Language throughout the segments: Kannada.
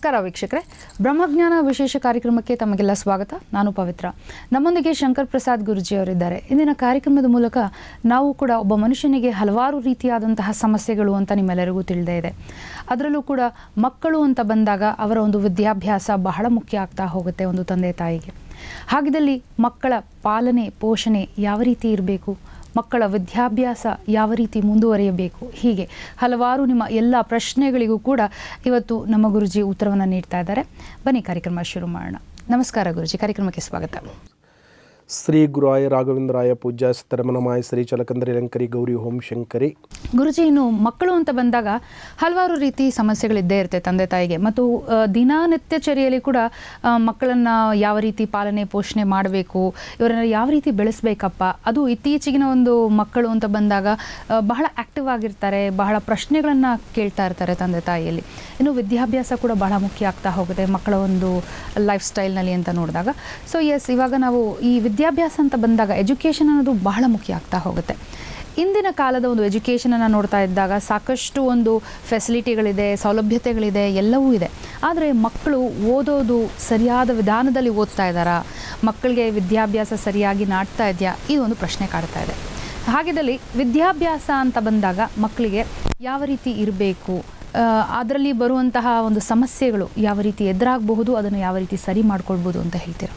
ನಮಸ್ಕಾರ ವೀಕ್ಷಕರೇ, ಬ್ರಹ್ಮಜ್ಞಾನ ವಿಶೇಷ ಕಾರ್ಯಕ್ರಮಕ್ಕೆ ತಮಗೆಲ್ಲ ಸ್ವಾಗತ. ನಾನು ಪವಿತ್ರ. ನಮ್ಮೊಂದಿಗೆ ಶಂಕರ್ ಪ್ರಸಾದ್ ಗುರುಜಿ ಅವರಿದ್ದಾರೆ. ಇಂದಿನ ಕಾರ್ಯಕ್ರಮದ ಮೂಲಕ ನಾವು ಕೂಡ ಒಬ್ಬ ಮನುಷ್ಯನಿಗೆ ಹಲವಾರು ರೀತಿಯಾದಂತಹ ಸಮಸ್ಯೆಗಳು ಅಂತ ನಿಮ್ಮೆಲ್ಲರಿಗೂ ತಿಳಿದೇ ಇದೆ. ಅದರಲ್ಲೂ ಕೂಡ ಮಕ್ಕಳು ಅಂತ ಬಂದಾಗ ಅವರ ಒಂದು ವಿದ್ಯಾಭ್ಯಾಸ ಬಹಳ ಮುಖ್ಯ ಆಗ್ತಾ ಹೋಗುತ್ತೆ ಒಂದು ತಂದೆ ತಾಯಿಗೆ. ಹಾಗಿದ್ದಲ್ಲಿ ಮಕ್ಕಳ ಪಾಲನೆ ಪೋಷಣೆ ಯಾವ ರೀತಿ ಇರಬೇಕು, ಮಕ್ಕಳ ವಿದ್ಯಾಭ್ಯಾಸ ಯಾವ ರೀತಿ ಮುಂದುವರಿಯಬೇಕು, ಹೀಗೆ ಹಲವಾರು ನಿಮ್ಮ ಎಲ್ಲ ಪ್ರಶ್ನೆಗಳಿಗೂ ಕೂಡ ಇವತ್ತು ನಮ್ಮ ಗುರುಜಿ ಉತ್ತರವನ್ನು ನೀಡ್ತಾ ಇದ್ದಾರೆ. ಬನ್ನಿ ಕಾರ್ಯಕ್ರಮ ಶುರು ಮಾಡೋಣ. ನಮಸ್ಕಾರ ಗುರುಜಿ, ಕಾರ್ಯಕ್ರಮಕ್ಕೆ ಸ್ವಾಗತ. ಶ್ರೀ ಗುರುರಾಯ ರಾಘವೇಂದ್ರಾಯ ಪೂಜ್ಯ ಸ್ತರಮನಮಾಯ ಶ್ರೀ ಚಲಕಂದ್ರಿ ಲಂಕರಿ ಗೌರಿ ಓಂ ಶಂಕರಿ. ಗುರುಜಿ, ಇನ್ನು ಮಕ್ಕಳು ಅಂತ ಬಂದಾಗ ಹಲವಾರು ರೀತಿ ಸಮಸ್ಯೆಗಳಿದ್ದೇ ಇರುತ್ತೆ ತಂದೆ ತಾಯಿಗೆ, ಮತ್ತು ದಿನನಿತ್ಯಚರ್ಯೆಯಲ್ಲಿ ಕೂಡ ಮಕ್ಕಳನ್ನು ಯಾವ ರೀತಿ ಪಾಲನೆ ಪೋಷಣೆ ಮಾಡಬೇಕು, ಇವರನ್ನು ಯಾವ ರೀತಿ ಬೆಳೆಸಬೇಕಪ್ಪ, ಅದು ಇತ್ತೀಚೆಗಿನ ಒಂದು ಮಕ್ಕಳು ಅಂತ ಬಂದಾಗ ಬಹಳ ಆ್ಯಕ್ಟಿವ್ ಆಗಿರ್ತಾರೆ, ಬಹಳ ಪ್ರಶ್ನೆಗಳನ್ನು ಕೇಳ್ತಾ ಇರ್ತಾರೆ ತಂದೆ ತಾಯಿಯಲ್ಲಿ. ಇನ್ನು ವಿದ್ಯಾಭ್ಯಾಸ ಕೂಡ ಬಹಳ ಮುಖ್ಯ ಆಗ್ತಾ ಹೋಗುತ್ತೆ ಮಕ್ಕಳ ಒಂದು ಲೈಫ್ ಸ್ಟೈಲ್ನಲ್ಲಿ ಅಂತ ನೋಡಿದಾಗ. ಸೊ ಎಸ್, ಇವಾಗ ನಾವು ಈ ವಿದ್ಯಾಭ್ಯಾಸ ಅಂತ ಬಂದಾಗ ಎಜುಕೇಷನ್ ಅನ್ನೋದು ಬಹಳ ಮುಖ್ಯ ಆಗ್ತಾ ಹೋಗುತ್ತೆ. ಇಂದಿನ ಕಾಲದ ಒಂದು ಎಜುಕೇಷನನ್ನು ನೋಡ್ತಾ ಇದ್ದಾಗ ಸಾಕಷ್ಟು ಒಂದು ಫೆಸಿಲಿಟಿಗಳಿದೆ, ಸೌಲಭ್ಯತೆಗಳಿದೆ, ಎಲ್ಲವೂ ಇದೆ. ಆದರೆ ಮಕ್ಕಳು ಓದೋದು ಸರಿಯಾದ ವಿಧಾನದಲ್ಲಿ ಓದ್ತಾ ಇದ್ದಾರಾ, ಮಕ್ಕಳಿಗೆ ವಿದ್ಯಾಭ್ಯಾಸ ಸರಿಯಾಗಿ ನಾಡ್ತಾ ಇದೆಯಾ, ಇದು ಒಂದು ಪ್ರಶ್ನೆ ಕಾಡ್ತಾ ಇದೆ. ಹಾಗಿದ್ದಲ್ಲಿ ವಿದ್ಯಾಭ್ಯಾಸ ಅಂತ ಬಂದಾಗ ಮಕ್ಕಳಿಗೆ ಯಾವ ರೀತಿ ಇರಬೇಕು, ಅದರಲ್ಲಿ ಬರುವಂತಹ ಒಂದು ಸಮಸ್ಯೆಗಳು ಯಾವ ರೀತಿ ಎದುರಾಗಬಹುದು, ಅದನ್ನು ಯಾವ ರೀತಿ ಸರಿ ಮಾಡ್ಕೊಳ್ಬೋದು ಅಂತ ಹೇಳ್ತೀರಾ?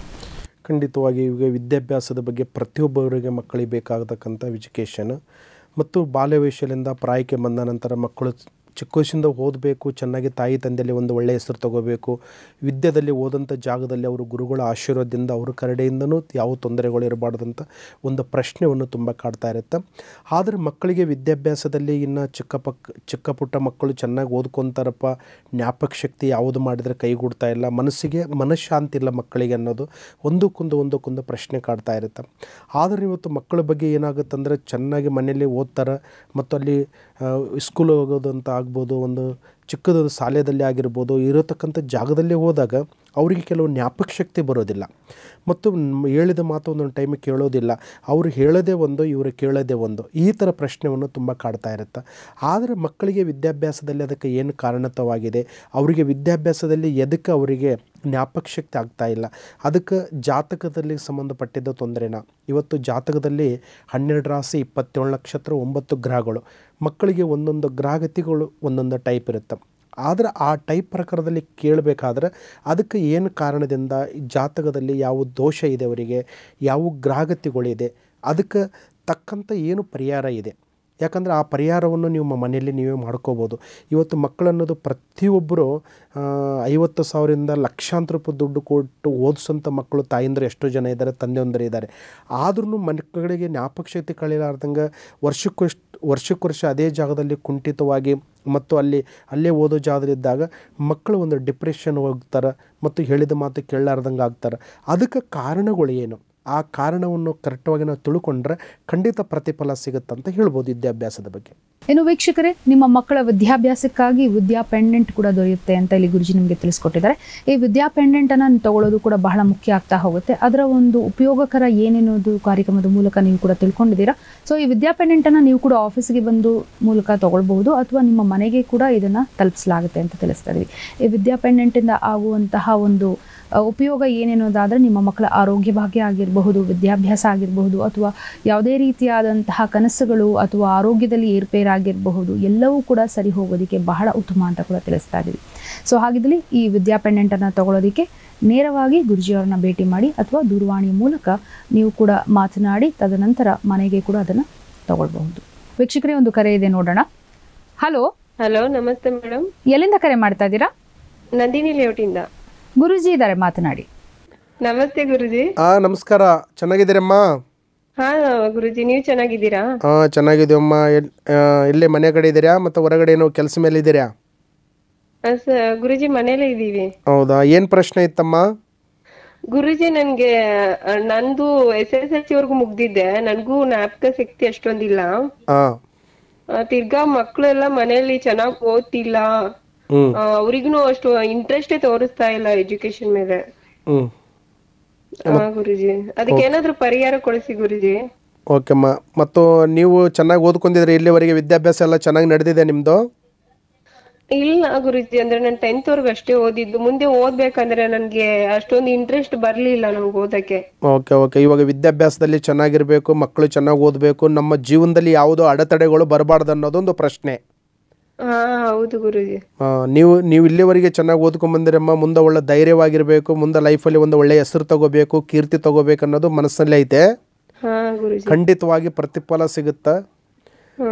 ಖಂಡಿತವಾಗಿ ಈಗ ವಿದ್ಯಾಭ್ಯಾಸದ ಬಗ್ಗೆ ಪ್ರತಿಯೊಬ್ಬರಿಗೆ ಮಕ್ಕಳಿಗೆ ಬೇಕಾಗತಕ್ಕಂಥ ಎಜುಕೇಷನ್ ಮತ್ತು ಬಾಲ್ಯ ವಯಸ್ಸಿನಿಂದ ಪ್ರಾಯಕ್ಕೆ ಬಂದ ನಂತರ ಮಕ್ಕಳು ಚಿಕ್ಕ ವಯಸ್ಸಿಂದ ಓದಬೇಕು, ಚೆನ್ನಾಗಿ ತಾಯಿ ತಂದೆಯಲ್ಲಿ ಒಂದು ಒಳ್ಳೆಯ ಹೆಸರು ತಗೋಬೇಕು. ವಿದ್ಯೆಯಲ್ಲಿ ಓದಂಥ ಜಾಗದಲ್ಲಿ ಅವರು ಗುರುಗಳ ಆಶೀರ್ವಾದದಿಂದ ಅವ್ರ ಕಡೆಯಿಂದನೂ ಯಾವ ತೊಂದರೆಗಳು ಇರಬಾರ್ದಂಥ ಒಂದು ಪ್ರಶ್ನೆಯನ್ನು ತುಂಬ ಕಾಡ್ತಾ ಇರುತ್ತೆ. ಆದರೆ ಮಕ್ಕಳಿಗೆ ವಿದ್ಯಾಭ್ಯಾಸದಲ್ಲಿ ಇನ್ನು ಚಿಕ್ಕ ಪುಟ್ಟ ಮಕ್ಕಳು ಚೆನ್ನಾಗಿ ಓದ್ಕೊತಾರಪ್ಪ, ಜ್ಞಾಪಕ ಶಕ್ತಿ ಯಾವುದು ಮಾಡಿದರೆ ಕೈಗೂಡ್ತಾ ಇಲ್ಲ, ಮನಸ್ಸಿಗೆ ಮನಃಶಾಂತಿ ಇಲ್ಲ ಮಕ್ಕಳಿಗೆ ಅನ್ನೋದು ಒಂದಕ್ಕೊಂದು ಪ್ರಶ್ನೆ ಕಾಡ್ತಾ ಇರುತ್ತೆ. ಆದರೆ ಇವತ್ತು ಮಕ್ಕಳ ಬಗ್ಗೆ ಏನಾಗುತ್ತಂದರೆ ಚೆನ್ನಾಗಿ ಮನೆಯಲ್ಲಿ ಓದ್ತಾರೆ, ಮತ್ತು ಅಲ್ಲಿ ಸ್ಕೂಲ್ ಹೋಗೋದು ಅಂತ ಆಗ್ಬೋದು, ಒಂದು ಚಿಕ್ಕದೊಂದು ಶಾಲೆಯಲ್ಲಿ ಆಗಿರ್ಬೋದು, ಇರತಕ್ಕಂಥ ಜಾಗದಲ್ಲೇ ಹೋದಾಗ ಅವರಿಗೆ ಕೆಲವು ಜ್ಞಾಪಕ ಶಕ್ತಿ ಬರೋದಿಲ್ಲ, ಮತ್ತು ಹೇಳಿದ ಮಾತು ಒಂದೊಂದು ಟೈಮಿಗೆ ಕೇಳೋದಿಲ್ಲ. ಅವರು ಹೇಳೋದೇ ಒಂದು, ಇವರು ಕೇಳೋದೇ ಒಂದು, ಈ ಥರ ಪ್ರಶ್ನೆಯನ್ನು ತುಂಬ ಕಾಡ್ತಾ ಇರುತ್ತೆ. ಆದರೆ ಮಕ್ಕಳಿಗೆ ವಿದ್ಯಾಭ್ಯಾಸದಲ್ಲಿ ಅದಕ್ಕೆ ಏನು ಕಾರಣತವಾಗಿದೆ, ಅವರಿಗೆ ವಿದ್ಯಾಭ್ಯಾಸದಲ್ಲಿ ಎದಕ್ಕೆ ಅವರಿಗೆ ಜ್ಞಾಪಕ ಶಕ್ತಿ ಆಗ್ತಾ ಇಲ್ಲ, ಅದಕ್ಕೆ ಜಾತಕದಲ್ಲಿ ಸಂಬಂಧಪಟ್ಟಿದ್ದ ತೊಂದರೆನ. ಇವತ್ತು ಜಾತಕದಲ್ಲಿ 12 ರಾಶಿ 27 ನಕ್ಷತ್ರ 9 ಗ್ರಹಗಳು, ಮಕ್ಕಳಿಗೆ ಒಂದೊಂದು ಗ್ರಹಗತಿಗಳು ಒಂದೊಂದು ಟೈಪ್ ಇರುತ್ತೆ. ಆದರೆ ಆ ಟೈಪ್ ಪ್ರಕಾರದಲ್ಲಿ ಕೇಳಬೇಕಾದ್ರೆ ಅದಕ್ಕೆ ಏನು ಕಾರಣದಿಂದ ಜಾತಕದಲ್ಲಿ ಯಾವ ದೋಷ ಇದೆ, ಅವರಿಗೆ ಯಾವ ಗ್ರಹಗತಿಗಳಿದೆ, ಅದಕ್ಕೆ ತಕ್ಕಂಥ ಏನು ಪರಿಹಾರ ಇದೆ. ಯಾಕಂದರೆ ಆ ಪರಿಹಾರವನ್ನು ನೀವು ಮನೆಯಲ್ಲಿ ನೀವೇ ಮಾಡ್ಕೋಬೋದು. ಇವತ್ತು ಮಕ್ಕಳನ್ನೋದು ಪ್ರತಿಯೊಬ್ಬರು 50,000ರಿಂದ ಲಕ್ಷಾಂತರ ರೂಪಾಯಿ ದುಡ್ಡು ಕೊಟ್ಟು ಓದಿಸೋಂಥ ಮಕ್ಕಳು ತಾಯಿಂದರು ಎಷ್ಟೋ ಜನ ಇದ್ದಾರೆ, ತಂದೆಯೊಂದರು ಇದ್ದಾರೆ. ಆದ್ರೂ ಮಕ್ಕಳಿಗೆ ಜ್ಞಾಪಕ ಶಕ್ತಿ ಕಳಿಲಾರ್ದಂಗೆ ವರ್ಷಕ್ಕೊರ್ಷ ಅದೇ ಜಾಗದಲ್ಲಿ ಕುಂಠಿತವಾಗಿ ಮತ್ತು ಅಲ್ಲೇ ಓದೋ ಜಾಗದಲ್ಲಿದ್ದಾಗ ಮಕ್ಕಳು ಒಂದು ಡಿಪ್ರೆಷನ್ ಹೋಗ್ತಾರೆ, ಮತ್ತು ಹೇಳಿದ ಮಾತು ಕೇಳಲಾರ್ದಂಗೆ ಆಗ್ತಾರೆ. ಅದಕ್ಕೆ ಕಾರಣಗಳು ಏನು, ಆ ಕಾರಣವನ್ನು ಕರೆಕ್ಟಾಗಿ ನಾವು ತಿಳ್ಕೊಂಡ್ರೆ ಖಂಡಿತ ಪ್ರತಿಫಲ ಸಿಗುತ್ತಂತ ಹೇಳ್ಬೋದು ವಿದ್ಯಾಭ್ಯಾಸದ ಬಗ್ಗೆ. ಇನ್ನು ವೀಕ್ಷಕರೇ, ನಿಮ್ಮ ಮಕ್ಕಳ ವಿದ್ಯಾಭ್ಯಾಸಕ್ಕಾಗಿ ವಿದ್ಯಾ ಪೆಂಡೆಂಟ್ ಕೂಡ ದೊರೆಯುತ್ತೆ ಅಂತ ಇಲ್ಲಿ ಗುರುಜಿ ನಿಮಗೆ ತಿಳಿಸ್ಕೊಟ್ಟಿದ್ದಾರೆ. ಈ ವಿದ್ಯಾ ಪೆಂಡೆಂಟನ್ನು ತಗೊಳ್ಳೋದು ಕೂಡ ಬಹಳ ಮುಖ್ಯ ಆಗ್ತಾ ಹೋಗುತ್ತೆ. ಅದರ ಒಂದು ಉಪಯೋಗಕರ ಏನೇನೋದು ಕಾರ್ಯಕ್ರಮದ ಮೂಲಕ ನೀವು ಕೂಡ ತಿಳ್ಕೊಂಡಿದ್ದೀರಾ. ಸೊ ಈ ವಿದ್ಯಾ ಪೆಂಡೆಂಟನ್ನು ನೀವು ಕೂಡ ಆಫೀಸ್ಗೆ ಬಂದು ಮೂಲಕ ತಗೊಳ್ಬಹುದು, ಅಥವಾ ನಿಮ್ಮ ಮನೆಗೆ ಕೂಡ ಇದನ್ನು ತಲುಪಿಸಲಾಗುತ್ತೆ ಅಂತ ತಿಳಿಸ್ತಾ ಇದ್ದೀವಿ. ಈ ವಿದ್ಯಾ ಪೆಂಡೆಂಟಿಂದ ಆಗುವಂತಹ ಒಂದು ಉಪಯೋಗ ಏನೇನೋದಾದರೆ ನಿಮ್ಮ ಮಕ್ಕಳ ಆರೋಗ್ಯ ಭಾಗ್ಯ ಆಗಿರಬಹುದು, ವಿದ್ಯಾಭ್ಯಾಸ ಆಗಿರಬಹುದು, ಅಥವಾ ಯಾವುದೇ ರೀತಿಯಾದಂತಹ ಕನಸುಗಳು ಅಥವಾ ಆರೋಗ್ಯದಲ್ಲಿ ಏರ್ಪೇರಾಗಿರಬಹುದು, ಎಲ್ಲವೂ ಕೂಡ ಸರಿ ಹೋಗೋದಕ್ಕೆ ಬಹಳ ಉತ್ತಮ ಅಂತ ಕೂಡ ತಿಳಿಸ್ತಾ ಇದ್ದೀವಿ. ಸೊ ಹಾಗಿದ್ದಲ್ಲಿ ಈ ವಿದ್ಯಾ ಪೆಂಡೆಂಟನ್ನು ತಗೊಳ್ಳೋದಕ್ಕೆ ನೇರವಾಗಿ ಗುರುಜಿಯವರನ್ನ ಭೇಟಿ ಮಾಡಿ, ಅಥವಾ ದೂರವಾಣಿ ಮೂಲಕ ನೀವು ಕೂಡ ಮಾತನಾಡಿ ತದನಂತರ ಮನೆಗೆ ಕೂಡ ಅದನ್ನು ತಗೊಳ್ಬಹುದು. ವೀಕ್ಷಕರೇ, ಒಂದು ಕರೆ ಇದೆ, ನೋಡೋಣ. ಹಲೋ. ಹಲೋ, ನಮಸ್ತೆ ಮೇಡಮ್. ಎಲ್ಲಿಂದ ಕರೆ ಮಾಡ್ತಾ ಇದ್ದೀರಾ? ನಂದಿನಿ ಲೇಔಟಿಂದ. ಗುರುಜಿ ಇದ್ದಾರೆ, ಮಾತನಾಡಿ. ನಮಸ್ತೆ ಗುರುಜಿ. ನಮಸ್ಕಾರ, ಚೆನ್ನಾಗಿದ್ದೀರಮ್ಮ? ಹಾ ಗುರುಜಿ, ನೀವು ಚೆನ್ನಾಗಿದ್ದೀರಾ? ಚೆನ್ನಾಗಿದ್ದೀವಮ್ಮ. ಎಲ್ಲೇ ಮನೆ ಕಡೆ ಇದ್ದೀರಾ ಮತ್ತು ಹೊರಗಡೆ ಏನೋ ಕೆಲಸ ಮೇಲೆ ಇದ್ದೀರಾ? ಗುರುಜಿ, ಮನೇಲೇ ಇದ್ದೀವಿ. ಹೌದಾ, ಏನ್ ಪ್ರಶ್ನೆ ಇತ್ತಮ್ಮ? ಗುರುಜಿ, ನನ್ಗೆ ನಂದು SSLC ವರ್ಗು ಮುಗ್ದಿದ್ದೆ, ನನ್ಗೂ ಜ್ಞಾಪಕ ಶಕ್ತಿ ಅಷ್ಟೊಂದಿಲ್ಲ. ತಿರ್ಗಾ ಮಕ್ಳೆಲ್ಲ ಮನೇಲಿ ಚೆನ್ನಾಗ್ ಓದ್ತಿಲ್ಲ, ಅವ್ರಿಗೂ ಅಷ್ಟು ಇಂಟ್ರೆಸ್ಟೇ ತೋರಿಸ್ತಾ ಇಲ್ಲ ಎಜುಕೇಶನ್ ಮೇಲೆ. ಗುರುಜಿ, ಅದಕ್ಕೆ ಏನಾದ್ರು ಪರಿಹಾರ ಕೊಡಿಸಿ ಗುರುಜಿ. ಓಕೆಮ್ಮ. ಮತ್ತು ನೀವು ಚೆನ್ನಾಗಿ ಓದ್ಕೊಂಡಿದ್ರೆ, ಇಲ್ಲಿವರೆಗೆ ವಿದ್ಯಾಭ್ಯಾಸ ಎಲ್ಲ ಚೆನ್ನಾಗಿ ನಡೆದಿದೆ ನಿಮ್ದು? ಇಲ್ಲ ಗುರುಜಿ, ಅಂದ್ರೆ ನಾನು 10th ವರ್ಗು ಅಷ್ಟೇ ಓದಿದ್ದು. ಮುಂದೆ ಓದ್ಬೇಕಂದ್ರೆ ನನ್ಗೆ ಅಷ್ಟೊಂದು ಇಂಟ್ರೆಸ್ಟ್ ಬರ್ಲಿಲ್ಲ ನಮ್ಗೆ ಓದಕ್ಕೆ. Okay okay. ಇವಾಗ ವಿದ್ಯಾಭ್ಯಾಸದಲ್ಲಿ ಚೆನ್ನಾಗಿರಬೇಕು, ಮಕ್ಕಳು ಚೆನ್ನಾಗಿ ಓದಬೇಕು, ನಮ್ಮ ಜೀವನದಲ್ಲಿ ಯಾವುದೋ ಅಡೆತಡೆಗಳು ಬರಬಾರ್ದು ಅನ್ನೋದೊಂದು ಪ್ರಶ್ನೆ. ಹಾ ಹೌದು ಗುರುಜಿ. ನೀವು ಇಲ್ಲಿವರೆಗೆ ಚೆನ್ನಾಗಿ ಓದ್ಕೊಂಬಂದಿರಮ್ಮ, ಮುಂದೆ ಒಳ್ಳೆ ಧೈರ್ಯವಾಗಿರಬೇಕು, ಮುಂದೆ ಲೈಫಲ್ಲಿ ಒಂದು ಒಳ್ಳೆಯ ಹೆಸರು ತಗೋಬೇಕು, ಕೀರ್ತಿ ತಗೋಬೇಕು ಅನ್ನೋದು ಮನಸ್ಸಲ್ಲಿ ಐತೆ. ಹಾ ಗುರುಜಿ. ಖಂಡಿತವಾಗಿ ಪ್ರತಿಫಲ ಸಿಗುತ್ತೆ.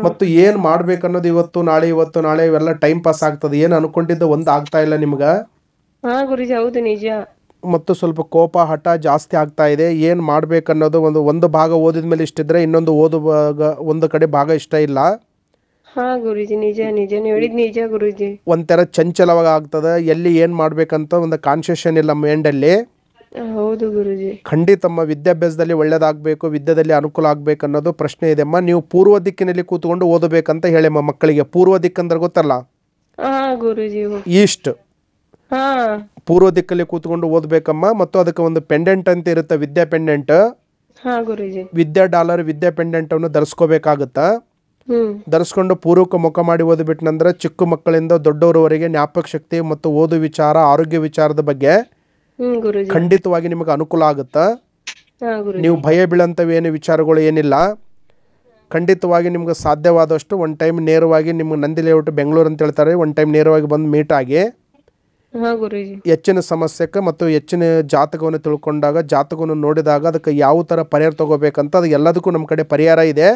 ಮತ್ತು ಏನು ಮಾಡ್ಬೇಕನ್ನೋದು ಇವತ್ತು ನಾಳೆ ಇವೆಲ್ಲ ಟೈಮ್ ಪಾಸ್ ಆಗ್ತದೆ. ಏನು ಅನ್ಕೊಂಡಿದ್ದು ಒಂದು ಆಗ್ತಾ ಇಲ್ಲ ನಿಮ್ಗೆ. ಹಾ ಗುರುಜಿ, ಹೌದು ನಿಜ. ಮತ್ತು ಸ್ವಲ್ಪ ಕೋಪ ಹಠ ಜಾಸ್ತಿ ಆಗ್ತಾ ಇದೆ. ಏನು ಮಾಡ್ಬೇಕನ್ನೋದು ಒಂದು ಭಾಗ ಓದಿದ ಮೇಲೆ ಇಷ್ಟಿದ್ರೆ ಇನ್ನೊಂದು ಒಂದು ಕಡೆ ಭಾಗ ಇಷ್ಟ ಇಲ್ಲ. ಹಾ ಗುರುಜಿ, ನಿಜ ನಿಜ, ನೀವು ಹೇಳಿದ್ ನಿಜ ಗುರುಜಿ. ಒಂಥರ ಚಂಚಲವಾಗಿ ಆಗ್ತದೆ. ಎಲ್ಲಿ ಏನು ಮಾಡ್ಬೇಕಂತ ಒಂದು ಕಾನ್ಸೆಷನ್ ಇಲ್ಲ ಮೈಂಡಲ್ಲಿ. ಹೌದು ಗುರುಜಿ. ಖಂಡಿತಮ್ಮ ವಿದ್ಯಾಭ್ಯಾಸದಲ್ಲಿ ಒಳ್ಳೇದಾಗಬೇಕು, ವಿದ್ಯಾದಲ್ಲಿ ಅನುಕೂಲ ಆಗಬೇಕು ಅನ್ನೋದು ಪ್ರಶ್ನೆ ಇದೆಮ್ಮ. ನೀವು ಪೂರ್ವ ದಿಕ್ಕಿನಲ್ಲಿ ಕೂತ್ಕೊಂಡು ಓದಬೇಕಂತ ಹೇಳಮ್ಮ ಮಕ್ಕಳಿಗೆ. ಪೂರ್ವ ದಿಕ್ಕಂದ್ರೆ ಗೊತ್ತಲ್ಲ, ಹಾ ಗುರುಜಿ. ಈಸ್ಟ್, ಹಾ ಪೂರ್ವ ದಿಕ್ಕಲ್ಲಿ ಕೂತ್ಕೊಂಡು ಓದಬೇಕಮ್ಮ. ಮತ್ತು ಅದಕ್ಕೆ ಒಂದು ಪೆಂಡೆಂಟ್ ಅಂತ ಇರುತ್ತೆ, ವಿದ್ಯಾ ಪೆಂಡೆಂಟ್. ಹಾ ಗುರುಜಿ. ವಿದ್ಯಾ ಡಾಲರ್, ವಿದ್ಯಾ ಪೆಂಡೆಂಟ್ ಅನ್ನು ಧರಿಸ್ಕೋಬೇಕಾಗುತ್ತಾ. ಧರಿಸ್ಕೊಂಡು ಪೂರ್ವಕ ಮುಖ ಮಾಡಿ ಓದ್ಬಿಟ್ಟು ನಂತರ ಚಿಕ್ಕ ಮಕ್ಕಳಿಂದ ದೊಡ್ಡವರವರೆಗೆ ಜ್ಞಾಪಕ ಶಕ್ತಿ ಮತ್ತು ಓದು ವಿಚಾರ, ಆರೋಗ್ಯ ವಿಚಾರದ ಬಗ್ಗೆ ಖಂಡಿತವಾಗಿ ನಿಮಗೆ ಅನುಕೂಲ ಆಗುತ್ತಾ. ನೀವು ಭಯ ಬೀಳಂತವೇನು ವಿಚಾರಗಳು ಏನಿಲ್ಲ. ಖಂಡಿತವಾಗಿ ನಿಮ್ಗೆ ಸಾಧ್ಯವಾದಷ್ಟು ಒಂದು ಟೈಮ್ ನೇರವಾಗಿ ನಿಮ್ಗೆ ನಂದಿ ಲೇಔಟ್ ಬೆಂಗಳೂರು ಅಂತ ಹೇಳ್ತಾರೆ, ಒಂದು ಟೈಮ್ ನೇರವಾಗಿ ಬಂದು ಮೀಟ್ ಆಗಿ ಹೆಚ್ಚಿನ ಸಮಸ್ಯೆಗೆ ಮತ್ತು ಹೆಚ್ಚಿನ ಜಾತಕವನ್ನು ತಿಳ್ಕೊಂಡಾಗ, ಜಾತಕವನ್ನು ನೋಡಿದಾಗ ಅದಕ್ಕೆ ಯಾವ ಥರ ಪರಿಹಾರ ತಗೋಬೇಕಂತ ಅದು ಎಲ್ಲದಕ್ಕೂ ನಮ್ಮ ಕಡೆ ಪರಿಹಾರ ಇದೆ.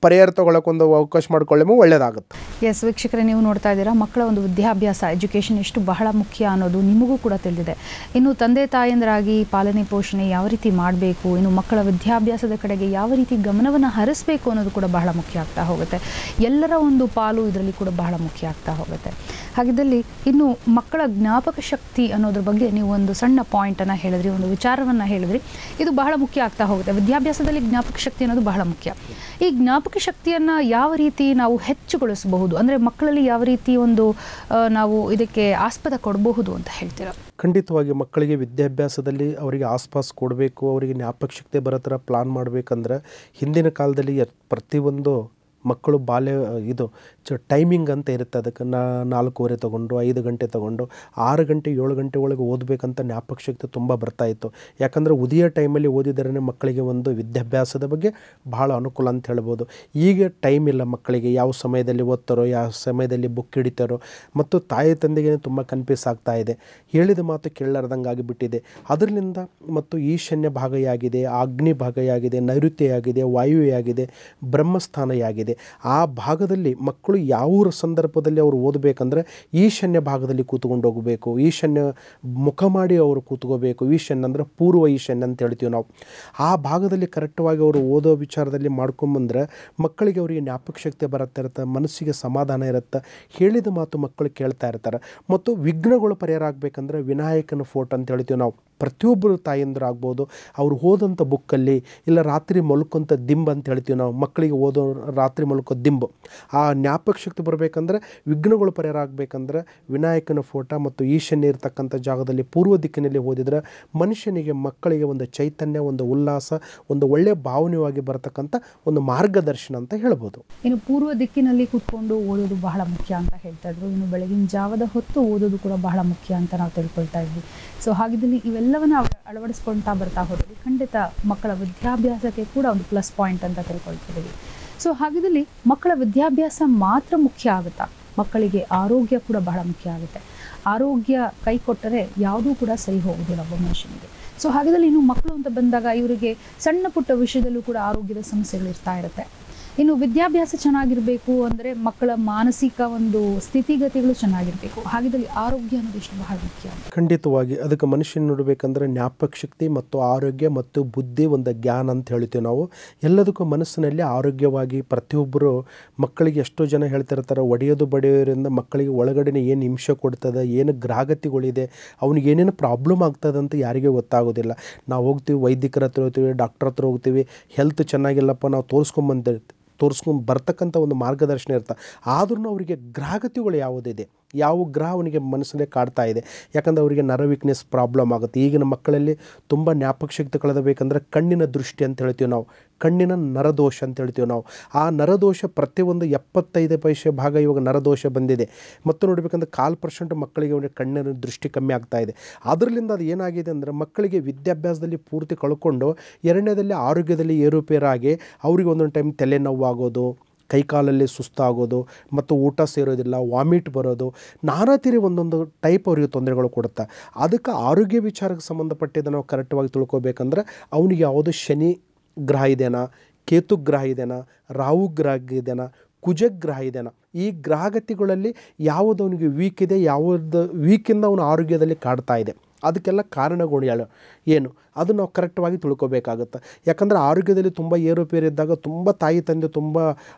ಪರಿಹಾರ ತಗೊಳ್ಳೋಕೊಂದು ಅವಕಾಶ ಮಾಡ್ಕೊಳ್ಳಿಮು, ಒಳ್ಳೇದಾಗುತ್ತೆ. ಎಸ್ ವೀಕ್ಷಕರೇ, ನೀವು ನೋಡ್ತಾ ಇದ್ದೀರಾ ಮಕ್ಕಳ ಒಂದು ವಿದ್ಯಾಭ್ಯಾಸ, ಎಜುಕೇಷನ್ ಎಷ್ಟು ಬಹಳ ಮುಖ್ಯ ಅನ್ನೋದು ನಿಮಗೂ ಕೂಡ ತಿಳಿದಿದೆ. ಇನ್ನು ತಂದೆ ತಾಯಂದರಾಗಿ ಪಾಲನೆ ಪೋಷಣೆ ಯಾವ ರೀತಿ ಮಾಡಬೇಕು, ಇನ್ನು ಮಕ್ಕಳ ವಿದ್ಯಾಭ್ಯಾಸದ ಕಡೆಗೆ ಯಾವ ರೀತಿ ಗಮನವನ್ನು ಹರಿಸಬೇಕು ಅನ್ನೋದು ಕೂಡ ಬಹಳ ಮುಖ್ಯ ಆಗ್ತಾ ಹೋಗುತ್ತೆ. ಎಲ್ಲರ ಒಂದು ಪಾಲು ಇದರಲ್ಲಿ ಕೂಡ ಬಹಳ ಮುಖ್ಯ ಆಗ್ತಾ ಹೋಗುತ್ತೆ. ಹಾಗಿದ್ದಲ್ಲಿ ಇನ್ನು ಮಕ್ಕಳ ಜ್ಞಾಪಕ ಶಕ್ತಿ ಅನ್ನೋದ್ರ ಬಗ್ಗೆ ನೀವು ಒಂದು ಸಣ್ಣ ಪಾಯಿಂಟನ್ನು ಹೇಳಿದ್ರಿ, ಒಂದು ವಿಚಾರವನ್ನು ಹೇಳಿದ್ರಿ. ಇದು ಬಹಳ ಮುಖ್ಯ ಆಗ್ತಾ ಹೋಗುತ್ತೆ. ವಿದ್ಯಾಭ್ಯಾಸದಲ್ಲಿ ಜ್ಞಾಪಕ ಶಕ್ತಿ ಅನ್ನೋದು ಬಹಳ ಮುಖ್ಯ. ಈ ಜ್ಞಾಪಕ ಶಕ್ತಿಯನ್ನು ಯಾವ ರೀತಿ ನಾವು ಹೆಚ್ಚುಗೊಳಿಸಬಹುದು, ಅಂದರೆ ಮಕ್ಕಳಲ್ಲಿ ಯಾವ ರೀತಿ ಒಂದು ನಾವು ಇದಕ್ಕೆ ಆಸ್ಪದ ಕೊಡಬಹುದು ಅಂತ ಹೇಳ್ತೀರಾ? ಖಂಡಿತವಾಗಿ ಮಕ್ಕಳಿಗೆ ವಿದ್ಯಾಭ್ಯಾಸದಲ್ಲಿ ಅವರಿಗೆ ಆಸ್ಪಾಸ್ ಕೊಡಬೇಕು, ಅವರಿಗೆ ಜ್ಞಾಪಕ ಶಕ್ತಿ ಬರೋ ಥರ ಪ್ಲಾನ್ ಮಾಡಬೇಕಂದ್ರೆ ಹಿಂದಿನ ಕಾಲದಲ್ಲಿ ಪ್ರತಿಯೊಂದು ಮಕ್ಕಳು ಇದು ಟೈಮಿಂಗ್ ಅಂತ ಇರುತ್ತೆ. ಅದಕ್ಕೆ 4:15 ತೊಗೊಂಡು 5 ಗಂಟೆ ತೊಗೊಂಡು 6 ಗಂಟೆ 7 ಗಂಟೆ ಒಳಗೆ ಓದಬೇಕಂತ ಜ್ಞಾಪಕ ಶಕ್ತಿ ತುಂಬ ಬರ್ತಾಯಿತ್ತು. ಯಾಕಂದರೆ ಉದಯ ಟೈಮಲ್ಲಿ ಓದಿದರೆ ಮಕ್ಕಳಿಗೆ ಒಂದು ವಿದ್ಯಾಭ್ಯಾಸದ ಬಗ್ಗೆ ಬಹಳ ಅನುಕೂಲ ಅಂತ ಹೇಳ್ಬೋದು. ಈಗ ಟೈಮ್ ಇಲ್ಲ ಮಕ್ಕಳಿಗೆ, ಯಾವ ಸಮಯದಲ್ಲಿ ಓದ್ತಾರೋ, ಯಾವ ಸಮಯದಲ್ಲಿ ಬುಕ್ ಹಿಡಿತಾರೋ, ಮತ್ತು ತಾಯಿ ತಂದೆಗೆ ತುಂಬ ಕನ್ಫ್ಯೂಸ್ ಆಗ್ತಾ ಇದೆ. ಹೇಳಿದ ಮಾತು ಕೇಳಲಾರ್ದಂಗೆ ಆಗಿಬಿಟ್ಟಿದೆ. ಅದರಿಂದ ಮತ್ತು ಈಶಾನ್ಯ ಭಾಗಯಾಗಿದೆ, ಅಗ್ನಿ ಭಾಗಯಾಗಿದೆ, ನೈಋತ್ಯಯಾಗಿದೆ, ವಾಯುವ್ಯಾಗಿದೆ, ಬ್ರಹ್ಮಸ್ಥಾನಯಾಗಿದೆ. ಆ ಭಾಗದಲ್ಲಿ ಮಕ್ಕಳು ಯಾವ ಸಂದರ್ಭದಲ್ಲಿ ಅವರು ಓದಬೇಕಂದ್ರೆ ಈಶಾನ್ಯ ಭಾಗದಲ್ಲಿ ಕೂತ್ಕೊಂಡು ಹೋಗಬೇಕು, ಈಶಾನ್ಯ ಮುಖ ಮಾಡಿ ಅವರು ಕೂತ್ಕೋಬೇಕು. ಈಶಾನ್ಯ ಅಂದರೆ ಪೂರ್ವ ಈಶಾನ್ಯ ಅಂತ ಹೇಳ್ತೀವಿ ನಾವು. ಆ ಭಾಗದಲ್ಲಿ ಕರೆಕ್ಟವಾಗಿ ಅವರು ಓದೋ ವಿಚಾರದಲ್ಲಿ ಮಾಡ್ಕೊಂಬಂದ್ರೆ ಮಕ್ಕಳಿಗೆ ಅವರಿಗೆ ಜ್ಞಾಪಕ ಶಕ್ತಿ ಬರುತ್ತೆ ಇರುತ್ತೆ, ಮನಸ್ಸಿಗೆ ಸಮಾಧಾನ ಇರುತ್ತೆ, ಹೇಳಿದ ಮಾತು ಮಕ್ಕಳು ಕೇಳ್ತಾ ಇರ್ತಾರೆ. ಮತ್ತು ವಿಘ್ನಗಳು ಪರಿಹಾರ ಆಗಬೇಕಂದ್ರೆ ವಿನಾಯಕನ ಫೋಟೋ ಅಂತ ಹೇಳ್ತೀವಿ ನಾವು. ಪ್ರತಿಯೊಬ್ಬರು ತಾಯಂದ್ರು ಆಗ್ಬೋದು, ಅವರು ಓದೋಂಥ ಬುಕ್ಕಲ್ಲಿ ಇಲ್ಲ ರಾತ್ರಿ ಮಲ್ಕೊಂಥ ದಿಂಬು ಅಂತ ಹೇಳ್ತೀವಿ ನಾವು. ಮಕ್ಕಳಿಗೆ ಓದೋ ರಾತ್ರಿ ಮಲ್ಕೋ ದಿಂಬು. ಆ ಜ್ಞಾಪಕ ಶಕ್ತಿ ಬರಬೇಕಂದ್ರೆ, ವಿಘ್ನಗಳು ಪರಿಹಾರ ಆಗಬೇಕಂದ್ರೆ ವಿನಾಯಕನ ಫೋಟೋ ಮತ್ತು ಈಶಾನ್ಯ ಇರ್ತಕ್ಕಂಥ ಜಾಗದಲ್ಲಿ ಪೂರ್ವ ದಿಕ್ಕಿನಲ್ಲಿ ಓದಿದ್ರೆ ಮನುಷ್ಯನಿಗೆ, ಮಕ್ಕಳಿಗೆ ಒಂದು ಚೈತನ್ಯ, ಒಂದು ಉಲ್ಲಾಸ, ಒಂದು ಒಳ್ಳೆಯ ಭಾವನೆಯಾಗಿ ಬರತಕ್ಕಂಥ ಒಂದು ಮಾರ್ಗದರ್ಶನ ಅಂತ ಹೇಳ್ಬೋದು. ಇನ್ನು ಪೂರ್ವ ದಿಕ್ಕಿನಲ್ಲಿ ಕೂತ್ಕೊಂಡು ಓದೋದು ಬಹಳ ಮುಖ್ಯ ಅಂತ ಹೇಳ್ತಾ ಇದ್ರು. ಇನ್ನು ಬೆಳಗಿನ ಜಾವದ ಹೊತ್ತು ಓದೋದು ಕೂಡ ಬಹಳ ಮುಖ್ಯ ಅಂತ ನಾವು ತಿಳ್ಕೊಳ್ತಾ ಇದ್ವಿ. ಸೊ ಹಾಗಿದ್ದಲ್ಲಿ ಇವೆಲ್ಲವನ್ನು ಅಳವಡಿಸ್ಕೊಳ್ತಾ ಬರ್ತಾ ಹೋದ್ವಿ, ಖಂಡಿತ ಮಕ್ಕಳ ವಿದ್ಯಾಭ್ಯಾಸಕ್ಕೆ ಕೂಡ ಒಂದು ಪ್ಲಸ್ ಪಾಯಿಂಟ್ ಅಂತ ತಿಳ್ಕೊಳ್ತಿದ್ದೀವಿ. ಸೊ ಹಾಗಿದ್ದಲ್ಲಿ ಮಕ್ಕಳ ವಿದ್ಯಾಭ್ಯಾಸ ಮಾತ್ರ ಮುಖ್ಯ ಆಗುತ್ತಾ? ಮಕ್ಕಳಿಗೆ ಆರೋಗ್ಯ ಕೂಡ ಬಹಳ ಮುಖ್ಯ ಆಗುತ್ತೆ. ಆರೋಗ್ಯ ಕೈ ಕೊಟ್ಟರೆ ಯಾವುದೂ ಕೂಡ ಸರಿ ಹೋಗುವುದಿಲ್ಲ ಒಬ್ಬ ಮನುಷ್ಯನಿಗೆ. ಸೊ ಹಾಗಿದ್ದಲ್ಲಿ ಇನ್ನು ಮಕ್ಕಳು ಅಂತ ಬಂದಾಗ ಇವರಿಗೆ ಸಣ್ಣ ಪುಟ್ಟ ವಿಷಯದಲ್ಲೂ ಕೂಡ ಆರೋಗ್ಯದ ಸಮಸ್ಯೆಗಳು ಇರ್ತಾ ಇರುತ್ತೆ. ಇನ್ನು ವಿದ್ಯಾಭ್ಯಾಸ ಚೆನ್ನಾಗಿರಬೇಕು ಅಂದರೆ ಮಕ್ಕಳ ಮಾನಸಿಕ ಒಂದು ಸ್ಥಿತಿಗತಿಗಳು ಚೆನ್ನಾಗಿರಬೇಕು. ಹಾಗಿದ್ದಲ್ಲಿ ಆರೋಗ್ಯ ಅನ್ನೋದು ಎಷ್ಟು ಬಹಳ ಮುಖ್ಯ. ಖಂಡಿತವಾಗಿ ಅದಕ್ಕೆ ಮನುಷ್ಯನ ನೋಡಬೇಕಂದ್ರೆ ಜ್ಞಾಪಕ ಶಕ್ತಿ ಮತ್ತು ಆರೋಗ್ಯ ಮತ್ತು ಬುದ್ಧಿ, ಒಂದು ಜ್ಞಾನ ಅಂತ ಹೇಳ್ತೀವಿ ನಾವು. ಎಲ್ಲದಕ್ಕೂ ಮನಸ್ಸಿನಲ್ಲಿ ಆರೋಗ್ಯವಾಗಿ ಪ್ರತಿಯೊಬ್ಬರು ಮಕ್ಕಳಿಗೆ ಎಷ್ಟೋ ಜನ ಹೇಳ್ತಿರ್ತಾರೆ, ಒಡೆಯೋದು ಬಡಿಯೋದ್ರಿಂದ ಮಕ್ಕಳಿಗೆ ಒಳಗಡೆ ಏನು ಹಿಂಸೆ ಕೊಡ್ತದೆ, ಏನು ಗ್ರಹಗತಿಗಳಿದೆ, ಅವನಿಗೆ ಏನೇನು ಪ್ರಾಬ್ಲಮ್ ಆಗ್ತದೆ ಅಂತ ಯಾರಿಗೂ ಗೊತ್ತಾಗೋದಿಲ್ಲ. ನಾವು ಹೋಗ್ತೀವಿ, ವೈದ್ಯಕರ ಹತ್ರ ಹೋಗ್ತೀವಿ, ಡಾಕ್ಟರ್ ಹತ್ರ ಹೋಗ್ತೀವಿ, ಹೆಲ್ತ್ ಚೆನ್ನಾಗಿಲ್ಲಪ್ಪ ನಾವು ತೋರಿಸ್ಕೊಂಡು ಬರ್ತಕ್ಕಂಥ ಒಂದು ಮಾರ್ಗದರ್ಶನ ಇರ್ತದೆ. ಆದ್ರೂ ಅವರಿಗೆ ಗ್ರಹಗತಿಗಳು ಯಾವುದಿದೆ, ಯಾವ ಗ್ರಹ ಅವನಿಗೆ ಮನಸ್ಸನ್ನೇ ಕಾಡ್ತಾ ಇದೆ. ಯಾಕಂದರೆ ಅವರಿಗೆ ನರ ವೀಕ್ನೆಸ್ ಪ್ರಾಬ್ಲಮ್ ಆಗುತ್ತೆ. ಈಗಿನ ಮಕ್ಕಳಲ್ಲಿ ತುಂಬ ಜ್ಞಾಪಕ ಶಕ್ತಿ ಕಳೆದಬೇಕಂದ್ರೆ ಕಣ್ಣಿನ ದೃಷ್ಟಿ ಅಂತ ಹೇಳ್ತೀವಿ ನಾವು, ಕಣ್ಣಿನ ನರದೋಷ ಅಂತ ಹೇಳ್ತೀವಿ ನಾವು. ಆ ನರದೋಷ ಪ್ರತಿಯೊಂದು 75% ಭಾಗ ಇವಾಗ ನರದೋಷ ಬಂದಿದೆ. ಮತ್ತು ನೋಡಬೇಕಂದ್ರೆ 1/4% ಮಕ್ಕಳಿಗೆ ಅವನಿಗೆ ಕಣ್ಣಿನ ದೃಷ್ಟಿ ಕಮ್ಮಿ ಆಗ್ತಾ ಇದೆ. ಅದರಿಂದ ಅದು ಏನಾಗಿದೆ ಅಂದರೆ ಮಕ್ಕಳಿಗೆ ವಿದ್ಯಾಭ್ಯಾಸದಲ್ಲಿ ಪೂರ್ತಿ ಕಳ್ಕೊಂಡು, ಎರಡನೇದಲ್ಲಿ ಆರೋಗ್ಯದಲ್ಲಿ ಏರುಪೇರಾಗಿ ಅವ್ರಿಗೆ ಒಂದೊಂದು ಟೈಮ್ ತಲೆನೋವಾಗೋದು, ಕೈಕಾಲಲ್ಲಿ ಸುಸ್ತಾಗೋದು, ಮತ್ತು ಊಟ ಸೇರೋದಿಲ್ಲ, ವಾಮಿಟ್ ಬರೋದು, ನಾನಾ ತೀರಿ ಒಂದೊಂದು ಟೈಪ್ ಅವರಿಗೆ ತೊಂದರೆಗಳು ಕೊಡುತ್ತೆ. ಅದಕ್ಕೆ ಆರೋಗ್ಯ ವಿಚಾರಕ್ಕೆ ಸಂಬಂಧಪಟ್ಟಿದ್ದು ನಾವು ಕರೆಕ್ಟಾಗಿ ತಿಳ್ಕೊಬೇಕಂದ್ರೆ ಅವನಿಗೆ ಯಾವುದು ಶನಿ ಗ್ರಹ ಇದೆನಾ, ಕೇತು ಗ್ರಹ ಇದೆನಾ, ರಾಹು ಗ್ರಹ ಇದೆನಾ, ಕುಜಗ್ರಹ ಇದೆನಾ, ಈ ಗ್ರಹಗತಿಗಳಲ್ಲಿ ಯಾವುದು ಅವನಿಗೆ ವೀಕ್ ಇದೆ, ಯಾವುದು ವೀಕಿಂದ ಅವನ ಆರೋಗ್ಯದಲ್ಲಿ ಕಾಡ್ತಾ ಇದೆ, ಅದಕ್ಕೆಲ್ಲ ಕಾರಣಗಳು ಏನು ಅದು ನಾವು ಕರೆಕ್ಟಾಗಿ ತಿಳ್ಕೊಬೇಕಾಗುತ್ತೆ. ಯಾಕಂದರೆ ಆರೋಗ್ಯದಲ್ಲಿ ತುಂಬ ಏರುಪೇರಿದ್ದಾಗ ತುಂಬ ತಾಯಿ ತಂದೆ ತುಂಬ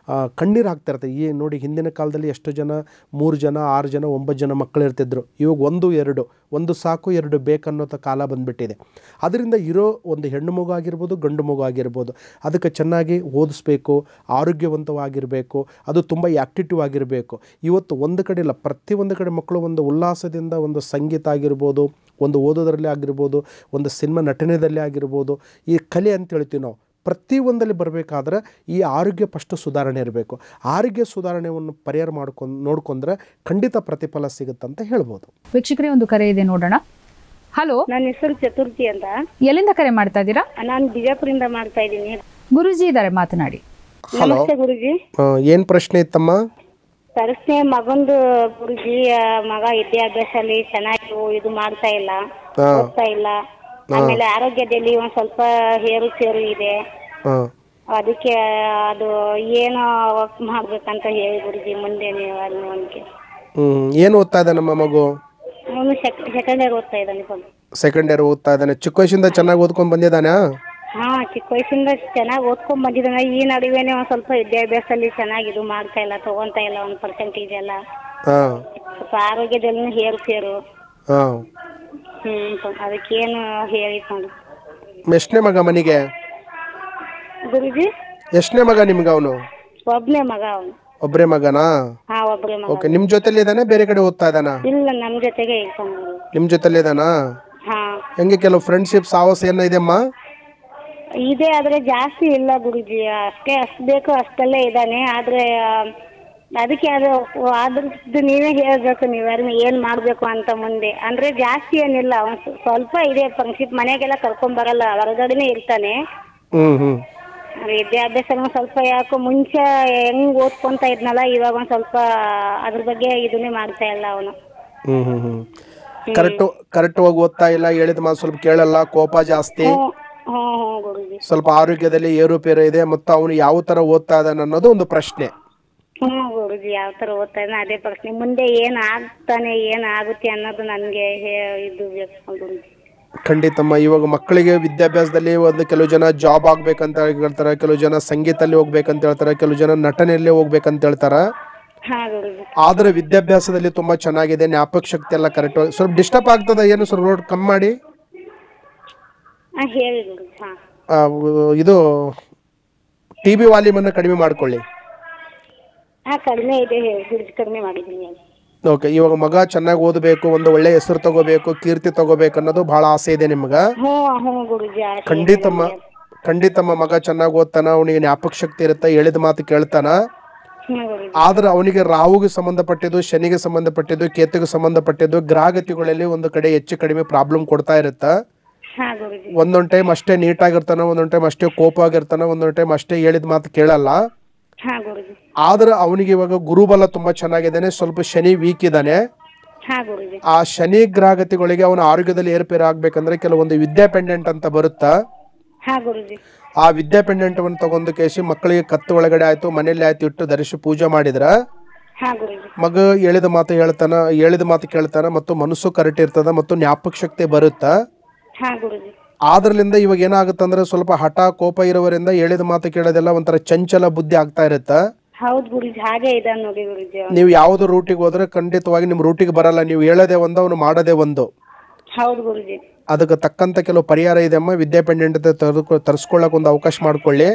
ಕಣ್ಣೀರು ಹಾಕ್ತಿರ್ತಾರೆ. ಈ ನೋಡಿ ಹಿಂದಿನ ಕಾಲದಲ್ಲಿ ಎಷ್ಟು ಜನ 3 ಜನ 6 ಜನ 9 ಜನ ಮಕ್ಕಳು ಇರ್ತಿದ್ರು. ಇವಾಗ 1 2 1 ಸಾಕು 2 ಬೇಕನ್ನೋ ಕಾಲ ಬಂದುಬಿಟ್ಟಿದೆ. ಅದರಿಂದ ಇರೋ ಒಂದು ಹೆಣ್ಣು ಮಗು ಆಗಿರ್ಬೋದು, ಗಂಡು ಮಗು ಆಗಿರ್ಬೋದು, ಅದಕ್ಕೆ ಚೆನ್ನಾಗಿ ಓದಿಸ್ಬೇಕು, ಆರೋಗ್ಯವಂತವಾಗಿರಬೇಕು, ಅದು ತುಂಬ ಆ್ಯಕ್ಟಿವ್ ಆಗಿರಬೇಕು. ಇವತ್ತು ಒಂದು ಕಡೆ ಇಲ್ಲ, ಪ್ರತಿಯೊಂದು ಕಡೆ ಮಕ್ಕಳು ಒಂದು ಉಲ್ಲಾಸದಿಂದ ಒಂದು ಸಂಗೀತ ಆಗಿರ್ಬೋದು, ಒಂದು ಓದೋದರಲ್ಲಿ ಆಗಿರ್ಬೋದು, ಒಂದು ಸಿನಿಮಾ ನಟನೆಯಲ್ಲಿ ಆಗಿರ್ಬೋದು, ಈ ಕಲೆ ಅಂತ ಹೇಳ್ತೀವಿ ನಾವು, ಪ್ರತಿಯೊಂದಲ್ಲಿ ಬರಬೇಕಾದ್ರೆ ಈ ಆರೋಗ್ಯ ಫಸ್ಟು ಸುಧಾರಣೆ ಇರಬೇಕು. ಆರೋಗ್ಯ ಸುಧಾರಣೆಯನ್ನು ಪರಿಹಾರ ನೋಡ್ಕೊಂಡ್ರೆ ಖಂಡಿತ ಪ್ರತಿಫಲ ಸಿಗುತ್ತಂತ ಹೇಳ್ಬೋದು. ವೀಕ್ಷಕರೇ, ಒಂದು ಕರೆ ಇದೆ, ನೋಡೋಣ. ಹಲೋ, ನನ್ನ ಹೆಸರು ಚತುರ್ಥಿ ಅಂತ. ಎಲ್ಲಿಂದ ಕರೆ ಮಾಡ್ತಾ ಇದ್ದೀರಾ? ನಾನು ಬಿಜಾಪುರಿಂದ ಮಾಡ್ತಾ ಇದ್ದೀನಿ. ಗುರುಜಿ ಇದ್ದಾರೆ, ಮಾತನಾಡಿ. ಹಲೋ ನಮಸ್ತೆ ಗುರುಜಿ. ಏನು ಪ್ರಶ್ನೆ ಇತ್ತಮ್ಮ? ಪ್ರಶ್ನೆ ಮಗಂದು ಗುರುಜಿ, ಮಗ ವಿದ್ಯಾಭ್ಯಾಸದಲ್ಲಿ ಚೆನ್ನಾಗಿ ಇದು ಮಾಡ್ತಾ ಇಲ್ಲ, ಓದ್ತಾ ಇಲ್ಲ. ಆಮೇಲೆ ಆರೋಗ್ಯದಲ್ಲಿ ಒಂದ್ ಸ್ವಲ್ಪ ಏರುಪೇರು ಇದೆ. ಅದಕ್ಕೆ ಅದು ಏನೋ ವರ್ಕ್ ಮಾಡ್ಬೇಕಂತ ಹೇಳಿ ಗುರುಜಿ, ಮುಂದೆ ನೀವು ಅವನಿಗೆ. ಏನು ಓದ್ತಾ ಇದ್ದಾನೆ ನಮ್ಮ ಮಗು? ಅವನು ಸೆಕೆಂಡ್ ಇಯರ್ ಓದ್ತಾ ಇದ್ದಾನೆ. ಸೆಕೆಂಡ್ ಇಯರ್ ಓದ್ತಾ ಇದ್ದಾನೆ. ಚಿಕ್ಕ ವಯಸ್ಸಿಂದ ಚೆನ್ನಾಗಿ ಓದ್ಕೊಂಡು ಬಂದಿದ್ದಾನೆ? ಹಾ, ಚಿಕ್ಕ ವಯಸ್ಸಿಂದ ಚೆನ್ನಾಗಿ ಓದ್ಕೊಂಡ್ ಬಂದಿದ್ದಾನೆ. ಈ ನಡುವೆನೆ ಒಂದ್ ಸ್ವಲ್ಪ ವಿದ್ಯಾಭ್ಯಾಸದಲ್ಲಿ ಚೆನ್ನಾಗಿ ಇದು ಮಾಡ್ತಾ ಇಲ್ಲ, ತಗೊಂತಾ ಇಲ್ಲ, 1% ಎಲ್ಲ. ಸ್ವಲ್ಪ ಆರೋಗ್ಯದಲ್ಲಿ ಏರುಪೇರು. ಅದಕ್ಕೇನು ಹೇಳಿ ನೋಡಿ. ಎಷ್ಟನೇ ಮಗ ಮನೆಗೆ? ಗುರುಜಿ, ಎಷ್ಟನೇ ಮಗ ನಿಮ್ಗೆ? ಅವನು ಒಬ್ನೇ ಮಗ. ಅವನು ಒಬ್ಬರೇ ಮಗನಾ? ಹಾ, ಒಬ್ರೇ ಮಗ. ಓಕೆ, ನಿಮ್ಮ ಜೊತೆಲಿ ಇದ್ದಾನೆ, ಬೇರೆ ಕಡೆ ಓದ್ತಾ ಇದ್ದಾನ? ಇಲ್ಲ, ನಮ್ ಜೊತೆಗೆ ಇರ್ತಾನೆ. ನಿಮ್ಮ ಜೊತೆಲಿ ಇದ್ದಾನಾ? ಹಾ. ಹೆಂಗೆ ಕೆಲವು ಫ್ರೆಂಡ್ಶಿಪ್ ಸಾಹಸ ಏನೋ ಇದೆಯಮ್ಮ? ಇದೆ, ಆದ್ರೆ ಜಾಸ್ತಿ ಇಲ್ಲ ಗುರುಜಿ. ಅಷ್ಟು ಬೇಕು ಅಷ್ಟಲ್ಲೇ ಇದ್ದಾನೆ. ಆದ್ರೆ ಅದಕ್ಕೆ ಅದ್ರದ್ದು ನೀವೇ ಹೇಳ್ಬೇಕು, ನೀವ್ಯಾರು ಏನ್ ಮಾಡ್ಬೇಕು ಅಂತ ಮುಂದೆ. ಅಂದ್ರೆ ಜಾಸ್ತಿ ಏನಿಲ್ಲ, ಸ್ವಲ್ಪ ಇದೆ ಫ್ರೆಂಡ್ಶಿಪ್. ಮನೆಗೆಲ್ಲ ಕರ್ಕೊಂಡ್ ಬರಲ್ಲ, ಹೊರಗಡೆನೆ ಇರ್ತಾನೆ. ವಿದ್ಯಾಭ್ಯಾಸ ಸ್ವಲ್ಪ ಯಾಕೋ ಮುಂಚೆ ಹೆಂಗ್ ಓದ್ಕೊಂತ ಇದ್ನಲ್ಲ, ಇವಾಗ ಒಂದ್ ಸ್ವಲ್ಪ ಅದ್ರ ಬಗ್ಗೆ ಇದನ್ನೇ ಮಾಡ್ತಾ ಇಲ್ಲ ಅವನು. ಕರೆಕ್ಟ್ ಹೋಗಿ ಓದ್ತಾ ಇಲ್ಲ, ಹೇಳಿದ ಮಾತು ಸ್ವಲ್ಪ ಕೇಳಲ್ಲ, ಕೋಪ ಜಾಸ್ತಿ, ಸ್ವಲ್ಪ ಆರೋಗ್ಯದಲ್ಲಿ ಏರುಪೇರು ಇದೆ. ಮತ್ತು ಅವನು ಯಾವ ತರ ಓದ್ತಾ ಇದ್ದಾನೆ ಅನ್ನೋದು ಒಂದು ಪ್ರಶ್ನೆ. ಗುರುಜಿ, ಯಾವ ತರ ಓದ್ತಾ ಇದ್ದಾನೆ ಅದೇ ಪ್ರಶ್ನೆ. ಮುಂದೆ ಏನ್ ಆಗ್ತಾನೆ, ಏನ್ ಆಗುತ್ತೆ ಅನ್ನೋದು ನನ್ಗೆ ಇದು ಬೇಕು ಗುರುಜಿ. ಖಂಡಿತಮ್ಮ. ಇವಾಗ ಮಕ್ಕಳಿಗೆ ವಿದ್ಯಾಭ್ಯಾಸದಲ್ಲಿ ಒಂದು ಕೆಲವು ಜನ ಜಾಬ್ ಆಗ್ಬೇಕಂತ ಹೇಳ್ತಾರೆ, ಕೆಲವು ಜನ ಸಂಗೀತದಲ್ಲಿ ಹೋಗ್ಬೇಕಂತ ಹೇಳ್ತಾರೆ, ಕೆಲವು ಜನ ನಟನೆಯಲ್ಲಿ ಹೋಗ್ಬೇಕಂತ ಹೇಳ್ತಾರ. ಆದ್ರೆ ವಿದ್ಯಾಭ್ಯಾಸದಲ್ಲಿ ತುಂಬಾ ಚೆನ್ನಾಗಿದೆ, ಜ್ಞಾಪಕ ಶಕ್ತಿ ಎಲ್ಲ ಕರೆಕ್ಟ್. ಸ್ವಲ್ಪ ಡಿಸ್ಟರ್ಬ್ ಆಗ್ತದ ಏನು? ಸ್ವಲ್ಪ ರೋಡ್ ಕಮ್ಮಿ ಮಾಡಿ. ಇದು ಟಿವಿ ವಾಲ್ಯೂಮ್ ಅನ್ನು ಕಡಿಮೆ ಮಾಡ್ಕೊಳ್ಳಿ. ಓಕೆ, ಇವಾಗ ಮಗ ಚೆನ್ನಾಗಿ ಓದಬೇಕು, ಒಂದು ಒಳ್ಳೆ ಹೆಸರು ತಗೋಬೇಕು, ಕೀರ್ತಿ ತಗೋಬೇಕು ಅನ್ನೋದು ಬಹಳ ಆಸೆ ಇದೆ ನಿಮ್ಗ? ಖಂಡಿತಮ್ಮ ಮಗ ಚೆನ್ನಾಗಿ ಓದ್ತಾನ, ಅವನಿಗೆ ಜ್ಞಾಪಕ ಶಕ್ತಿ ಇರುತ್ತೆ, ಹೇಳಿದ ಮಾತು ಕೇಳ್ತಾನ. ಆದ್ರೆ ಅವನಿಗೆ ರಾಹುಗೆ ಸಂಬಂಧಪಟ್ಟಿದ್ದು, ಶನಿಗೆ ಸಂಬಂಧಪಟ್ಟಿದ್ದು, ಕೇತುಗೆ ಸಂಬಂಧಪಟ್ಟಿದ್ದು ಗ್ರಹಗತಿಗಳಲ್ಲಿ ಒಂದು ಕಡೆ ಹೆಚ್ಚು ಕಡಿಮೆ ಪ್ರಾಬ್ಲಮ್ ಕೊಡ್ತಾ ಇರುತ್ತ. ಒಂದೊಂದ್ ಟೈಮ್ ಅಷ್ಟೇ ನೀಟಾಗಿರ್ತಾನ, ಒಂದೊಂದ್ ಟೈಮ್ ಅಷ್ಟೇ ಕೋಪ ಆಗಿರ್ತಾನ, ಒಂದೊಂದ್ ಟೈಮ್ ಅಷ್ಟೇ ಹೇಳಿದ ಮಾತು ಕೇಳಲ್ಲ. ಆದ್ರೆ ಅವನಿಗೆ ಇವಾಗ ಗುರುಬಲ ತುಂಬಾ ಚೆನ್ನಾಗಿದ್ದಾನೆ, ಸ್ವಲ್ಪ ಶನಿ ವೀಕ್ ಇದ್ದಾನೆ. ಆ ಶನಿ ಗ್ರಹಗತಿಗಳಿಗೆ ಅವನ ಆರೋಗ್ಯದಲ್ಲಿ ಏರ್ಪೇರು ಆಗ್ಬೇಕಂದ್ರೆ ಕೆಲವೊಂದು ವಿದ್ಯಾಪೆಂಡೆಂಟ್ ಅಂತ ಬರುತ್ತಾ, ಆ ವಿದ್ಯಾಪೆಂಡೆಂಟ್ ಅನ್ನು ತಗೊಂಡು ಕೇಸಿ ಮಕ್ಕಳಿಗೆ ಕತ್ತು ಒಳಗಡೆ ಆಯ್ತು, ಮನೇಲಿ ಆಯ್ತು ಇಟ್ಟು ಧರಿಸಿ ಪೂಜೆ ಮಾಡಿದ್ರ ಮಗ ಹೇಳಿದ ಮಾತು ಹೇಳ್ತಾನ, ಹೇಳಿದ ಮಾತು ಕೇಳ್ತಾನ, ಮತ್ತು ಮನಸ್ಸು ಕರೆಕ್ಟ್ ಇರ್ತದ, ಮತ್ತು ಜ್ಞಾಪಕ ಶಕ್ತಿ ಬರುತ್ತಾ. ಆದ್ರಲಿಂದ ಇವಾಗ ಏನಾಗುತ್ತಂದ್ರೆ ಸ್ವಲ್ಪ ಹಠ ಕೋಪ ಇರೋವರಿಂದ ಹೇಳಿದ ಮಾತು ಕೇಳೋದೆಲ್ಲ ಒಂಥರ ಚಂಚಲ ಬುದ್ಧಿ ಆಗ್ತಾ ಇರುತ್ತ. ನೀವು ಯಾವ್ದು ರೂಟಿಗೆ ಹೋದ್ರೆ ಖಂಡಿತವಾಗಿ ನಿಮ್ ರೂಟಿಗೆ ಬರಲ್ಲ. ನೀವು ಹೇಳೋದೇ ಒಂದು, ಅವನು ಮಾಡೋದೇ ಒಂದು. ಅದಕ್ಕೆ ತಕ್ಕಂತ ಕೆಲವು ಪರಿಹಾರ ಇದೆ ಅಮ್ಮ. ವಿದ್ಯಾಪೆಂಡೆಂಟ್ ತರಿಸ್ಕೊಳ್ಳಕ್ ಒಂದು ಅವಕಾಶ ಮಾಡ್ಕೊಳ್ಳಿ.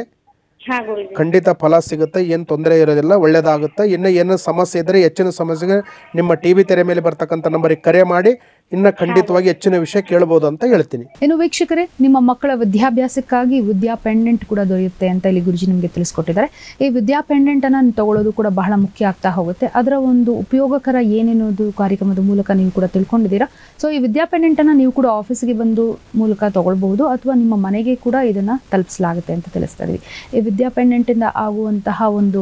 ಹಾ ಗುರುಜಿ. ಖಂಡಿತ ಫಲ ಸಿಗುತ್ತೆ, ಏನು ತೊಂದರೆ ಇರೋದಿಲ್ಲ, ಒಳ್ಳೇದಾಗುತ್ತೆ. ಇನ್ನು ಏನು ಸಮಸ್ಯೆ ಇದ್ದರೆ ಹೆಚ್ಚಿನ ಸಮಸ್ಯೆಗೆ ನಿಮ್ಮ TV ತೆರೆ ಮೇಲೆ ಬರ್ತಕ್ಕಂಥ ನಂಬರಿಗೆ ಕರೆ ಮಾಡಿ ಇನ್ನು ಖಂಡಿತವಾಗಿ ಹೆಚ್ಚಿನ ವಿಷಯ ಕೇಳ್ಬೋದು ಅಂತ ಹೇಳ್ತೀನಿ. ಇನ್ನು ವೀಕ್ಷಕರೇ, ನಿಮ್ಮ ಮಕ್ಕಳ ವಿದ್ಯಾಭ್ಯಾಸಕ್ಕಾಗಿ ವಿದ್ಯಾ ಪೆಂಡೆಂಟ್ ಕೂಡ ದೊರೆಯುತ್ತೆ ಅಂತ ಇಲ್ಲಿ ಗುರುಜಿ ನಿಮಗೆ ತಿಳಿಸ್ಕೊಟ್ಟಿದ್ದಾರೆ. ಈ ವಿದ್ಯಾ ಪೆಂಡೆಂಟ್ ಅನ್ನು ತಗೊಳ್ಳೋದು ಕೂಡ ಬಹಳ ಮುಖ್ಯ ಆಗ್ತಾ ಹೋಗುತ್ತೆ. ಅದರ ಒಂದು ಉಪಯೋಗಕರ ಏನೇನೋದು ಕಾರ್ಯಕ್ರಮದ ಮೂಲಕ ನೀವು ಕೂಡ ತಿಳ್ಕೊಂಡಿದ್ದೀರಾ. ಸೊ ಈ ವಿದ್ಯಾ ಪೆಂಡೆಂಟ್ ಅನ್ನು ನೀವು ಕೂಡ ಆಫೀಸ್ಗೆ ಬಂದು ಮೂಲಕ ತಗೊಳ್ಬಹುದು ಅಥವಾ ನಿಮ್ಮ ಮನೆಗೆ ಕೂಡ ಇದನ್ನ ತಲುಪಿಸಲಾಗುತ್ತೆ ಅಂತ ತಿಳಿಸ್ತಾ ಇದೀವಿ. ಈ ವಿದ್ಯಾ ಪೆಂಡೆಂಟ್ ಇಂದ ಆಗುವಂತಹ ಒಂದು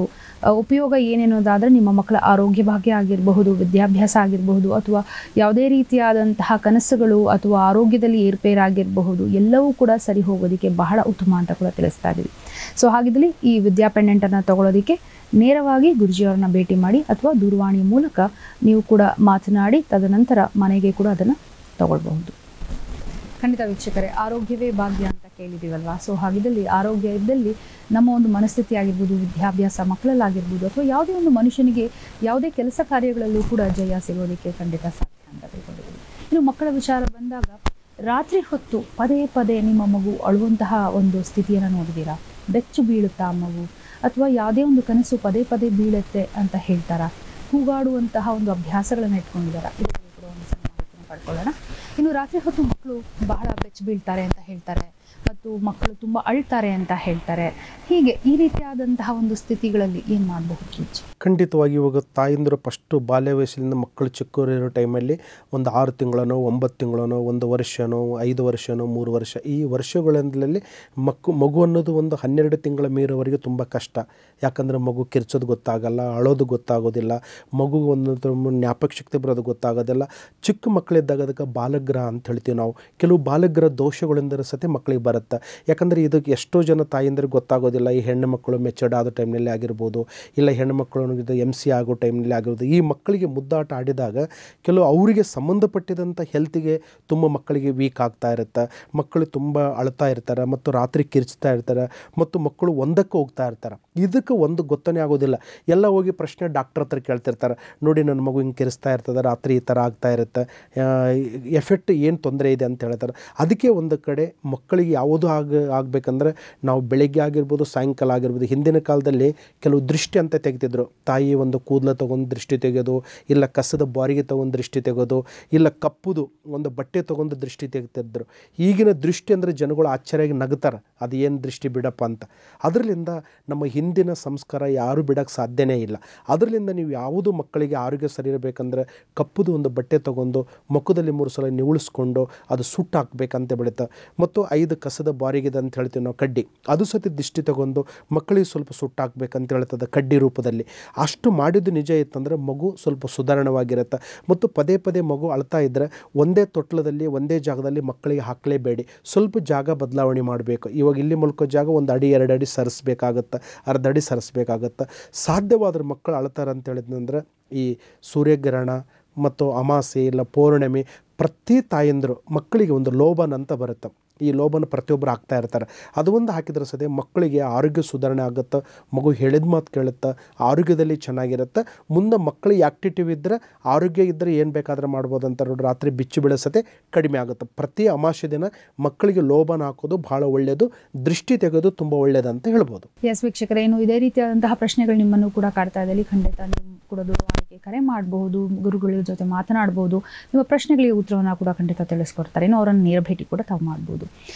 ಉಪಯೋಗ ಏನೇನೋದಾದ್ರೆ ನಿಮ್ಮ ಮಕ್ಕಳ ಆರೋಗ್ಯ ಭಾಗ್ಯ ಆಗಿರಬಹುದು, ವಿದ್ಯಾಭ್ಯಾಸ ಆಗಿರಬಹುದು, ಅಥವಾ ಯಾವುದೇ ರೀತಿಯಾದಂತಹ ಕನಸುಗಳು ಅಥವಾ ಆರೋಗ್ಯದಲ್ಲಿ ಏರ್ಪೇರಾಗಿರಬಹುದು, ಎಲ್ಲವೂ ಕೂಡ ಸರಿ ಹೋಗೋದಕ್ಕೆ ಬಹಳ ಉತ್ತಮ ಅಂತ ಕೂಡ ತಿಳಿಸ್ತಾ ಇದ್ದೀವಿ. ಸೊ ಹಾಗಿದ್ದಲ್ಲಿ ಈ ವಿದ್ಯಾ ಪೆಂಡೆಂಟ್ ಅನ್ನು ತಗೊಳ್ಳೋದಕ್ಕೆ ನೇರವಾಗಿ ಗುರುಜಿಯವರನ್ನ ಭೇಟಿ ಮಾಡಿ ಅಥವಾ ದೂರವಾಣಿ ಮೂಲಕ ನೀವು ಕೂಡ ಮಾತನಾಡಿ ತದನಂತರ ಮನೆಗೆ ಕೂಡ ಅದನ್ನು ತಗೊಳ್ಬಹುದು. ಖಂಡಿತ ವೀಕ್ಷಕರೇ, ಆರೋಗ್ಯವೇ ಭಾಗ್ಯ ಅಂತ ಕೇಳಿದ್ದೀವಲ್ವಾ. ಸೊ ಹಾಗಿದ್ದಲ್ಲಿ ಆರೋಗ್ಯ ಇದ್ದಲ್ಲಿ ನಮ್ಮ ಒಂದು ಮನಸ್ಥಿತಿ ಆಗಿರ್ಬೋದು, ವಿದ್ಯಾಭ್ಯಾಸ ಮಕ್ಕಳಲ್ಲಾಗಿರ್ಬೋದು, ಅಥವಾ ಯಾವುದೇ ಒಂದು ಮನುಷ್ಯನಿಗೆ ಯಾವುದೇ ಕೆಲಸ ಕಾರ್ಯಗಳಲ್ಲೂ ಕೂಡ ಜಯ ಸಿಗೋದಕ್ಕೆ ಖಂಡಿತ ಸಾಧ್ಯ ಅಂತ ತಿಳ್ಕೊಂಡಿದ್ದೀವಿ. ಇನ್ನು ಮಕ್ಕಳ ವಿಚಾರ ಬಂದಾಗ ರಾತ್ರಿ ಹೊತ್ತು ಪದೇ ಪದೇ ನಿಮ್ಮ ಮಗು ಅಳುವಂತಹ ಒಂದು ಸ್ಥಿತಿಯನ್ನು ನೋಡಿದ್ದೀರಾ? ಬೆಚ್ಚು ಬೀಳುತ್ತಾ ಮಗು, ಅಥವಾ ಯಾವುದೇ ಒಂದು ಕನಸು ಪದೇ ಪದೇ ಬೀಳುತ್ತೆ ಅಂತ ಹೇಳ್ತಾರಾ? ಕೂಗಾಡುವಂತಹ ಒಂದು ಅಭ್ಯಾಸಗಳನ್ನು ಇಟ್ಕೊಂಡಿದ್ದಾರಾ? ಇದರಲ್ಲಿ ಕೂಡ ಒಂದು ಸಣ್ಣ ಮಾಹಿತಿಯನ್ನು ಪಡ್ಕೊಳ್ಳೋಣ. ಇನ್ನು ರಾತ್ರಿ ಹೊತ್ತು ಮಕ್ಕಳು ಬಹಳ ಬೆಚ್ಚು ಬೀಳ್ತಾರೆ ಅಂತ ಹೇಳ್ತಾರೆ, ಮತ್ತು ಮಕ್ಕಳು ತುಂಬ ಅಳ್ತಾರೆ ಅಂತ ಹೇಳ್ತಾರೆ. ಹೀಗೆ ಈ ರೀತಿಯಾದಂತಹ ಒಂದು ಸ್ಥಿತಿಗಳಲ್ಲಿ ಏನು ಮಾಡಬಹುದು? ಖಂಡಿತವಾಗಿ ಇವಾಗ ತಾಯಿಂದರು ಫಸ್ಟು ಬಾಲ್ಯ ವಯಸ್ಸಿನಿಂದ ಮಕ್ಕಳು ಚಿಕ್ಕವರಿರೋ ಟೈಮಲ್ಲಿ ಒಂದು 6 ತಿಂಗಳನೋ 9 ತಿಂಗಳನೋ 1 ವರ್ಷನೋ 5 ವರ್ಷನೋ 3 ವರ್ಷ ಈ ವರ್ಷಗಳಲ್ಲಿ ಮಗು ಅನ್ನೋದು ಒಂದು 12 ತಿಂಗಳ ಮೀರೋವರೆಗೆ ತುಂಬ ಕಷ್ಟ. ಯಾಕಂದರೆ ಮಗು ಕಿರ್ಚೋದು ಗೊತ್ತಾಗಲ್ಲ, ಅಳೋದು ಗೊತ್ತಾಗೋದಿಲ್ಲ, ಮಗು ಒಂದು ಜ್ಞಾಪಕ ಶಕ್ತಿ ಬರೋದು ಗೊತ್ತಾಗೋದಿಲ್ಲ. ಚಿಕ್ಕ ಮಕ್ಕಳಿದ್ದಾಗ ಅದಕ್ಕೆ ಬಾಲಗ್ರಹ ಅಂತ ಹೇಳ್ತೀವಿ ನಾವು. ಕೆಲವು ಬಾಲಗ್ರಹ ದೋಷಗಳಿಂದ ಸತಿ ಮಕ್ಕಳಿಗೆ ಬರುತ್ತೆ. ಯಾಕಂದರೆ ಇದಕ್ಕೆ ಎಷ್ಟೋ ಜನ ತಾಯಿಂದರಿಗೆ ಗೊತ್ತಾಗೋದಿಲ್ಲ. ಈ ಹೆಣ್ಣು ಮಕ್ಕಳು ಮೆಚೂರ್ಡ್ ಆದ ಟೈಮ್ನಲ್ಲಿ ಆಗಿರ್ಬೋದು, ಇಲ್ಲ ಹೆಣ್ಣು ಮಕ್ಕಳು MC ಆಗೋ ಟೈಮ್ನಲ್ಲಿ ಆಗಿರ್ಬೋದು. ಈ ಮಕ್ಕಳಿಗೆ ಮುದ್ದಾಟ ಆಡಿದಾಗ ಕೆಲವು ಅವರಿಗೆ ಸಂಬಂಧಪಟ್ಟಿದಂಥ ಹೆಲ್ತಿಗೆ ತುಂಬ ಮಕ್ಕಳಿಗೆ ವೀಕ್ ಆಗ್ತಾ ಇರುತ್ತೆ. ಮಕ್ಕಳು ತುಂಬ ಅಳ್ತಾ ಇರ್ತಾರೆ ಮತ್ತು ರಾತ್ರಿ ಕಿರ್ಚ್ತಾ ಇರ್ತಾರೆ ಮತ್ತು ಮಕ್ಕಳು ಒಂದಕ್ಕೆ ಹೋಗ್ತಾ ಇರ್ತಾರೆ. ಇದಕ್ಕೆ ಒಂದು ಗೊತ್ತನೇ ಆಗೋದಿಲ್ಲ. ಎಲ್ಲ ಹೋಗಿ ಪ್ರಶ್ನೆ ಡಾಕ್ಟರ್ ಹತ್ರ ಕೇಳ್ತಿರ್ತಾರೆ, ನೋಡಿ ನನ್ನ ಮಗು ಹಿಂಗೆ ಕಿರಿಸ್ತಾ ಇರ್ತದೆ, ರಾತ್ರಿ ಈ ಥರ ಆಗ್ತಾ ಇರುತ್ತೆ, ಎಫೆಕ್ಟ್ ಏನು ತೊಂದರೆ ಇದೆ ಅಂತ ಹೇಳ್ತಾರೆ. ಅದಕ್ಕೆ ಒಂದು ಕಡೆ ಮಕ್ಕಳಿಗೆ ಯಾವುದು ಆಗಬೇಕಂದ್ರೆ ನಾವು ಬೆಳಗ್ಗೆ ಆಗಿರ್ಬೋದು, ಸಾಯಂಕಾಲ ಆಗಿರ್ಬೋದು. ಹಿಂದಿನ ಕಾಲದಲ್ಲಿ ಕೆಲವು ದೃಷ್ಟಿ ಅಂತ ತೆಗೆದಿದ್ರು. ತಾಯಿ ಒಂದು ಕೂದಲ ತೊಗೊಂಡು ದೃಷ್ಟಿ ತೆಗೆಯೋದು, ಇಲ್ಲ ಕಸದ ಬಾರಿಗೆ ತೊಗೊಂಡು ದೃಷ್ಟಿ ತೆಗೆಯೋದು, ಇಲ್ಲ ಕಪ್ಪುದು ಒಂದು ಬಟ್ಟೆ ತೊಗೊಂಡು ದೃಷ್ಟಿ ತೆಗಿತಿದ್ರು. ಈಗಿನ ದೃಷ್ಟಿ ಅಂದರೆ ಜನಗಳು ಆಶ್ಚರ್ಯವಾಗಿ ನಗ್ತಾರೆ, ಅದು ಏನು ದೃಷ್ಟಿ ಬಿಡಪ್ಪ ಅಂತ. ಅದರಿಂದ ನಮ್ಮ ಹಿಂದಿನ ಸಂಸ್ಕಾರ ಯಾರೂ ಬಿಡೋಕ್ಕೆ ಸಾಧ್ಯನೇ ಇಲ್ಲ. ಅದರಿಂದ ನೀವು ಯಾವುದು ಮಕ್ಕಳಿಗೆ ಆರೋಗ್ಯ ಸರಿ ಇರಬೇಕಂದ್ರೆ ಕಪ್ಪುದು ಒಂದು ಬಟ್ಟೆ ತೊಗೊಂಡು ಮುಖದಲ್ಲಿ 3 ಸಲ ನಿವುಳಿಸ್ಕೊಂಡು ಅದು ಸುಟ್ಟು ಹಾಕಬೇಕಂತ ಬೀಳುತ್ತೆ. ಮತ್ತು 5 ಕಸದ ಬಾರಿಗಿದೆ ಅಂತ ಹೇಳ್ತೀವಿ ನಾವು, ಕಡ್ಡಿ, ಅದು ಸತಿ ದೃಷ್ಟಿ ತಗೊಂಡು ಮಕ್ಕಳಿಗೆ ಸ್ವಲ್ಪ ಸುಟ್ಟು ಹಾಕ್ಬೇಕಂತ ಹೇಳ್ತದೆ ಕಡ್ಡಿ ರೂಪದಲ್ಲಿ. ಅಷ್ಟು ಮಾಡಿದ್ದು ನಿಜ ಇತ್ತಂದರೆ ಮಗು ಸ್ವಲ್ಪ ಸುಧಾರಣವಾಗಿರುತ್ತೆ. ಮತ್ತು ಪದೇ ಪದೇ ಮಗು ಅಳ್ತಾ ಇದ್ದರೆ ಒಂದೇ ತೊಟ್ಲದಲ್ಲಿ ಒಂದೇ ಜಾಗದಲ್ಲಿ ಮಕ್ಕಳಿಗೆ ಹಾಕಲೇಬೇಡಿ, ಸ್ವಲ್ಪ ಜಾಗ ಬದಲಾವಣೆ ಮಾಡಬೇಕು. ಇವಾಗ ಇಲ್ಲಿ ಮಲ್ಕೋ ಜಾಗ 1 ಅಡಿ 2 ಅಡಿ ಸರಿಸ್ಬೇಕಾಗತ್ತೆ, ಅರ್ಧ ಅಡಿ ಸರಿಸ್ಬೇಕಾಗತ್ತೆ. ಸಾಧ್ಯವಾದ್ರೆ ಮಕ್ಕಳು ಅಳ್ತಾರೆ ಅಂತ ಹೇಳಿದ್ನಂದ್ರೆ ಈ ಸೂರ್ಯಗ್ರಹಣ ಮತ್ತು ಅಮಾಸೆ ಇಲ್ಲ ಪೌರ್ಣಮಿ ಪ್ರತಿ ತಾಯಂದರು ಮಕ್ಕಳಿಗೆ ಒಂದು ಲೋಬನ್ ಅಂತ ಬರುತ್ತೆ. ಈ ಲೋಬನ ಪ್ರತಿಯೊಬ್ಬರು ಹಾಕ್ತಾ ಇರ್ತಾರೆ. ಅದು ಒಂದು ಹಾಕಿದ್ರೆ ಸದ್ಯ ಮಕ್ಕಳಿಗೆ ಆರೋಗ್ಯ ಸುಧಾರಣೆ ಆಗುತ್ತೆ, ಮಗು ಹೇಳಿದ ಮಾತು ಕೇಳುತ್ತೆ, ಆರೋಗ್ಯದಲ್ಲಿ ಚೆನ್ನಾಗಿರುತ್ತೆ. ಮುಂದೆ ಮಕ್ಕಳಿಗೆ ಆ್ಯಕ್ಟಿವ್ ಇದ್ದರೆ, ಆರೋಗ್ಯ ಇದ್ದರೆ ಏನು ಬೇಕಾದರೆ ಮಾಡ್ಬೋದು ಅಂತ ನೋಡಿ. ರಾತ್ರಿ ಬಿಚ್ಚು ಬೀಳಸತೆ ಕಡಿಮೆ ಆಗುತ್ತೆ. ಪ್ರತಿ ಅಮಾವಾಸ್ಯೆ ದಿನ ಮಕ್ಕಳಿಗೆ ಲೋಬನ ಹಾಕೋದು ಭಾಳ ಒಳ್ಳೆಯದು, ದೃಷ್ಟಿ ತೆಗೆದು ತುಂಬ ಒಳ್ಳೆಯದಂತ ಹೇಳ್ಬೋದು. ಎಸ್ ವೀಕ್ಷಕರೇ, ಇನ್ನು ಇದೇ ರೀತಿಯಾದಂತಹ ಪ್ರಶ್ನೆಗಳು ನಿಮ್ಮನ್ನು ಕೂಡ ಕಾಡ್ತಾ ಇದ್ದಲ್ಲಿ ಖಂಡಿತ ನೀವು ಕೂಡ ದೂರವಾಣಿಗೆ ಕರೆ ಮಾಡಬಹುದು, ಗುರುಗಳ ಜೊತೆ ಮಾತನಾಡಬಹುದು. ನಿಮ್ಮ ಪ್ರಶ್ನೆಗಳಿಗೆ ಉತ್ತರವನ್ನು ಕೂಡ ಖಂಡಿತ ತಿಳಿಸ್ಕೊಡ್ತಾರೆ. ಇನ್ನು ಅವರನ್ನು ನೇರ ಭೇಟಿ ಕೂಡ ತಾವು ಮಾಡ್ಬೋದು.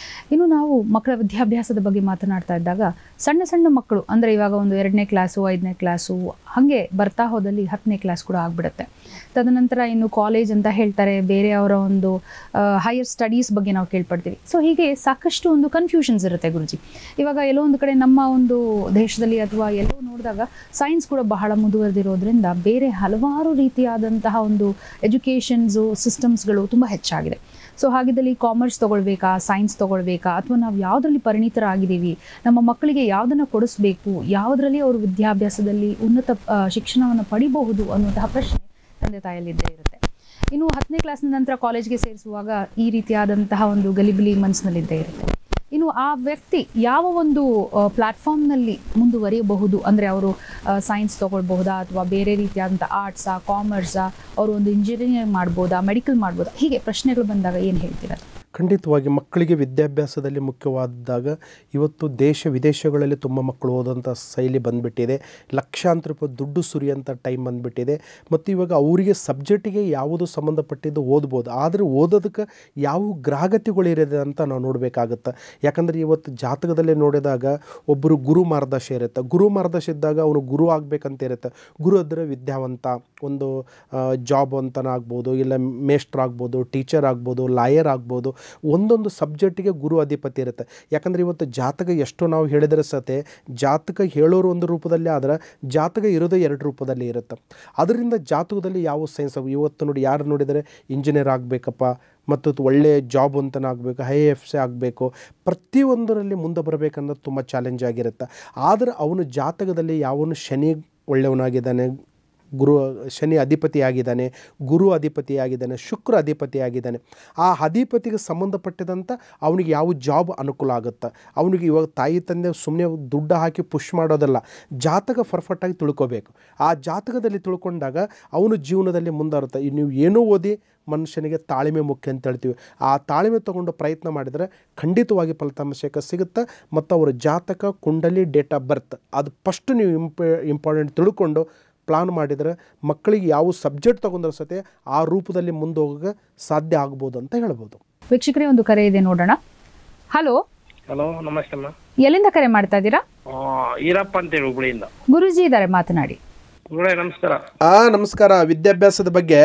ಇನ್ನು ನಾವು ಮಕ್ಕಳ ವಿದ್ಯಾಭ್ಯಾಸದ ಬಗ್ಗೆ ಮಾತನಾಡ್ತಾ ಇದ್ದಾಗ ಸಣ್ಣ ಸಣ್ಣ ಮಕ್ಕಳು ಅಂದರೆ ಇವಾಗ ಒಂದು 2ನೇ ಕ್ಲಾಸು 5ನೇ ಕ್ಲಾಸು ಹಾಗೆ ಬರ್ತಾ ಹೋದಲ್ಲಿ 10ನೇ ಕ್ಲಾಸ್ ಕೂಡ ಆಗಿಬಿಡುತ್ತೆ. ತದನಂತರ ಇನ್ನು ಕಾಲೇಜ್ ಅಂತ ಹೇಳ್ತಾರೆ, ಬೇರೆ ಅವರ ಒಂದು ಹೈಯರ್ ಸ್ಟಡೀಸ್ ಬಗ್ಗೆ ನಾವು ಕೇಳ್ಪಡ್ತೀವಿ. ಸೊ ಹೀಗೆ ಸಾಕಷ್ಟು ಒಂದು ಕನ್ಫ್ಯೂಷನ್ಸ್ ಇರುತ್ತೆ ಗುರುಜಿ. ಇವಾಗ ಎಲ್ಲೋ ಒಂದು ಕಡೆ ನಮ್ಮ ಒಂದು ದೇಶದಲ್ಲಿ ಅಥವಾ ಎಲ್ಲೋ ನೋಡಿದಾಗ ಸೈನ್ಸ್ ಕೂಡ ಬಹಳ ಮುಂದುವರೆದಿರೋದ್ರಿಂದ ಬೇರೆ ಹಲವಾರು ರೀತಿಯಾದಂತಹ ಒಂದು ಎಜುಕೇಷನ್ಸು ಸಿಸ್ಟಮ್ಸ್ಗಳು ತುಂಬ ಹೆಚ್ಚಾಗಿದೆ. ಸೊ ಹಾಗಿದ್ದಲ್ಲಿ ಕಾಮರ್ಸ್ ತೊಗೊಳ್ಬೇಕಾ, ಸೈನ್ಸ್ ತೊಗೊಳ್ಬೇಕಾ, ಅಥವಾ ನಾವು ಯಾವುದರಲ್ಲಿ ಪರಿಣಿತರಾಗಿದ್ದೀವಿ, ನಮ್ಮ ಮಕ್ಕಳಿಗೆ ಯಾವುದನ್ನು ಕೊಡಿಸ್ಬೇಕು, ಯಾವುದರಲ್ಲಿ ಅವರು ವಿದ್ಯಾಭ್ಯಾಸದಲ್ಲಿ ಉನ್ನತ ಶಿಕ್ಷಣವನ್ನು ಪಡಿಬಹುದು ಅನ್ನುವಂತಹ ಪ್ರಶ್ನೆ ತಂದೆ ತಾಯಿಯಲ್ಲಿದ್ದೇ ಇರುತ್ತೆ. ಇನ್ನು 10ನೇ ಕ್ಲಾಸ್ನ ನಂತರ ಕಾಲೇಜ್ಗೆ ಸೇರಿಸುವಾಗ ಈ ರೀತಿಯಾದಂತಹ ಒಂದು ಗಲಿಬಿಲಿ ಮನಸ್ಸಿನಲ್ಲಿದ್ದೇ ಇರುತ್ತೆ. ಇನ್ನು ಆ ವ್ಯಕ್ತಿ ಯಾವ ಒಂದು ಪ್ಲ್ಯಾಟ್ಫಾರ್ಮ್ನಲ್ಲಿ ಮುಂದುವರಿಯಬಹುದು, ಅಂದರೆ ಅವರು ಸೈನ್ಸ್ ತೊಗೊಳ್ಬಹುದಾ ಅಥವಾ ಬೇರೆ ರೀತಿಯಾದಂಥ ಆರ್ಟ್ಸಾ, ಕಾಮರ್ಸಾ, ಅವರು ಒಂದು ಇಂಜಿನಿಯರಿಂಗ್ ಮಾಡ್ಬೋದಾ, ಮೆಡಿಕಲ್ ಮಾಡ್ಬೋದಾ, ಹೀಗೆ ಪ್ರಶ್ನೆಗಳು ಬಂದಾಗ ಏನು ಹೇಳ್ತೀರಾ? ಖಂಡಿತವಾಗಿ ಮಕ್ಕಳಿಗೆ ವಿದ್ಯಾಭ್ಯಾಸದಲ್ಲಿ ಮುಖ್ಯವಾದಾಗ ಇವತ್ತು ದೇಶ ವಿದೇಶಗಳಲ್ಲಿ ತುಂಬ ಮಕ್ಕಳು ಓದೋಂಥ ಶೈಲಿ ಬಂದುಬಿಟ್ಟಿದೆ. ಲಕ್ಷಾಂತರ ರೂಪಾಯಿ ದುಡ್ಡು ಸುರಿಯೋಂಥ ಟೈಮ್ ಬಂದುಬಿಟ್ಟಿದೆ. ಮತ್ತು ಇವಾಗ ಅವರಿಗೆ ಸಬ್ಜೆಕ್ಟಿಗೆ ಯಾವುದು ಸಂಬಂಧಪಟ್ಟಿದ್ದು ಓದ್ಬೋದು, ಆದರೆ ಓದೋದಕ್ಕೆ ಯಾವ ಗ್ರಾಹಕತೆಗಳಿರಿದೆ ಅಂತ ನಾವು ನೋಡಬೇಕಾಗುತ್ತೆ. ಯಾಕಂದರೆ ಇವತ್ತು ಜಾತಕದಲ್ಲಿ ನೋಡಿದಾಗ ಒಬ್ಬರು ಗುರು ಮಾರ್ಗದರ್ಶ ಇರುತ್ತೆ. ಗುರು ಮಾರ್ಗದರ್ಶ ಇದ್ದಾಗ ಅವನು ಗುರು ಆಗಬೇಕಂತ ಇರುತ್ತೆ. ಗುರು ಅಂದರೆ ವಿದ್ಯಾವಂತ, ಒಂದು ಜಾಬ್ ಅಂತನಾಗ್ಬೋದು, ಇಲ್ಲ ಮೇಸ್ಟ್ರ್ ಆಗ್ಬೋದು, ಟೀಚರ್ ಆಗ್ಬೋದು, ಲಾಯರ್ ಆಗ್ಬೋದು. ಒಂದೊಂದು ಸಬ್ಜೆಕ್ಟಿಗೆ ಗುರು ಅಧಿಪತಿ ಇರುತ್ತೆ. ಯಾಕಂದರೆ ಇವತ್ತು ಜಾತಕ ಎಷ್ಟು ನಾವು ಹೇಳಿದರೆ ಸತೆ ಜಾತಕ ಹೇಳೋರು ಒಂದು ರೂಪದಲ್ಲಿ ಆದರೆ ಜಾತಕ ಇರೋದು 2 ರೂಪದಲ್ಲಿ ಇರುತ್ತೆ. ಅದರಿಂದ ಜಾತಕದಲ್ಲಿ ಯಾವ ಸೈನ್ಸ್ ಇವತ್ತು ನೋಡಿ ಯಾರು ನೋಡಿದರೆ ಇಂಜಿನಿಯರ್ ಆಗಬೇಕಪ್ಪ ಮತ್ತು ಒಳ್ಳೆಯ ಜಾಬ್ ಅಂತನಾಗಬೇಕು, IAFC ಆಗಬೇಕು, ಪ್ರತಿಯೊಂದರಲ್ಲಿ ಮುಂದೆ ಬರಬೇಕನ್ನೋದು ತುಂಬ ಚಾಲೆಂಜ್ ಆಗಿರುತ್ತೆ. ಆದರೆ ಅವನು ಜಾತಕದಲ್ಲಿ ಯಾವನು ಶನಿ ಒಳ್ಳೆಯವನಾಗಿದ್ದಾನೆ, ಶನಿ ಅಧಿಪತಿಯಾಗಿದ್ದಾನೆ, ಗುರು ಅಧಿಪತಿಯಾಗಿದ್ದಾನೆ, ಶುಕ್ರ ಅಧಿಪತಿಯಾಗಿದ್ದಾನೆ, ಆ ಅಧಿಪತಿಗೆ ಸಂಬಂಧಪಟ್ಟಿದಂಥ ಅವನಿಗೆ ಯಾವ ಜಾಬ್ ಅನುಕೂಲ ಆಗುತ್ತೆ. ಅವನಿಗೆ ಇವಾಗ ತಾಯಿ ತಂದೆ ಸುಮ್ಮನೆ ದುಡ್ಡು ಹಾಕಿ ಪುಷ್ ಮಾಡೋದಲ್ಲ, ಜಾತಕ ಪರ್ಫೆಕ್ಟಾಗಿ ತಿಳ್ಕೋಬೇಕು. ಆ ಜಾತಕದಲ್ಲಿ ತಿಳ್ಕೊಂಡಾಗ ಅವನು ಜೀವನದಲ್ಲಿ ಮುಂದಾರುತ್ತೆ. ನೀವು ಏನೂ ಓದಿ ಮನುಷ್ಯನಿಗೆ ತಾಳ್ಮೆ ಮುಖ್ಯ ಅಂತ ಹೇಳ್ತೀವಿ. ಆ ತಾಳ್ಮೆ ತೊಗೊಂಡು ಪ್ರಯತ್ನ ಮಾಡಿದರೆ ಖಂಡಿತವಾಗಿ ಫಲಿತಾಂಶ ಸಿಗುತ್ತೆ. ಮತ್ತು ಅವರ ಜಾತಕ, ಕುಂಡಲಿ, ಡೇಟ್ ಆಫ್ ಬರ್ತ್ ಅದು ಫಸ್ಟ್ ನೀವು ಇಂಪಾರ್ಟೆಂಟ್ ತಿಳ್ಕೊಂಡು ಪ್ಲಾನ್ ಮಾಡಿದರೆ ಮಕ್ಕಳಿಗೆ ಯಾವ ಸಬ್ಜೆಕ್ಟ್ ತೊಗೊಂಡ್ರೆ ಸತೆ ಆ ರೂಪದಲ್ಲಿ ಮುಂದೆ ಹೋಗೋಕೆ ಸಾಧ್ಯ ಆಗ್ಬೋದು ಅಂತ ಹೇಳ್ಬೋದು. ವೀಕ್ಷಕರೇ, ಒಂದು ಕರೆ ಇದೆ, ನೋಡೋಣ. ಹಲೋ. ಹಲೋ, ನಮಸ್ತೆ ಅಮ್ಮ. ಎಲ್ಲಿಂದ ಕರೆ ಮಾಡ್ತಾ ಇದ್ದೀರಾ? ಈರಪ್ಪ ಅಂತೇಳಿ ಹುಬ್ಳಿಯಿಂದ. ಗುರುಜಿ ಇದ್ದಾರೆ, ಮಾತನಾಡಿ. ಗುರುಗಳೇ ನಮಸ್ಕಾರ. ನಮಸ್ಕಾರ. ವಿದ್ಯಾಭ್ಯಾಸದ ಬಗ್ಗೆ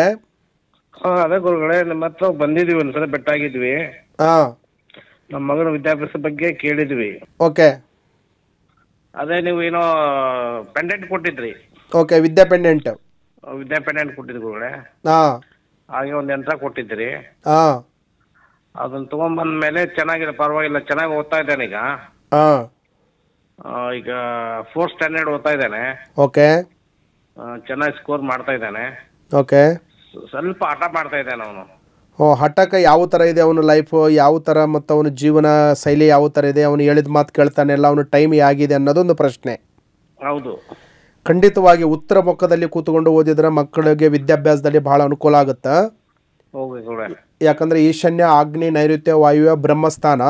ಅದೇ ಗುರುಗಳೇ, ನಿಮ್ಮ ಹತ್ರ ಬಂದಿದ್ವಿ, ಒಂದ್ಸಲ ಬೆಟ್ಟಾಗಿದ್ವಿ. ನಮ್ಮ ಮಗನ ವಿದ್ಯಾಭ್ಯಾಸ ಬಗ್ಗೆ ಕೇಳಿದ್ವಿ. ಓಕೆ. ಅದೇ ನೀವು ಏನೋ ಪೆಂಡೆಂಟ್ ಕೊಟ್ಟಿದ್ರಿ. ಓಕೆ, ವಿದ್ಯಾ ಪೆಂಡೆಂಟ್ ಕೊಟ್ಟಿದ್ರಿ ಗುರುಗಳೇ. ಹಾಗೆ ಒಂದು ಯಂತ್ರ ಕೊಟ್ಟಿದ್ರಿ. ಅದನ್ನ ತಗೊಂಡ್ಬಂದ ಮೇಲೆ ಚೆನ್ನಾಗಿದೆ, ಪರವಾಗಿಲ್ಲ, ಚೆನ್ನಾಗಿ ಓದ್ತಾ ಇದ್ದಾನೆ ಈಗ. ಈಗ 4th ಸ್ಟ್ಯಾಂಡರ್ಡ್ ಓದ್ತಾ ಇದ್ದಾನೆ. ಓಕೆ. ಚೆನ್ನಾಗಿ ಸ್ಕೋರ್ ಮಾಡ್ತಾ ಇದ್ದಾನೆ. ಓಕೆ. ಸ್ವಲ್ಪ ಹಠ ಮಾಡ್ತಾ ಇದ್ದಾನೆ ಅವನು. ಹಠಕ್ಕೆ ಯಾವ ಥರ ಇದೆ ಅವನ ಲೈಫು, ಯಾವ ಥರ ಮತ್ತು ಅವನ ಜೀವನ ಶೈಲಿ ಯಾವ ಥರ ಇದೆ, ಅವನು ಹೇಳಿದ ಮಾತು ಕೇಳ್ತಾನೆ ಇಲ್ಲ, ಅವನ ಟೈಮ್ ಹೇಗಿದೆ ಅನ್ನೋದೊಂದು ಪ್ರಶ್ನೆ. ಹೌದು. ಖಂಡಿತವಾಗಿ ಉತ್ತರ ಮುಖದಲ್ಲಿ ಕೂತ್ಕೊಂಡು ಓದಿದ್ರೆ ಮಕ್ಕಳಿಗೆ ವಿದ್ಯಾಭ್ಯಾಸದಲ್ಲಿ ಬಹಳ ಅನುಕೂಲ ಆಗುತ್ತೆ. ಯಾಕಂದರೆ ಈಶಾನ್ಯ, ಆಗ್ನೇಯ, ನೈಋತ್ಯ, ವಾಯುವ್ಯ, ಬ್ರಹ್ಮಸ್ಥಾನ.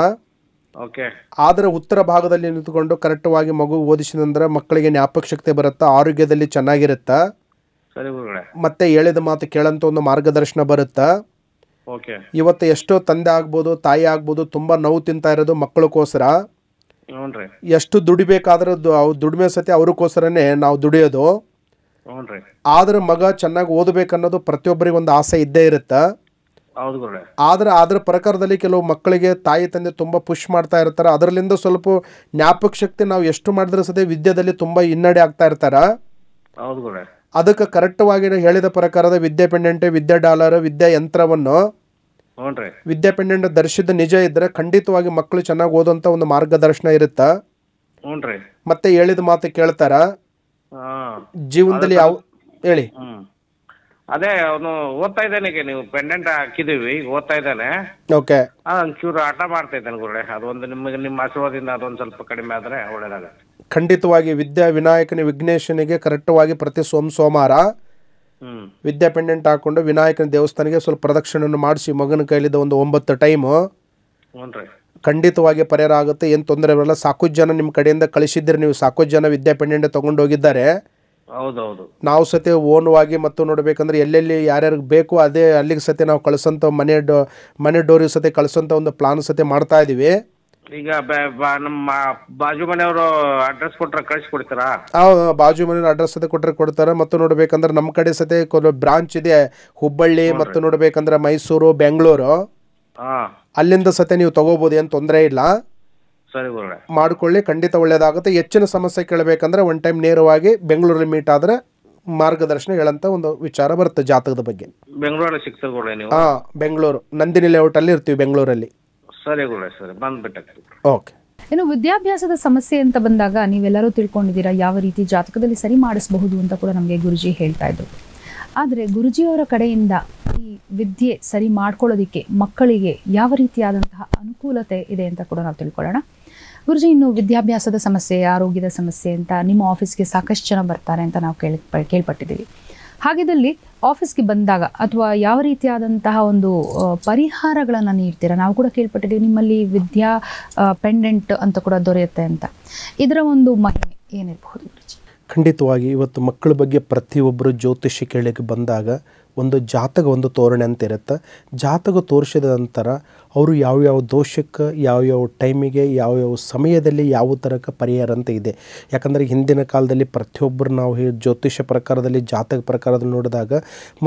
ಆದರೆ ಉತ್ತರ ಭಾಗದಲ್ಲಿ ನಿಂತುಕೊಂಡು ಕರೆಕ್ಟವಾಗಿ ಮಗು ಓದಿಸಿದಂದ್ರೆ ಮಕ್ಕಳಿಗೆ ಜ್ಞಾಪಕ ಶಕ್ತಿ ಬರುತ್ತೆ, ಆರೋಗ್ಯದಲ್ಲಿ ಚೆನ್ನಾಗಿರುತ್ತೆ, ಮತ್ತೆ ಹೇಳಿದ ಮಾತು ಕೇಳಂತ ಒಂದು ಮಾರ್ಗದರ್ಶನ ಬರುತ್ತೆ. ಇವತ್ತು ಎಷ್ಟೋ ತಂದೆ ಆಗ್ಬೋದು, ತಾಯಿ ಆಗ್ಬೋದು, ತುಂಬ ನೋವು ತಿಂತಾ ಇರೋದು ಮಕ್ಕಳಿಗೋಸ್ಕರ. ಎಷ್ಟು ದುಡಿಬೇಕಾದ್ರೆ ದುಡಿಮೆ ಸತಿ ಅವ್ರಿಗೋಸ್ಕರನೇ ನಾವು ದುಡಿಯೋದು. ಆದ್ರೆ ಮಗ ಚೆನ್ನಾಗಿ ಓದಬೇಕನ್ನೋದು ಪ್ರತಿಯೊಬ್ಬರಿಗೆ ಒಂದು ಆಸೆ ಇದ್ದೇ ಇರುತ್ತೆ. ಆದ್ರೆ ಅದ್ರ ಪ್ರಕಾರದಲ್ಲಿ ಕೆಲವು ಮಕ್ಕಳಿಗೆ ತಾಯಿ ತಂದೆ ತುಂಬ ಪುಷ್ ಮಾಡ್ತಾ ಇರ್ತಾರೆ. ಅದರಲ್ಲಿಂದ ಸ್ವಲ್ಪ ಜ್ಞಾಪಕ ಶಕ್ತಿ ನಾವು ಎಷ್ಟು ಮಾಡಿದ್ರೆ ಸತಿ ವಿದ್ಯಾದಲ್ಲಿ ತುಂಬ ಹಿನ್ನಡೆ ಆಗ್ತಾ ಇರ್ತಾರ. ಅದಕ್ಕೆ ಕರೆಕ್ಟವಾಗಿ ಹೇಳಿದ ಪ್ರಕಾರದ ವಿದ್ಯಾ ಪೆಂಡೆಂಟ್, ವಿದ್ಯಾ ಡಾಲರ್, ವಿದ್ಯಾ ಯಂತ್ರವನ್ನು ವಿದ್ಯಾ ಪೆಂಡೆಂಟ್ ಧರಿಸಿದ ನಿಜ ಇದ್ರೆ ಖಂಡಿತವಾಗಿ ಮಕ್ಕಳು ಚೆನ್ನಾಗಿ ಓದುವಂತ ಒಂದು ಮಾರ್ಗದರ್ಶನ ಇರುತ್ತೆ. ಮತ್ತೆ ಹೇಳಿದ ಮಾತು ಕೇಳ್ತಾರ ಜೀವನದಲ್ಲಿ. ಯಾವ ಹೇಳಿ. ಅದೇ ಅವನು ಓದ್ತಾ ಇದ್ದಾನೆ, ಈಗ ನೀವು ಪೆಂಡೆಂಟ್ ಹಾಕಿದೀವಿ, ಓದ್ತಾ ಇದ್ದಾನೆ. ಓಕೆ. ಒಂಚೂರು ಆಟ ಮಾಡ್ತಾ ಇದ್ದಾನೆ ಗುರುಗಳೇ. ಅದೊಂದು ನಿಮ್ಮ ಆಶೀರ್ವಾದದಿಂದ ಅದೊಂದು ಸ್ವಲ್ಪ ಕಡಿಮೆ ಆದ್ರೆ ಒಳ್ಳೇದಾಗುತ್ತೆ. ಖಂಡಿತವಾಗಿ ವಿದ್ಯಾ ವಿನಾಯಕನ ವಿಘ್ನೇಶನಿಗೆ ಕರೆಕ್ಟವಾಗಿ ಪ್ರತಿ ಸೋಮವಾರ ವಿದ್ಯಾ ಪೆಂಡೆಂಟ್ ಹಾಕೊಂಡು ವಿನಾಯಕನ ದೇವಸ್ಥಾನಕ್ಕೆ ಸ್ವಲ್ಪ ಪ್ರದಕ್ಷಿಣೆಯನ್ನು ಮಾಡಿಸಿ ಮಗನ ಕೈಲಿದ್ದ ಒಂದು 9 ಟೈಮು ಖಂಡಿತವಾಗಿ ಪರಿಹಾರ ಆಗುತ್ತೆ. ಏನು ತೊಂದರೆ ಬರಲ್ಲ. ಸಾಕಷ್ಟು ಜನ ನಿಮ್ಮ ಕಡೆಯಿಂದ ಕಳಿಸಿದ್ರೆ ನೀವು ಸಾಕಷ್ಟು ಜನ ವಿದ್ಯಾ ಪೆಂಡೆಂಟ್ ತಗೊಂಡು ಹೋಗಿದ್ದಾರೆ. ನಾವು ಸತಿ ಓನ್ವಾಗಿ ಮತ್ತು ನೋಡ್ಬೇಕಂದ್ರೆ ಎಲ್ಲೆಲ್ಲಿ ಯಾರ್ಯಾರಿಗೆ ಬೇಕು ಅದೇ ಅಲ್ಲಿಗೆ ಸತಿ ನಾವು ಕಳಿಸೋಂಥ ಮನೆ ಡೋರಿಗೆ ಸತಿ ಕಳಿಸೋಂಥ ಒಂದು ಪ್ಲಾನ್ ಸತಿ ಮಾಡ್ತಾ ಇದೀವಿ. ಈಗ ನಮ್ಮ ಬಾಜು ಮನೆಯವರು ಅಡ್ರೆಸ್ ಕೊಟ್ರೆ ಕಳಿಸ್ಕೊಡ್ತಾರಾ? ಬಾಜು ಮನೆಯವ್ರ ಅಡ್ರೆಸ್ ಸತಿ ಕೊಟ್ಟರೆ ಕೊಡ್ತಾರೆ. ಮತ್ತು ನೋಡ್ಬೇಕಂದ್ರೆ ನಮ್ಮ ಕಡೆ ಸತಿ ಬ್ರಾಂಚ್ ಇದೆ ಹುಬ್ಬಳ್ಳಿ, ಮತ್ತು ನೋಡ್ಬೇಕಂದ್ರೆ ಮೈಸೂರು, ಬೆಂಗಳೂರು, ಅಲ್ಲಿಂದ ಸತಿ ನೀವು ತಗೋಬಹುದು, ಏನು ತೊಂದರೆ ಇಲ್ಲ. ಮಾಡ್ಕೊಳ್ಳಿ, ಖಂಡಿತ ಒಳ್ಳೇದಾಗುತ್ತೆ. ಹೆಚ್ಚಿನ ಸಮಸ್ಯೆ ಕೇಳಬೇಕಂದ್ರೆ ಒನ್ ಟೈಮ್ ನೇರವಾಗಿ ಬೆಂಗಳೂರಲ್ಲಿ ಮೀಟ್ ಆದ್ರೆ ಮಾರ್ಗದರ್ಶನ ಹೇಳಂತ ಒಂದು ವಿಚಾರ ಬರುತ್ತೆ ಜಾತಕದ ಬಗ್ಗೆ. ಬೆಂಗಳೂರಲ್ಲಿ ಸಿಗ್ತದೆ ನೀವು? ಬೆಂಗಳೂರು ನಂದಿನಿ ಲೇಔಟ್ ಅಲ್ಲಿ ಇರ್ತೀವಿ, ಬೆಂಗಳೂರಲ್ಲಿ. ಓಕೆ. ಇನ್ನು ವಿದ್ಯಾಭ್ಯಾಸದ ಸಮಸ್ಯೆ ಅಂತ ಬಂದಾಗ ನೀವೆಲ್ಲರೂ ತಿಳ್ಕೊಂಡಿದ್ದೀರಾ ಯಾವ ರೀತಿ ಜಾತಕದಲ್ಲಿ ಸರಿ ಮಾಡಿಸಬಹುದು ಅಂತ ಕೂಡ ನಮಗೆ ಗುರುಜಿ ಹೇಳ್ತಾ ಇದ್ರು. ಆದರೆ ಗುರುಜಿಯವರ ಕಡೆಯಿಂದ ಈ ವಿದ್ಯೆ ಸರಿ ಮಾಡ್ಕೊಳ್ಳೋದಕ್ಕೆ ಮಕ್ಕಳಿಗೆ ಯಾವ ರೀತಿಯಾದಂತಹ ಅನುಕೂಲತೆ ಇದೆ ಅಂತ ಕೂಡ ನಾವು ತಿಳ್ಕೊಳ್ಳೋಣ. ಗುರುಜಿ, ಇನ್ನು ವಿದ್ಯಾಭ್ಯಾಸದ ಸಮಸ್ಯೆ, ಆರೋಗ್ಯದ ಸಮಸ್ಯೆ ಅಂತ ನಿಮ್ಮ ಆಫೀಸ್ಗೆ ಸಾಕಷ್ಟು ಜನ ಬರ್ತಾರೆ ಅಂತ ನಾವು ಕೇಳ್ಪಟ್ಟಿದ್ದೀವಿ. ಹಾಗಿದ್ದಲ್ಲಿ ಆಫೀಸ್ಗೆ ಬಂದಾಗ ಅಥವಾ ಯಾವ ರೀತಿಯಾದಂತಹ ಒಂದು ಪರಿಹಾರಗಳನ್ನು ನೀಡ್ತೀರಾ? ನಾವು ಕೂಡ ಕೇಳ್ಪಟ್ಟಿದ್ದೀವಿ ನಿಮ್ಮಲ್ಲಿ ವಿದ್ಯಾ ಪೆಂಡೆಂಟ್ ಅಂತ ಕೂಡ ದೊರೆಯುತ್ತೆ ಅಂತ. ಇದರ ಒಂದು ಮಹಿಮೆ ಏನಿರಬಹುದು ಗುರುಜಿ? ಖಂಡಿತವಾಗಿ ಇವತ್ತು ಮಕ್ಕಳ ಬಗ್ಗೆ ಪ್ರತಿಯೊಬ್ಬರು ಜ್ಯೋತಿಷಿ ಕೇಳಕ್ಕೆ ಬಂದಾಗ ಒಂದು ಜಾತಕ, ಒಂದು ತೋರಣೆ ಅಂತ ಇರುತ್ತೆ. ಜಾತಕ ತೋರಿಸಿದ ನಂತರ ಅವರು ಯಾವ್ಯಾವ ದೋಷಕ್ಕೆ, ಯಾವ್ಯಾವ ಟೈಮಿಗೆ, ಯಾವ್ಯಾವ ಸಮಯದಲ್ಲಿ ಯಾವ ಥರಕ್ಕೆ ಪರಿಹಾರ ಅಂತ ಇದೆ. ಯಾಕಂದರೆ ಹಿಂದಿನ ಕಾಲದಲ್ಲಿ ಪ್ರತಿಯೊಬ್ಬರು ನಾವು ಜ್ಯೋತಿಷ ಪ್ರಕಾರದಲ್ಲಿ, ಜಾತಕ ಪ್ರಕಾರದಲ್ಲಿ ನೋಡಿದಾಗ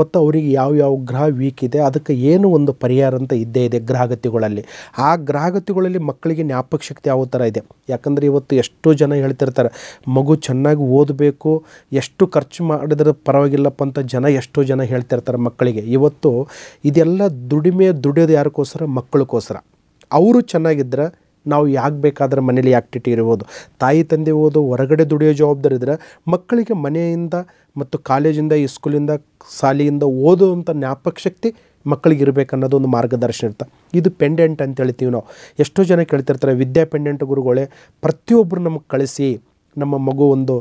ಮತ್ತು ಅವರಿಗೆ ಯಾವ್ಯಾವ ಗ್ರಹ ವೀಕ್ ಇದೆ ಅದಕ್ಕೆ ಏನು ಒಂದು ಪರಿಹಾರ ಅಂತ ಇದ್ದೇ ಇದೆ ಗ್ರಹಗತಿಗಳಲ್ಲಿ. ಆ ಗ್ರಹಗತಿಗಳಲ್ಲಿ ಮಕ್ಕಳಿಗೆ ಜ್ಞಾಪಕ ಶಕ್ತಿ ಯಾವ ಥರ ಇದೆ. ಯಾಕಂದರೆ ಇವತ್ತು ಎಷ್ಟೋ ಜನ ಹೇಳ್ತಿರ್ತಾರೆ ಮಗು ಚೆನ್ನಾಗಿ ಓದಬೇಕು, ಎಷ್ಟು ಖರ್ಚು ಮಾಡಿದ್ರೆ ಪರವಾಗಿಲ್ಲಪ್ಪ ಅಂತ ಎಷ್ಟೋ ಜನ ಹೇಳ್ತಿರ್ತಾರೆ ಮಕ್ಕಳಿಗೆ. ಇವತ್ತು ಇದೆಲ್ಲ ದುಡಿಯೋದು ಯಾರಿಗೋಸ್ಕರ? ಮಕ್ಕಳಿಗೋಸ್ಕರ. ಅವರು ಚೆನ್ನಾಗಿದ್ದರೆ ನಾವು ಯಾಕೆ ಬೇಕಾದ್ರೆ ಮನೇಲಿ ಆ್ಯಕ್ಟಿವಿಟಿ ಇರ್ಬೋದು. ತಾಯಿ ತಂದೆ ಹೊರಗಡೆ ದುಡಿಯೋ ಜವಾಬ್ದಾರಿ ಇದ್ದರೆ ಮಕ್ಕಳಿಗೆ ಮನೆಯಿಂದ ಮತ್ತು ಕಾಲೇಜಿಂದ, ಸ್ಕೂಲಿಂದ, ಶಾಲೆಯಿಂದ ಓದುವಂಥ ಜ್ಞಾಪಕ ಶಕ್ತಿ ಮಕ್ಕಳಿಗೆ ಇರಬೇಕನ್ನೋದು ಒಂದು ಮಾರ್ಗದರ್ಶನ ಇರುತ್ತೆ. ಇದು ಪೆಂಡೆಂಟ್ ಅಂತ ಹೇಳ್ತೀವಿ ನಾವು. ಎಷ್ಟೋ ಜನ ಕೇಳ್ತಿರ್ತಾರೆ ವಿದ್ಯಾ ಪೆಂಡೆಂಟ್ ಗುರುಗಳೇ ಪ್ರತಿಯೊಬ್ಬರು ನಮಗೆ ಕಳಿಸಿ, ನಮ್ಮ ಮಗು ಒಂದು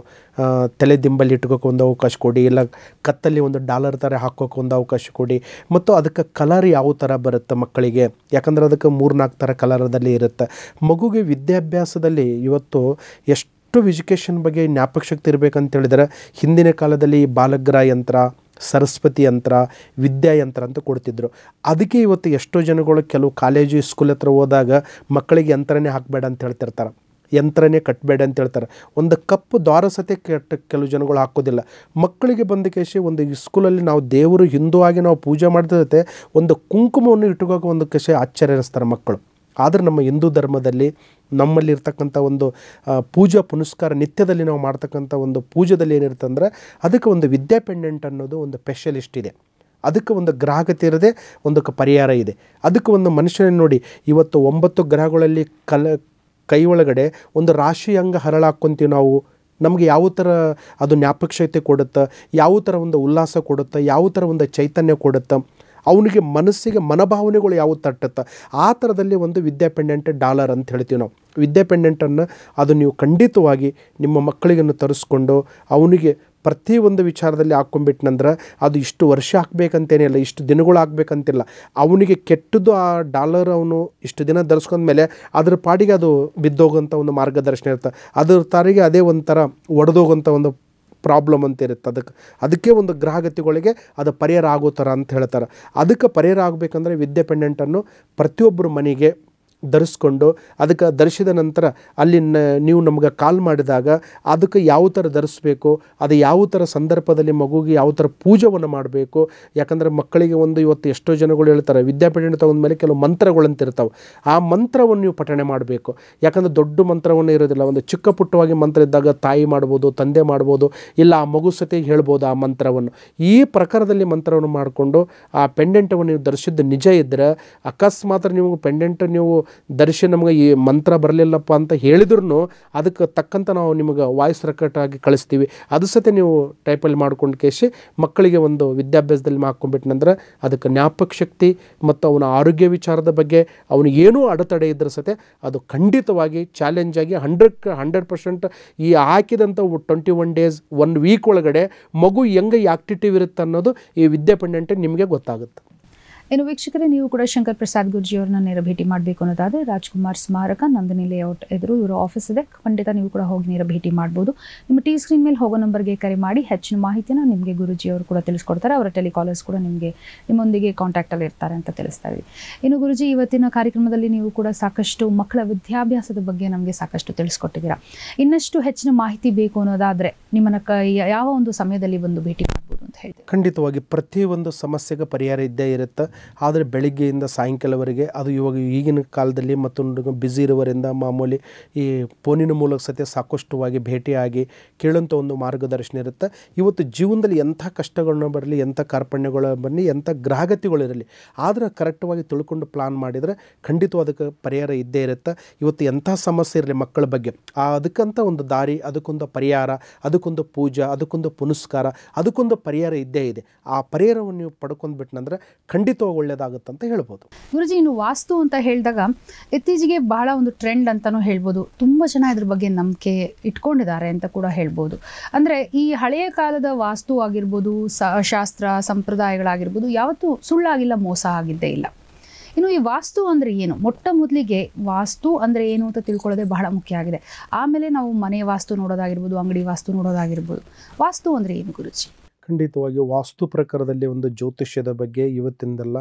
ತಲೆ ದಿಂಬಲ್ಲಿ ಇಟ್ಕೋಕೆ ಒಂದು ಅವಕಾಶ ಕೊಡಿ, ಇಲ್ಲ ಕತ್ತಲ್ಲಿ ಒಂದು ಡಾಲರ್ ಥರ ಹಾಕೋಕೆ ಒಂದು ಅವಕಾಶ ಕೊಡಿ, ಮತ್ತು ಅದಕ್ಕೆ ಕಲರ್ ಯಾವ ಥರ ಬರುತ್ತೆ ಮಕ್ಕಳಿಗೆ. ಯಾಕಂದರೆ ಅದಕ್ಕೆ 3-4 ಥರ ಕಲರದಲ್ಲಿ ಇರುತ್ತೆ. ಮಗುಗೆ ವಿದ್ಯಾಭ್ಯಾಸದಲ್ಲಿ ಇವತ್ತು ಎಷ್ಟು ಎಜುಕೇಷನ್ ಬಗ್ಗೆ ಜ್ಞಾಪಕ ಶಕ್ತಿ ಇರಬೇಕಂತ ಹೇಳಿದರೆ ಹಿಂದಿನ ಕಾಲದಲ್ಲಿ ಬಾಲಗ್ರಹ ಯಂತ್ರ, ಸರಸ್ವತಿ ಯಂತ್ರ, ವಿದ್ಯಾಯಂತ್ರ ಅಂತ ಕೊಡ್ತಿದ್ರು. ಅದಕ್ಕೆ ಇವತ್ತು ಎಷ್ಟೋ ಜನಗಳು ಕೆಲವು ಕಾಲೇಜು ಸ್ಕೂಲ್ ಹತ್ರ ಹೋದಾಗ ಮಕ್ಕಳಿಗೆ ಯಂತ್ರನೇ ಹಾಕಬೇಡ ಅಂತ ಹೇಳ್ತಿರ್ತಾರೆ, ಯಂತ್ರನೇ ಕಟ್ಟಬೇಡ ಅಂತ ಹೇಳ್ತಾರೆ. ಒಂದು ಕಪ್ಪು ದ್ವಾರ ಸತೆ ಕೆಲವು ಜನಗಳು ಹಾಕೋದಿಲ್ಲ. ಮಕ್ಕಳಿಗೆ ಬಂದ ಕೇಶಿ ಒಂದು ಸ್ಕೂಲಲ್ಲಿ ನಾವು ದೇವರು ಹಿಂದೂ ಆಗಿ ನಾವು ಪೂಜೆ ಮಾಡ್ತಿರುತ್ತೆ, ಒಂದು ಕುಂಕುಮವನ್ನು ಇಟ್ಕೋಕೆ ಒಂದು ಕೇಶಿ ಆಶ್ಚರ್ಯ ಅನ್ನಿಸ್ತಾರೆ ಮಕ್ಕಳು. ಆದರೆ ನಮ್ಮ ಹಿಂದೂ ಧರ್ಮದಲ್ಲಿ ನಮ್ಮಲ್ಲಿರ್ತಕ್ಕಂಥ ಒಂದು ಪೂಜಾ ಪುನಸ್ಕಾರ ನಿತ್ಯದಲ್ಲಿ ನಾವು ಮಾಡ್ತಕ್ಕಂಥ ಒಂದು ಪೂಜೆದಲ್ಲಿ ಏನಿರುತ್ತೆ ಅಂದರೆ ಅದಕ್ಕೆ ಒಂದು ವಿದ್ಯಾ ಪೆಂಡೆಂಟ್ ಅನ್ನೋದು ಒಂದು ಸ್ಪೆಷಲಿಸ್ಟ್ ಇದೆ. ಅದಕ್ಕೆ ಒಂದು ಗ್ರಹಗತಿ ಇರದೆ ಒಂದಕ್ಕೆ ಪರಿಹಾರ ಇದೆ. ಅದಕ್ಕೆ ಒಂದು ಮನುಷ್ಯನ ನೋಡಿ ಇವತ್ತು 9 ಗ್ರಹಗಳಲ್ಲಿ ಕೈ ಒಳಗಡೆ ಒಂದು ರಾಶಿ ಅಂಗ ಹರಳು ಹಾಕ್ಕೊಂತೀವಿ ನಾವು. ನಮಗೆ ಯಾವ ಥರ ಅದು ಜ್ಞಾಪಕ ಶಕ್ತಿ ಕೊಡುತ್ತೆ, ಯಾವ ಥರ ಒಂದು ಉಲ್ಲಾಸ ಕೊಡುತ್ತೆ, ಯಾವ ಥರ ಒಂದು ಚೈತನ್ಯ ಕೊಡುತ್ತೆ, ಅವನಿಗೆ ಮನಸ್ಸಿಗೆ ಮನೋಭಾವನೆಗಳು ಯಾವ ತಟ್ಟುತ್ತೆ. ಆ ಥರದಲ್ಲಿ ಒಂದು ವಿದ್ಯಾ ಪೆಂಡೆಂಟ್ ಡಾಲರ್ ಅಂತ ಹೇಳ್ತೀವಿ ನಾವು. ವಿದ್ಯಾ ಪೆಂಡೆಂಟನ್ನು ಅದು ನೀವು ಖಂಡಿತವಾಗಿ ನಿಮ್ಮ ಮಕ್ಕಳಿಗನ್ನು ತರಿಸ್ಕೊಂಡು ಅವನಿಗೆ ಪ್ರತಿಯೊಂದು ವಿಚಾರದಲ್ಲಿ ಹಾಕ್ಕೊಂಡ್ಬಿಟ್ನಂದ್ರೆ ಅದು ಇಷ್ಟು ವರ್ಷ ಹಾಕ್ಬೇಕಂತೇನಿಲ್ಲ, ಇಷ್ಟು ದಿನಗಳು ಹಾಕ್ಬೇಕಂತಿಲ್ಲ. ಅವನಿಗೆ ಕೆಟ್ಟದ್ದು ಆ ಡಾಲರ್ ಅವನು ಇಷ್ಟು ದಿನ ಧರಿಸ್ಕೊಂಡ್ಮೇಲೆ ಅದ್ರ ಪಾಡಿಗೆ ಅದು ಬಿದ್ದೋಗೋಂಥ ಒಂದು ಮಾರ್ಗದರ್ಶನ ಇರುತ್ತೆ. ಅದ್ರ ತಾರಿಗೆ ಅದೇ ಒಂಥರ ಒಡೆದೋಗೋಂಥ ಒಂದು ಪ್ರಾಬ್ಲಮ್ ಅಂತ ಇರುತ್ತೆ. ಅದಕ್ಕೆ ಒಂದು ಗ್ರಹಗತಿಗಳಿಗೆ ಅದು ಪರಿಹಾರ ಆಗೋ ಥರ ಅಂತ ಹೇಳ್ತಾರೆ. ಅದಕ್ಕೆ ಪರಿಹಾರ ಆಗಬೇಕಂದ್ರೆ ವಿದ್ಯಾ ಪೆಂಡೆಂಟನ್ನು ಪ್ರತಿಯೊಬ್ಬರು ಮನೆಗೆ ಧರಿಸ್ಕೊಂಡು ಅದಕ್ಕೆ ಧರಿಸಿದ ನಂತರ ಅಲ್ಲಿ ನೀವು ನಮ್ಗೆ ಕಾಲ್ ಮಾಡಿದಾಗ ಅದಕ್ಕೆ ಯಾವ ಥರ ಧರಿಸ್ಬೇಕು, ಅದು ಯಾವ ಥರ ಸಂದರ್ಭದಲ್ಲಿ ಮಗುಗೆ ಯಾವ ಥರ ಪೂಜೆಯನ್ನು ಮಾಡಬೇಕು. ಯಾಕಂದರೆ ಮಕ್ಕಳಿಗೆ ಒಂದು ಇವತ್ತು ಎಷ್ಟೋ ಜನಗಳು ಹೇಳ್ತಾರೆ ವಿದ್ಯಾಪೀಠ ತಗೊಂಡ್ಮೇಲೆ ಕೆಲವು ಮಂತ್ರಗಳಂತ ಇರ್ತಾವೆ, ಆ ಮಂತ್ರವನ್ನು ನೀವು ಪಠಣೆ ಮಾಡಬೇಕು. ಯಾಕಂದರೆ ದೊಡ್ಡ ಮಂತ್ರವನ್ನು ಇರೋದಿಲ್ಲ, ಒಂದು ಚಿಕ್ಕ ಪುಟ್ಟವಾಗಿ ಮಂತ್ರ ಇದ್ದಾಗ ತಾಯಿ ಮಾಡ್ಬೋದು, ತಂದೆ ಮಾಡ್ಬೋದು, ಇಲ್ಲ ಆ ಮಗು ಸತಿ ಹೇಳ್ಬೋದು ಆ ಮಂತ್ರವನ್ನು. ಈ ಪ್ರಕಾರದಲ್ಲಿ ಮಂತ್ರವನ್ನು ಮಾಡಿಕೊಂಡು ಆ ಪೆಂಡೆಂಟವನ್ನು ನೀವು ಧರಿಸಿದ್ದು ನಿಜ ಇದ್ದರೆ ಅಕಸ್ಮಾತ್ ನೀವು ಪೆಂಡೆಂಟ್ ನೀವು ಧರಿಸಿ ನಮಗೆ ಈ ಮಂತ್ರ ಬರಲಿಲ್ಲಪ್ಪ ಅಂತ ಹೇಳಿದ್ರು ಅದಕ್ಕೆ ತಕ್ಕಂಥ ನಾವು ನಿಮಗೆ ವಾಯ್ಸ್ ರೆಕಾರ್ಡ್ ಆಗಿ ಕಳಿಸ್ತೀವಿ. ಅದು ಸತೆ ನೀವು ಟೈಪಲ್ಲಿ ಮಾಡ್ಕೊಂಡು ಕೇಸಿ ಮಕ್ಕಳಿಗೆ ಒಂದು ವಿದ್ಯಾಭ್ಯಾಸದಲ್ಲಿ ಹಾಕ್ಕೊಂಡ್ಬಿಟ್ನಂದ್ರೆ ಅದಕ್ಕೆ ಜ್ಞಾಪಕ ಶಕ್ತಿ ಮತ್ತು ಅವನ ಆರೋಗ್ಯ ವಿಚಾರದ ಬಗ್ಗೆ ಅವನಿಗೇನೂ ಅಡೆತಡೆ ಇದ್ದರೆ ಸತೆ ಅದು ಖಂಡಿತವಾಗಿ ಚಾಲೆಂಜ್ ಆಗಿ 100% ಈ ಹಾಕಿದಂಥ 21 ಡೇಸ್ 1 ವೀಕ್ ಒಳಗಡೆ ಮಗು ಹೆಂಗೆ ಆಕ್ಟಿವ್ ಇರುತ್ತೆ ಅನ್ನೋದು ಈ ವಿದ್ಯಾ ಪೆಂಡೆಂಟ್ ನಿಮಗೆ ಗೊತ್ತಾಗುತ್ತೆ. ಇನ್ನು ವೀಕ್ಷಕರೇ, ನೀವು ಕೂಡ ಶಂಕರ್ ಪ್ರಸಾದ್ ಗುರೂಜಿ ಅವ್ರನ್ನ ನೇರ ಭೇಟಿ ಮಾಡಬೇಕು ಅನ್ನೋದಾದರೆ ರಾಜ್ಕುಮಾರ್ ಸ್ಮಾರಕ, ನಂದಿನಿ ಲೇಔಟ್ ಎದುರು ಇವರ ಆಫೀಸ್ ಇದೆ. ಖಂಡಿತ ನೀವು ಕೂಡ ಹೋಗಿ ನೇರ ಭೇಟಿ ಮಾಡ್ಬೋದು. ನಿಮ್ಮ ಟಿ ಸ್ಕ್ರೀನ್ ಮೇಲೆ ಹೋಗೋ ನಂಬರ್ಗೆ ಕರೆ ಮಾಡಿ ಹೆಚ್ಚಿನ ಮಾಹಿತಿನ ನಿಮಗೆ ಗುರೂಜಿ ಅವರು ಕೂಡ ತಿಳಿಸ್ಕೊಡ್ತಾರೆ. ಅವರ ಟೆಲಿಕಾಲರ್ಸ್ ಕೂಡ ನಿಮ್ಮೊಂದಿಗೆ ಕಾಂಟ್ಯಾಕ್ಟಲ್ಲಿ ಇರ್ತಾರೆ ಅಂತ ತಿಳಿಸ್ತಾ ಇದ್ದೀವಿ. ಇನ್ನು ಗುರೂಜಿ, ಇವತ್ತಿನ ಕಾರ್ಯಕ್ರಮದಲ್ಲಿ ನೀವು ಕೂಡ ಸಾಕಷ್ಟು ಮಕ್ಕಳ ವಿದ್ಯಾಭ್ಯಾಸದ ಬಗ್ಗೆ ನಮಗೆ ಸಾಕಷ್ಟು ತಿಳಿಸ್ಕೊಟ್ಟಿದ್ದೀರಾ. ಇನ್ನಷ್ಟು ಹೆಚ್ಚಿನ ಮಾಹಿತಿ ಬೇಕು ಅನ್ನೋದಾದರೆ ನಿಮ್ಮನ್ನು ಯಾವ ಒಂದು ಸಮಯದಲ್ಲಿ ಒಂದು ಭೇಟಿ ಮಾಡ್ಬೋದು ಅಂತ ಹೇಳ್ತೀವಿ? ಖಂಡಿತವಾಗಿ ಪ್ರತಿಯೊಂದು ಸಮಸ್ಯೆಗೆ ಪರಿಹಾರ ಇದ್ದೇ ಇರುತ್ತೆ. ಆದರೆ ಬೆಳಿಗ್ಗೆಯಿಂದ ಸಾಯಂಕಾಲವರೆಗೆ ಅದು ಈಗಿನ ಕಾಲದಲ್ಲಿ ಮತ್ತೊಂದು ಬ್ಯುಸಿ ಇರೋವರಿಂದ ಮಾಮೂಲಿ ಈ ಫೋನಿನ ಮೂಲಕ ಸತ್ಯ ಸಾಕಷ್ಟುವಾಗಿ ಭೇಟಿಯಾಗಿ ಕೇಳೋಂಥ ಒಂದು ಮಾರ್ಗದರ್ಶನ ಇರುತ್ತೆ. ಇವತ್ತು ಜೀವನದಲ್ಲಿ ಎಂಥ ಕಷ್ಟಗಳನ್ನ ಬರಲಿ, ಎಂಥ ಕಾರ್ಪಣ್ಯಗಳು ಬರಲಿ, ಎಂಥ ಗ್ರಹಗತಿಗಳಿರಲಿ, ಆದರೆ ಕರೆಕ್ಟವಾಗಿ ತಿಳ್ಕೊಂಡು ಪ್ಲಾನ್ ಮಾಡಿದರೆ ಖಂಡಿತ ಅದಕ್ಕೆ ಪರಿಹಾರ ಇದ್ದೇ ಇರುತ್ತೆ. ಇವತ್ತು ಎಂಥ ಸಮಸ್ಯೆ ಇರಲಿ ಮಕ್ಕಳ ಬಗ್ಗೆ ಅದಕ್ಕಂಥ ಒಂದು ದಾರಿ, ಅದಕ್ಕೊಂದು ಪರಿಹಾರ, ಅದಕ್ಕೊಂದು ಪೂಜಾ, ಅದಕ್ಕೊಂದು ಪುನಸ್ಕಾರ, ಅದಕ್ಕೊಂದು ಪರಿಹಾರ ಇದ್ದೇ ಇದೆ. ಆ ಪರಿಹಾರವನ್ನು ನೀವು ಪಡ್ಕೊಂಡ್ಬಿಟ್ನಂದ್ರೆ ಖಂಡಿತವಾಗಿ ಖಂಡಿತವಾಗಿ ಒಳ್ಳೆಯದಾಗುತ್ತೆ ಅಂತ ಹೇಳ್ಬೋದು. ಗುರುಜಿ, ಇನ್ನು ವಾಸ್ತು ಅಂತ ಹೇಳಿದಾಗ ಇತ್ತೀಚೆಗೆ ಬಹಳ ಒಂದು ಟ್ರೆಂಡ್ ಅಂತಲೂ ಹೇಳ್ಬೋದು. ತುಂಬ ಜನ ಇದ್ರ ಬಗ್ಗೆ ನಂಬಿಕೆ ಇಟ್ಕೊಂಡಿದ್ದಾರೆ ಅಂತ ಕೂಡ ಹೇಳ್ಬೋದು. ಅಂದರೆ ಈ ಹಳೆಯ ಕಾಲದ ವಾಸ್ತು ಆಗಿರ್ಬೋದು, ಶಾಸ್ತ್ರ ಸಂಪ್ರದಾಯಗಳಾಗಿರ್ಬೋದು, ಯಾವತ್ತೂ ಸುಳ್ಳಾಗಿಲ್ಲ, ಮೋಸ ಆಗಿದ್ದೇ ಇಲ್ಲ. ಇನ್ನು ಈ ವಾಸ್ತು ಅಂದರೆ ಏನು? ಮೊಟ್ಟ ಮೊದಲಿಗೆ ವಾಸ್ತು ಅಂದರೆ ಏನು ಅಂತ ತಿಳ್ಕೊಳ್ಳೋದೇ ಬಹಳ ಮುಖ್ಯ ಆಗಿದೆ. ಆಮೇಲೆ ನಾವು ಮನೆ ವಾಸ್ತು ನೋಡೋದಾಗಿರ್ಬೋದು, ಅಂಗಡಿ ವಾಸ್ತು ನೋಡೋದಾಗಿರ್ಬೋದು. ವಾಸ್ತು ಅಂದರೆ ಏನು ಗುರುಜಿ? ಖಂಡಿತವಾಗಿ ವಾಸ್ತು ಪ್ರಕಾರದಲ್ಲಿ ಒಂದು ಜ್ಯೋತಿಷ್ಯದ ಬಗ್ಗೆ ಇವತ್ತಿಂದಲ್ಲ,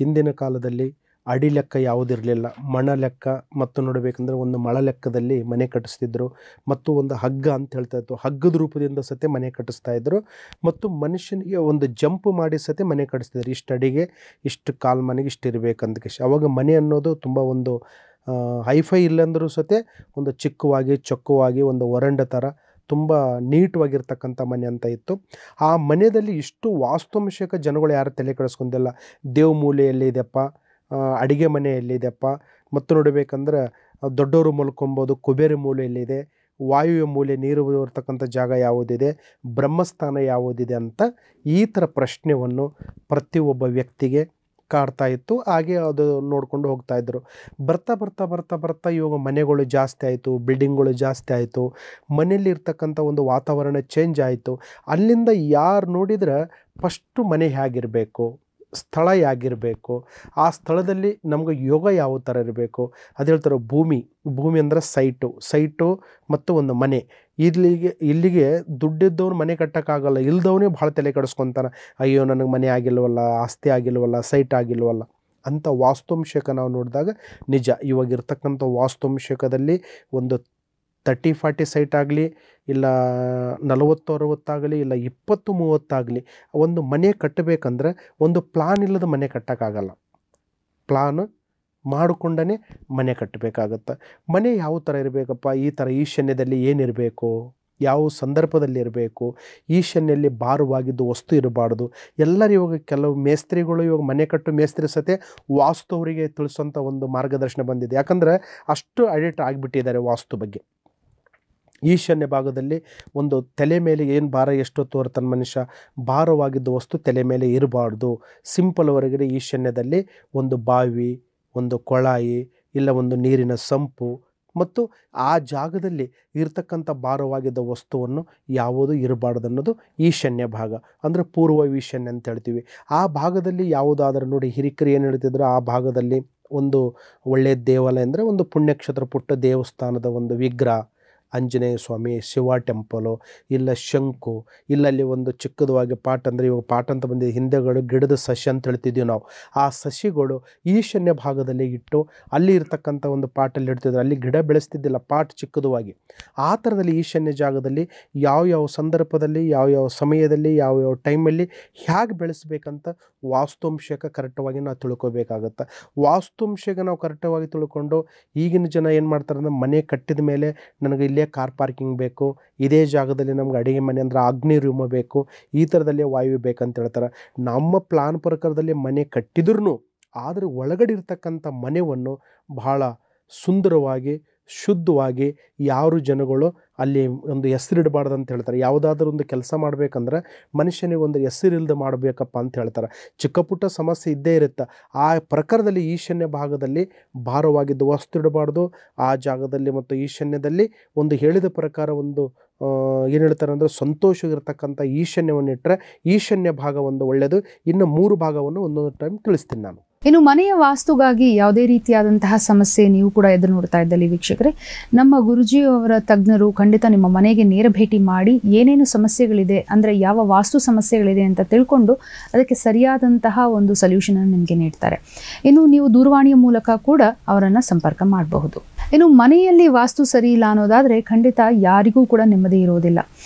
ಹಿಂದಿನ ಕಾಲದಲ್ಲಿ ಅಡಿ ಲೆಕ್ಕ ಯಾವುದಿರಲಿಲ್ಲ, ಮಣ ಲೆಕ್ಕ ಮತ್ತು ನೋಡಬೇಕಂದ್ರೆ ಒಂದು ಮಳ ಲೆಕ್ಕದಲ್ಲಿ ಮನೆ ಕಟ್ಟಿಸ್ತಿದ್ರು. ಮತ್ತು ಒಂದು ಹಗ್ಗ ಅಂತ ಹೇಳ್ತಾ ಇತ್ತು, ಹಗ್ಗದ ರೂಪದಿಂದ ಸತೆ ಮನೆ ಕಟ್ಟಿಸ್ತಾ ಇದ್ರು. ಮತ್ತು ಮನುಷ್ಯನಿಗೆ ಒಂದು ಜಂಪ್ ಮಾಡಿ ಸತೆ ಮನೆ ಕಟ್ಟಿಸ್ತಿದ್ರು. ಇಷ್ಟು ಅಡಿಗೆ ಇಷ್ಟು ಕಾಲು ಮನೆಗೆ ಇಷ್ಟು ಇರಬೇಕಂತ. ಅವಾಗ ಮನೆ ಅನ್ನೋದು ತುಂಬ ಒಂದು ಹೈಫೈ ಇಲ್ಲಂದ್ರೂ ಸತೆ ಒಂದು ಚಿಕ್ಕವಾಗಿ ಚೊಕ್ಕವಾಗಿ ಒಂದು ವರಂಡ ಥರ ತುಂಬ ನೀಟ್ವಾಗಿರ್ತಕ್ಕಂಥ ಮನೆ ಅಂತ ಇತ್ತು. ಆ ಮನೆಯಲ್ಲಿ ಇಷ್ಟು ವಾಸ್ತುಂಶಕ ಜನಗಳು ಯಾರು ತಲೆ ಕೆಡಿಸ್ಕೊಂಡಿಲ್ಲ. ದೇವ್ ಮೂಲೆ ಎಲ್ಲಿದೆಪ್ಪ, ಅಡುಗೆ ಮನೆ ಎಲ್ಲಿದೆಪ್ಪ, ಮತ್ತು ನೋಡಬೇಕಂದ್ರೆ ದೊಡ್ಡವರು ಮಲ್ಕೊಬೋದು, ಕುಬೇರ ಮೂಲೆ ಎಲ್ಲಿದೆ, ವಾಯುವ್ಯ ಮೂಲೆ ನೀರು ಇರ್ತಕ್ಕಂಥ ಜಾಗ ಯಾವುದಿದೆ, ಬ್ರಹ್ಮಸ್ಥಾನ ಯಾವುದಿದೆ ಅಂತ ಈ ಥರ ಪ್ರಶ್ನೆಯನ್ನು ಪ್ರತಿಯೊಬ್ಬ ವ್ಯಕ್ತಿಗೆ ಕಾಡ್ತಾ ಇತ್ತು. ಹಾಗೆ ಅದು ನೋಡಿಕೊಂಡು ಹೋಗ್ತಾಯಿದ್ರು. ಬರ್ತಾ ಬರ್ತಾ ಬರ್ತಾ ಬರ್ತಾ ಇವಾಗ ಮನೆಗಳು ಜಾಸ್ತಿ ಆಯಿತು, ಬಿಲ್ಡಿಂಗ್ಗಳು ಜಾಸ್ತಿ ಆಯಿತು, ಮನೆಯಲ್ಲಿ ಇರ್ತಕ್ಕಂಥ ಒಂದು ವಾತಾವರಣ ಚೇಂಜ್ ಆಯಿತು. ಅಲ್ಲಿಂದ ಯಾರು ನೋಡಿದ್ರೆ ಫಸ್ಟು ಮನೆ ಹೇಗಿರಬೇಕು, ಸ್ಥಳ ಹೇಗಿರಬೇಕು, ಆ ಸ್ಥಳದಲ್ಲಿ ನಮ್ಗೆ ಯೋಗ ಯಾವ ಥರ ಇರಬೇಕು, ಅದು ಹೇಳ್ತಾರೆ. ಭೂಮಿ ಅಂದರೆ ಸೈಟು ಮತ್ತು ಒಂದು ಮನೆ. ಇಲ್ಲಿಗೆ ದುಡ್ಡಿದ್ದವ್ನು ಮನೆ ಕಟ್ಟೋಕ್ಕಾಗಲ್ಲ, ಇಲ್ದವನೇ ಭಾಳ ತಲೆ ಕೆಡಿಸ್ಕೊತಾನೆ. ಅಯ್ಯೋ ನನಗೆ ಮನೆ ಆಗಿಲ್ವಲ್ಲ, ಆಸ್ತಿ ಆಗಿಲ್ವಲ್ಲ, ಸೈಟ್ ಆಗಿಲ್ವಲ್ಲ ಅಂತ. ವಾಸ್ತುಂಶಕ ನಾವು ನೋಡಿದಾಗ ನಿಜ, ಇವಾಗಿರ್ತಕ್ಕಂಥ ವಾಸ್ತುಂಶಕದಲ್ಲಿ ಒಂದು 30-40 ಸೈಟ್ ಆಗಲಿ, ಇಲ್ಲ 40-60 ಆಗಲಿ, ಇಲ್ಲ 20-30 ಆಗಲಿ, ಒಂದು ಮನೆ ಕಟ್ಟಬೇಕಂದ್ರೆ ಒಂದು ಪ್ಲಾನ್ ಇಲ್ಲದ ಮನೆ ಕಟ್ಟೋಕ್ಕಾಗಲ್ಲ. ಪ್ಲಾನ್ ಮಾಡಿಕೊಂಡೇ ಮನೆ ಕಟ್ಟಬೇಕಾಗತ್ತೆ. ಮನೆ ಯಾವ ಥರ ಇರಬೇಕಪ್ಪ, ಈ ಥರ ಈಶಾನ್ಯದಲ್ಲಿ ಏನಿರಬೇಕು, ಯಾವ ಸಂದರ್ಭದಲ್ಲಿ ಇರಬೇಕು, ಈಶಾನ್ಯಲ್ಲಿ ಭಾರವಾಗಿದ್ದು ವಸ್ತು ಇರಬಾರ್ದು. ಎಲ್ಲರೂ ಇವಾಗ ಕೆಲವು ಮೇಸ್ತ್ರಿಗಳು ಇವಾಗ ಮನೆ ಕಟ್ಟು ಮೇಸ್ತ್ರಿ ಸತೆ ವಾಸ್ತು ಅವರಿಗೆ ತಿಳಿಸೋಂಥ ಒಂದು ಮಾರ್ಗದರ್ಶನ ಬಂದಿದೆ. ಯಾಕಂದರೆ ಅಷ್ಟು ಅಡಿಕ್ಟ್ ಆಗಿಬಿಟ್ಟಿದ್ದಾರೆ ವಾಸ್ತು ಬಗ್ಗೆ. ಈಶಾನ್ಯ ಭಾಗದಲ್ಲಿ ಒಂದು ತಲೆ ಮೇಲೆ ಏನು ಭಾರ ಎಷ್ಟೊತ್ತು ಹೊರತಾನೆ ಮನುಷ್ಯ, ಭಾರವಾಗಿದ್ದ ವಸ್ತು ತಲೆ ಮೇಲೆ ಇರಬಾರ್ದು. ಸಿಂಪಲ್ ಹೊರಗಡೆ ಈಶಾನ್ಯದಲ್ಲಿ ಒಂದು ಬಾವಿ, ಒಂದು ಕೊಳಾಯಿ, ಇಲ್ಲ ಒಂದು ನೀರಿನ ಸಂಪು, ಮತ್ತು ಆ ಜಾಗದಲ್ಲಿ ಇರ್ತಕ್ಕಂಥ ಭಾರವಾಗಿದ್ದ ವಸ್ತುವನ್ನು ಯಾವುದೂ ಇರಬಾರ್ದು ಅನ್ನೋದು ಈಶಾನ್ಯ ಭಾಗ. ಅಂದರೆ ಪೂರ್ವ ಈಶಾನ್ಯ ಅಂತ ಹೇಳ್ತೀವಿ. ಆ ಭಾಗದಲ್ಲಿ ಯಾವುದಾದ್ರೂ ನೋಡಿ ಹಿರಿಕರು ಏನು ಹೇಳ್ತಿದ್ರು, ಆ ಭಾಗದಲ್ಲಿ ಒಂದು ಒಳ್ಳೆಯ ದೇವಾಲಯ ಅಂದರೆ ಒಂದು ಪುಣ್ಯಕ್ಷೇತ್ರ, ಪುಟ್ಟ ದೇವಸ್ಥಾನದ ಒಂದು ವಿಗ್ರಹ, ಆಂಜನೇಯ ಸ್ವಾಮಿ, ಶಿವ ಟೆಂಪಲು, ಇಲ್ಲ ಶಂಕು, ಇಲ್ಲಲ್ಲಿ ಒಂದು ಚಿಕ್ಕದವಾಗಿ ಪಾಟ್, ಅಂದರೆ ಇವಾಗ ಪಾಟ್ ಅಂತ ಬಂದಿದೆ, ಹಿಂದೆಗಳು ಗಿಡದ ಸಸಿ ಅಂತ ಹೇಳ್ತಿದ್ದೀವಿ ನಾವು. ಆ ಸಸಿಗಳು ಈಶಾನ್ಯ ಭಾಗದಲ್ಲಿ ಇಟ್ಟು ಅಲ್ಲಿ ಇರ್ತಕ್ಕಂಥ ಒಂದು ಪಾಟಲ್ಲಿ ಇಡ್ತಿದ್ರು. ಅಲ್ಲಿ ಗಿಡ ಬೆಳೆಸ್ತಿದ್ದಿಲ್ಲ, ಪಾಟ್ ಚಿಕ್ಕದವಾಗಿ. ಆ ಥರದಲ್ಲಿ ಈಶಾನ್ಯ ಜಾಗದಲ್ಲಿ ಯಾವ ಸಂದರ್ಭದಲ್ಲಿ, ಯಾವ ಸಮಯದಲ್ಲಿ, ಯಾವ ಟೈಮಲ್ಲಿ ಹೇಗೆ ಬೆಳೆಸ್ಬೇಕಂತ ವಾಸ್ತುಂಶಕ ಕರೆಕ್ಟವಾಗಿ ನಾವು ತಿಳ್ಕೊಬೇಕಾಗತ್ತೆ. ವಾಸ್ತುಂಶಕ ನಾವು ಕರೆಕ್ಟವಾಗಿ ತಿಳ್ಕೊಂಡು, ಈಗಿನ ಜನ ಏನು ಮಾಡ್ತಾರೆ ಅಂದರೆ, ಮನೆ ಕಟ್ಟಿದ ಮೇಲೆ ನನಗೆ ಇಲ್ಲೇ ಕಾರ್ ಪಾರ್ಕಿಂಗ್ ಬೇಕು, ಇದೇ ಜಾಗದಲ್ಲಿ ನಮ್ಗೆ ಅಡುಗೆ ಮನೆ ಅಂದರೆ ಅಗ್ನಿ ರೂಮ್ ಬೇಕು, ಈ ಥರದಲ್ಲೇ ವಾಯು ಬೇಕಂತ ಹೇಳ್ತಾರೆ. ನಮ್ಮ ಪ್ಲಾನ್ ಪ್ರಕಾರದಲ್ಲಿ ಮನೆ ಕಟ್ಟಿದ್ರೂ ಆದರೆ ಒಳಗಡೆ ಇರ್ತಕ್ಕಂಥ ಮನೆಯನ್ನು ಬಹಳ ಸುಂದರವಾಗಿ ಶುದ್ಧವಾಗಿ ಯಾರು ಜನಗಳು ಅಲ್ಲಿ ಒಂದು ಹೆಸರಿಡಬಾರ್ದು ಅಂತ ಹೇಳ್ತಾರೆ. ಯಾವುದಾದ್ರೂ ಒಂದು ಕೆಲಸ ಮಾಡಬೇಕಂದ್ರೆ ಮನುಷ್ಯನಿಗೆ ಒಂದು ಹೆಸರಿಲ್ಲದೆ ಮಾಡಬೇಕಪ್ಪ ಅಂತ ಹೇಳ್ತಾರೆ. ಚಿಕ್ಕ ಪುಟ್ಟ ಸಮಸ್ಯೆ ಇದ್ದೇ ಇರುತ್ತೆ. ಆ ಪ್ರಕಾರದಲ್ಲಿ ಈಶಾನ್ಯ ಭಾಗದಲ್ಲಿ ಭಾರವಾಗಿದ್ದು ವಸ್ತು ಇಡಬಾರ್ದು. ಆ ಜಾಗದಲ್ಲಿ ಮತ್ತು ಈಶಾನ್ಯದಲ್ಲಿ ಒಂದು ಹೇಳಿದ ಪ್ರಕಾರ ಒಂದು ಏನು ಹೇಳ್ತಾರೆ ಅಂದರೆ ಸಂತೋಷವಿರತಕ್ಕಂಥ ಈಶಾನ್ಯವನ್ನು ಇಟ್ಟರೆ ಈಶಾನ್ಯ ಭಾಗ ಒಂದು ಒಳ್ಳೆಯದು. ಇನ್ನು 3 ಭಾಗವನ್ನು ಒಂದೊಂದು ಟೈಮ್ ತಿಳಿಸ್ತೀನಿ ನಾನು. ಇನ್ನು ಮನೆಯ ವಾಸ್ತುಗಾಗಿ ಯಾವುದೇ ರೀತಿಯಾದಂತಹ ಸಮಸ್ಯೆ ನೀವು ಕೂಡ ಎದುರು ನೋಡ್ತಾ ಇದ್ದಲ್ಲಿ ವೀಕ್ಷಕರೇ, ನಮ್ಮ ಗುರುಜಿಯವರ ತಜ್ಞರು ಖಂಡಿತ ನಿಮ್ಮ ಮನೆಗೆ ನೇರ ಭೇಟಿ ಮಾಡಿ ಏನೇನು ಸಮಸ್ಯೆಗಳಿದೆ, ಅಂದರೆ ಯಾವ ವಾಸ್ತು ಸಮಸ್ಯೆಗಳಿದೆ ಅಂತ ತಿಳ್ಕೊಂಡು ಅದಕ್ಕೆ ಸರಿಯಾದಂತಹ ಒಂದು ಸೊಲ್ಯೂಷನನ್ನು ನಿಮಗೆ ನೀಡ್ತಾರೆ. ಇನ್ನು ನೀವು ದೂರವಾಣಿಯ ಮೂಲಕ ಕೂಡ ಅವರನ್ನು ಸಂಪರ್ಕ ಮಾಡಬಹುದು. ಇನ್ನು ಮನೆಯಲ್ಲಿ ವಾಸ್ತು ಸರಿ ಇಲ್ಲ ಅನ್ನೋದಾದರೆ ಖಂಡಿತ ಯಾರಿಗೂ ಕೂಡ ನೆಮ್ಮದಿ ಇರೋದಿಲ್ಲ.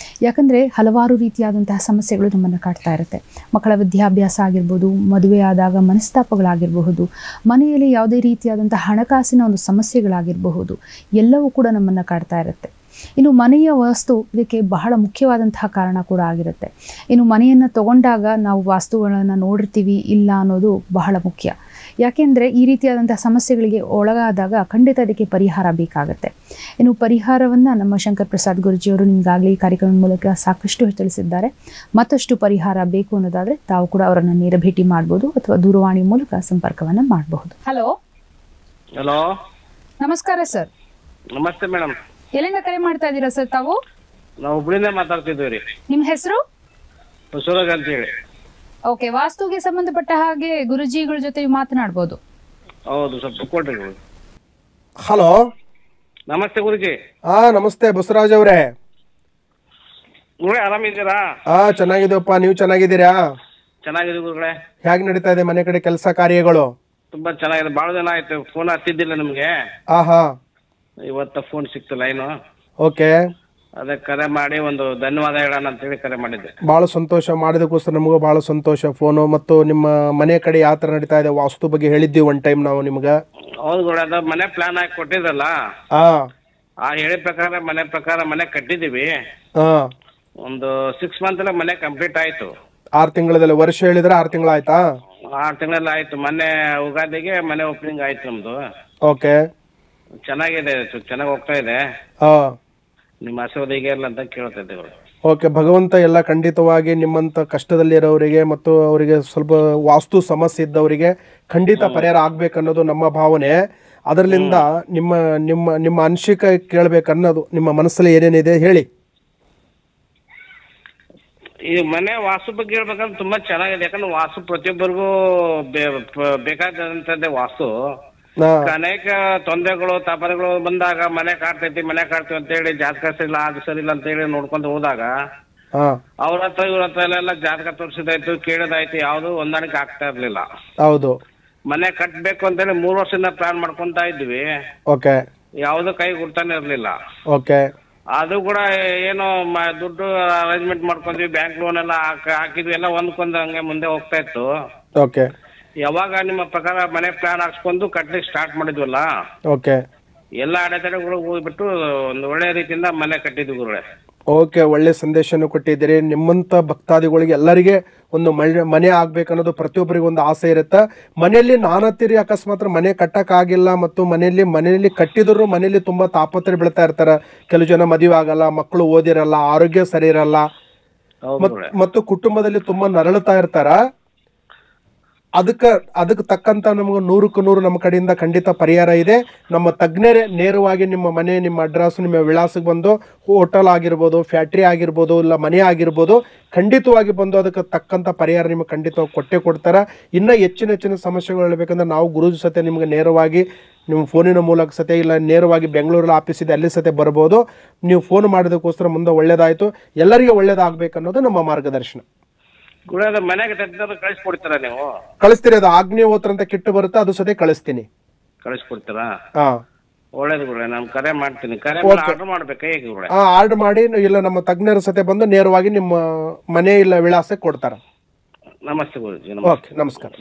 ಯಾಕಂದರೆ ಹಲವಾರು ರೀತಿಯಾದಂತಹ ಸಮಸ್ಯೆಗಳು ನಮ್ಮನ್ನು ಕಾಡ್ತಾ ಇರುತ್ತೆ. ಮಕ್ಕಳ ವಿದ್ಯಾಭ್ಯಾಸ ಆಗಿರ್ಬೋದು, ಮದುವೆ ಆದಾಗ ಮನಸ್ತಾಪಗಳಾಗಿರಬಹುದು, ಮನೆಯಲ್ಲಿ ಯಾವುದೇ ರೀತಿಯಾದಂತಹ ಹಣಕಾಸಿನ ಒಂದು ಸಮಸ್ಯೆಗಳಾಗಿರಬಹುದು, ಎಲ್ಲವೂ ಕೂಡ ನಮ್ಮನ್ನು ಕಾಡ್ತಾ ಇರುತ್ತೆ. ಇನ್ನು ಮನೆಯ ವಾಸ್ತು ಇದಕ್ಕೆ ಬಹಳ ಮುಖ್ಯವಾದಂತಹ ಕಾರಣ ಕೂಡ ಆಗಿರುತ್ತೆ. ಇನ್ನು ಮನೆಯನ್ನು ತಗೊಂಡಾಗ ನಾವು ವಾಸ್ತುಗಳನ್ನು ನೋಡಿರ್ತೀವಿ ಇಲ್ಲ ಅನ್ನೋದು ಬಹಳ ಮುಖ್ಯ. ಯಾಕೆಂದರೆ ಈ ರೀತಿಯಾದಂಥ ಸಮಸ್ಯೆಗಳಿಗೆ ಒಳಗಾದಾಗ ಖಂಡಿತ ಅದಕ್ಕೆ ಪರಿಹಾರ ಬೇಕಾಗುತ್ತೆ. ಇನ್ನು ಪರಿಹಾರವನ್ನು ನಮ್ಮ ಶಂಕರ್ ಪ್ರಸಾದ್ ಗುರೂಜಿಯವರು ನಿಮಗಾಗಲೇ ಈ ಕಾರ್ಯಕ್ರಮದ ಮೂಲಕ ಸಾಕಷ್ಟು ತಿಳಿಸಿದ್ದಾರೆ. ಮತ್ತಷ್ಟು ಪರಿಹಾರ ಬೇಕು ಅನ್ನೋದಾದರೆ ತಾವು ಕೂಡ ಅವರನ್ನು ನೇರ ಭೇಟಿ ಮಾಡ್ಬೋದು ಅಥವಾ ದೂರವಾಣಿ ಮೂಲಕ ಸಂಪರ್ಕವನ್ನು ಮಾಡಬಹುದು. ಹಲೋ ಹಲೋ, ನಮಸ್ಕಾರ ಸರ್. ನಮಸ್ತೆ ಮೇಡಮ್. ಎಲ್ಲಿಂದ ಕರೆ ಮಾಡ್ತಾ ಇದ್ದೀರಾ ಸರ್ ತಾವು? ನಾವು ಹುಬ್ಳಿಂದ ಮಾತಾಡ್ತಿದ್ವಿ ರೀ. ನಿಮ್ಮ ಹೆಸರು? ಬಸವರಾಜ್ ಅಂತ ಹೇಳಿ. ಓಕೆ, ವಾಸ್ತುಗೆ ಸಂಬಂಧಪಟ್ಟ ಹಾಗೆ ಗುರುಜಿಗಳ ಜೊತೆ ಮಾತನಾಡಬಹುದು. ಹೌದು, ಸ್ವಲ್ಪ ಕೊಡ್ರಿ. ಹಲೋ, ನಮಸ್ತೆ ಗುರುಜಿ. ನಮಸ್ತೆ ಬಸವರಾಜ್ ಅವರೇ. ಆರಾಮಿದ್ದೀರಾ? ಚೆನ್ನಾಗಿದ್ದೀವಪ್ಪ, ನೀವು ಚೆನ್ನಾಗಿದ್ದೀರಾ? ಚೆನ್ನಾಗಿದೆ ಗುರುಗಳೇ. ಹೇಗೆ ನಡೀತಾ ಇದೆ ಮನೆ ಕಡೆ ಕೆಲಸ ಕಾರ್ಯಗಳು? ತುಂಬಾ ಚೆನ್ನಾಗಿದೆ. ಬಹಳ ದಿನ ಆಯ್ತು ಫೋನ್ ಹತ್ತಿದ್ದಿಲ್ಲ ನಿಮ್ಗೆ. ಇವತ್ತ ಫೋನ್ ಸಿಕ್ತು ಲೈನು. ಓಕೆ, ಅದಕ್ಕೆ ಕರೆ ಮಾಡಿ ಒಂದು ಧನ್ಯವಾದ ಹೇಳೋಣ ಅಂತ ಹೇಳಿ ಕರೆ ಮಾಡಿದ್ದೆ. ಬಹಳ ಸಂತೋಷ, ಮಾಡಿದಕ್ಕೋಸ್ಕರ ನಮಗೂ ಬಹಳ ಸಂತೋಷ. ಫೋನು ಮತ್ತು ನಿಮ್ಮ ಮನೆ ಕಡೆ ಯಾವ ತರ ನಡೀತಾ ಇದೆ ವಾಸ್ತು ಬಗ್ಗೆ ಹೇಳಿದ್ದೀವಿ ಒನ್ ಟೈಮ್ ನಾವು ನಿಮ್ಗೆ. ಹೌದು ಗುರು, ಅದ ಮನೆ ಪ್ಲಾನ್ ಆಗಿ ಕೊಟ್ಟಿದ್ರಲ್ಲ, ಆ ಹೇಳಿ ಪ್ರಕಾರ ಮನೆ ಕಟ್ಟಿದೀವಿ. ಒಂದು 6 ಮಂತ್ ಮನೆ ಕಂಪ್ಲೀಟ್ ಆಯ್ತು. 6 ತಿಂಗಳಲ್ಲಿ ವರ್ಷ ಹೇಳಿದ್ರೆ 6 ತಿಂಗಳಾಯ್ತಾ? 6 ತಿಂಗಳಲ್ಲಿ ಆಯ್ತು. ಮೊನ್ನೆ ಯುಗಾದಿಗೆ ಮನೆ ಓಪನಿಂಗ್ ಆಯ್ತು ನಮ್ದು. ಓಕೆ, ಚೆನ್ನಾಗಿದೆ, ಚೆನ್ನಾಗಿ ಹೋಗ್ತಾ ಇದೆ. ನಿಮ್ಮ ಆಶೀರ್ವಾದ ಹೀಗೆ ಇರಲ್ಲ ಅಂತ ಕೇಳ್ತಾ ಇದ್ದೇವೆ. ಓಕೆ, ಭಗವಂತ ಎಲ್ಲ ಖಂಡಿತವಾಗಿ ನಿಮ್ಮಂತ ಕಷ್ಟದಲ್ಲಿರೋರಿಗೆ ಮತ್ತು ಅವರಿಗೆ ಸ್ವಲ್ಪ ವಾಸ್ತು ಸಮಸ್ಯೆ ಇದ್ದವರಿಗೆ ಖಂಡಿತ ಪರಿಹಾರ ಆಗ್ಬೇಕನ್ನೋದು ನಮ್ಮ ಭಾವನೆ. ಅದರಲ್ಲಿಂದ ನಿಮ್ಮ ನಿಮ್ಮ ನಿಮ್ಮ ಅನಿಸಿಕೆ ಕೇಳಬೇಕನ್ನೋದು, ನಿಮ್ಮ ಮನಸ್ಸಲ್ಲಿ ಏನೇನಿದೆ ಹೇಳಿ. ಈ ಮನೆ ವಾಸ್ತು ಬಗ್ಗೆ ಹೇಳ್ಬೇಕಂದ್ರೆ ತುಂಬಾ ಚೆನ್ನಾಗಿದೆ. ಯಾಕಂದ್ರೆ ವಾಸ್ತು ಪ್ರತಿಯೊಬ್ಬರಿಗೂ ಬೇಕಾದಂತದ್ದೇ ವಾಸ್ತು. ಅನೇಕ ತೊಂದರೆಗಳು ತಾಪರೆಗಳು ಬಂದಾಗ ಮನೆ ಕಾಡ್ತೈತಿ ಅಂತ ಹೇಳಿ ಜಾತಕ ಸರಿಲ್ಲ, ಅದು ಸರಿಲ್ಲ ಅಂತ ಹೇಳಿ ನೋಡ್ಕೊಂಡು ಹೋದಾಗ ಅವ್ರ ಹತ್ರ ಇವ್ರ ಹತ್ರ ಎಲ್ಲ ಜಾತಕ ತೋರಿಸಿದಾಯ್ತು, ಕೇಳೋದಾಯ್ತು, ಯಾವ್ದು ಹೊಂದಾಣಿಕೆ ಆಗ್ತಾ ಇರ್ಲಿಲ್ಲ. ಹೌದು, ಮನೆ ಕಟ್ಬೇಕು ಅಂತ ಹೇಳಿ 3 ವರ್ಷದಿಂದ ಪ್ಲಾನ್ ಮಾಡ್ಕೊಂತ ಇದ್ವಿ. ಓಕೆ, ಯಾವ್ದು ಕೈ ಗುರ್ತಾನೆ ಇರ್ಲಿಲ್ಲ. ಓಕೆ, ಅದು ಕೂಡ ಏನೋ ದುಡ್ಡು ಅರೇಂಜ್ಮೆಂಟ್ ಮಾಡ್ಕೊಂಡ್ವಿ, ಬ್ಯಾಂಕ್ ಲೋನ್ ಎಲ್ಲ ಹಾಕಿದ್ವಿ, ಎಲ್ಲ ಒಂದ್ಕೊಂದ್ ಹಂಗೆ ಮುಂದೆ ಹೋಗ್ತಾ ಇತ್ತು. ಓಕೆ, ಯಾವಾಗ ನಿಮ್ಮ ಪ್ರಕಾರ ಮನೆ ಪ್ಲಾನ್ ಹಾಕ್ಸ್ಕೊಂಡು ಕಟ್ಲಿಕ್ಕೆ ಸ್ಟಾರ್ಟ್ ಮಾಡಿದ್ವಲ್ಲ, ಓಕೆ, ಎಲ್ಲ ಅಡೆತಡೆಗಳು ಹೋಗ್ಬಿಟ್ಟು ಒಂದು ಒಳ್ಳೆ ರೀತಿಯಿಂದ ಮನೆ ಕಟ್ಟಿದ್ವಿ ಗುರುಗಳೇ. ಓಕೆ, ಒಳ್ಳೆ ಸಂದೇಶನೂ ಕೊಟ್ಟಿದ್ದೀರಿ. ನಿಮ್ಮಂತ ಭಕ್ತಾದಿಗಳಿಗೆ ಎಲ್ಲರಿಗೆ ಒಂದು ಮನೆ ಆಗ್ಬೇಕನ್ನೋದು ಪ್ರತಿಯೊಬ್ಬರಿಗೂ ಒಂದು ಆಸೆ ಇರುತ್ತೆ. ಮನೆಯಲ್ಲಿ ನಾನತ್ತಿರಿ ಅಕಸ್ಮಾತ್ ಮನೆ ಕಟ್ಟಕ್ಕಾಗಿಲ್ಲ ಮತ್ತು ಮನೆಯಲ್ಲಿ ಕಟ್ಟಿದ್ರು ಮನೆಯಲ್ಲಿ ತುಂಬಾ ತಾಪತ್ರೆ ಬೀಳ್ತಾ ಇರ್ತಾರೆ. ಕೆಲವು ಜನ ಮದುವೆ ಆಗಲ್ಲ, ಮಕ್ಕಳು ಓದಿರಲ್ಲ, ಆರೋಗ್ಯ ಸರಿ ಇರಲ್ಲ ಮತ್ತು ಕುಟುಂಬದಲ್ಲಿ ತುಂಬಾ ನರಳುತ್ತಾ ಇರ್ತಾರ. ಅದಕ್ಕೆ ತಕ್ಕಂತ ನಮ್ಗೆ 100ಕ್ಕೆ 100 ನಮ್ಮ ಕಡೆಯಿಂದ ಖಂಡಿತ ಪರಿಹಾರ ಇದೆ. ನಮ್ಮ ತಜ್ಞರೇ ನೇರವಾಗಿ ನಿಮ್ಮ ಮನೆ, ನಿಮ್ಮ ಅಡ್ರೆಸ್, ನಿಮ್ಮ ವಿಳಾಸಕ್ಕೆ ಬಂದು ಹೋಟೆಲ್ ಆಗಿರ್ಬೋದು, ಫ್ಯಾಕ್ಟ್ರಿ ಆಗಿರ್ಬೋದು, ಇಲ್ಲ ಮನೆ ಆಗಿರ್ಬೋದು, ಖಂಡಿತವಾಗಿ ಬಂದು ಅದಕ್ಕೆ ತಕ್ಕಂಥ ಪರಿಹಾರ ನಿಮಗೆ ಖಂಡಿತವಾಗಿ ಕೊಟ್ಟೇ ಕೊಡ್ತಾರೆ. ಇನ್ನೂ ಹೆಚ್ಚಿನ ಸಮಸ್ಯೆಗಳು ಹೇಳ್ಬೇಕಂದ್ರೆ ನಾವು ಗುರುಜಿ ಸತೆ ನಿಮಗೆ ನೇರವಾಗಿ ನಿಮ್ಮ ಫೋನಿನ ಮೂಲಕ ಸತೆ ಇಲ್ಲ ನೇರವಾಗಿ ಬೆಂಗಳೂರಲ್ಲಿ ಆಫೀಸ್ ಇದೆ ಅಲ್ಲಿ ಸತೆ ಬರ್ಬೋದು. ನೀವು ಫೋನ್ ಮಾಡೋದಕ್ಕೋಸ್ಕರ ಮುಂದೆ ಒಳ್ಳೇದಾಯಿತು, ಎಲ್ಲರಿಗೆ ಒಳ್ಳೇದಾಗಬೇಕನ್ನೋದು ನಮ್ಮ ಮಾರ್ಗದರ್ಶನ. ಮನೆಗೆ ಕಳಿಸ್ಕೊಡ್ತೀರಾ ನೀವು? ಕಳಿಸ್ತೀರಿ, ಅದು ಆಗ್ನೇಯೋತ್ರ ಅಂತ ಕಿಟ್ಟು ಬರುತ್ತೆ, ಅದು ಸತೆ ಕಳಿಸ್ಕೊಡ್ತೀರಾ? ಒಳ್ಳೇದು ಗುರುಗಳೇ, ನಾನು ಕರೆ ಮಾಡ್ತೀನಿ. ಆರ್ಡರ್ ಮಾಡ್ಬೇಕಾ ಹೇಗೆ ಗುರುಗಳೇ? ಆರ್ಡರ್ ಮಾಡಿ ಇಲ್ಲ ನಮ್ಮ ತಜ್ಞರ ಸತೆ ಬಂದು ನೇರವಾಗಿ ನಿಮ್ಮ ಮನೆ ಇಲ್ಲ ವಿಳಾಸಕ್ಕೆ ಕೊಡ್ತಾರ. ನಮಸ್ತೆ ಗುರುಜಿ. ಓಕೆ, ನಮಸ್ಕಾರ.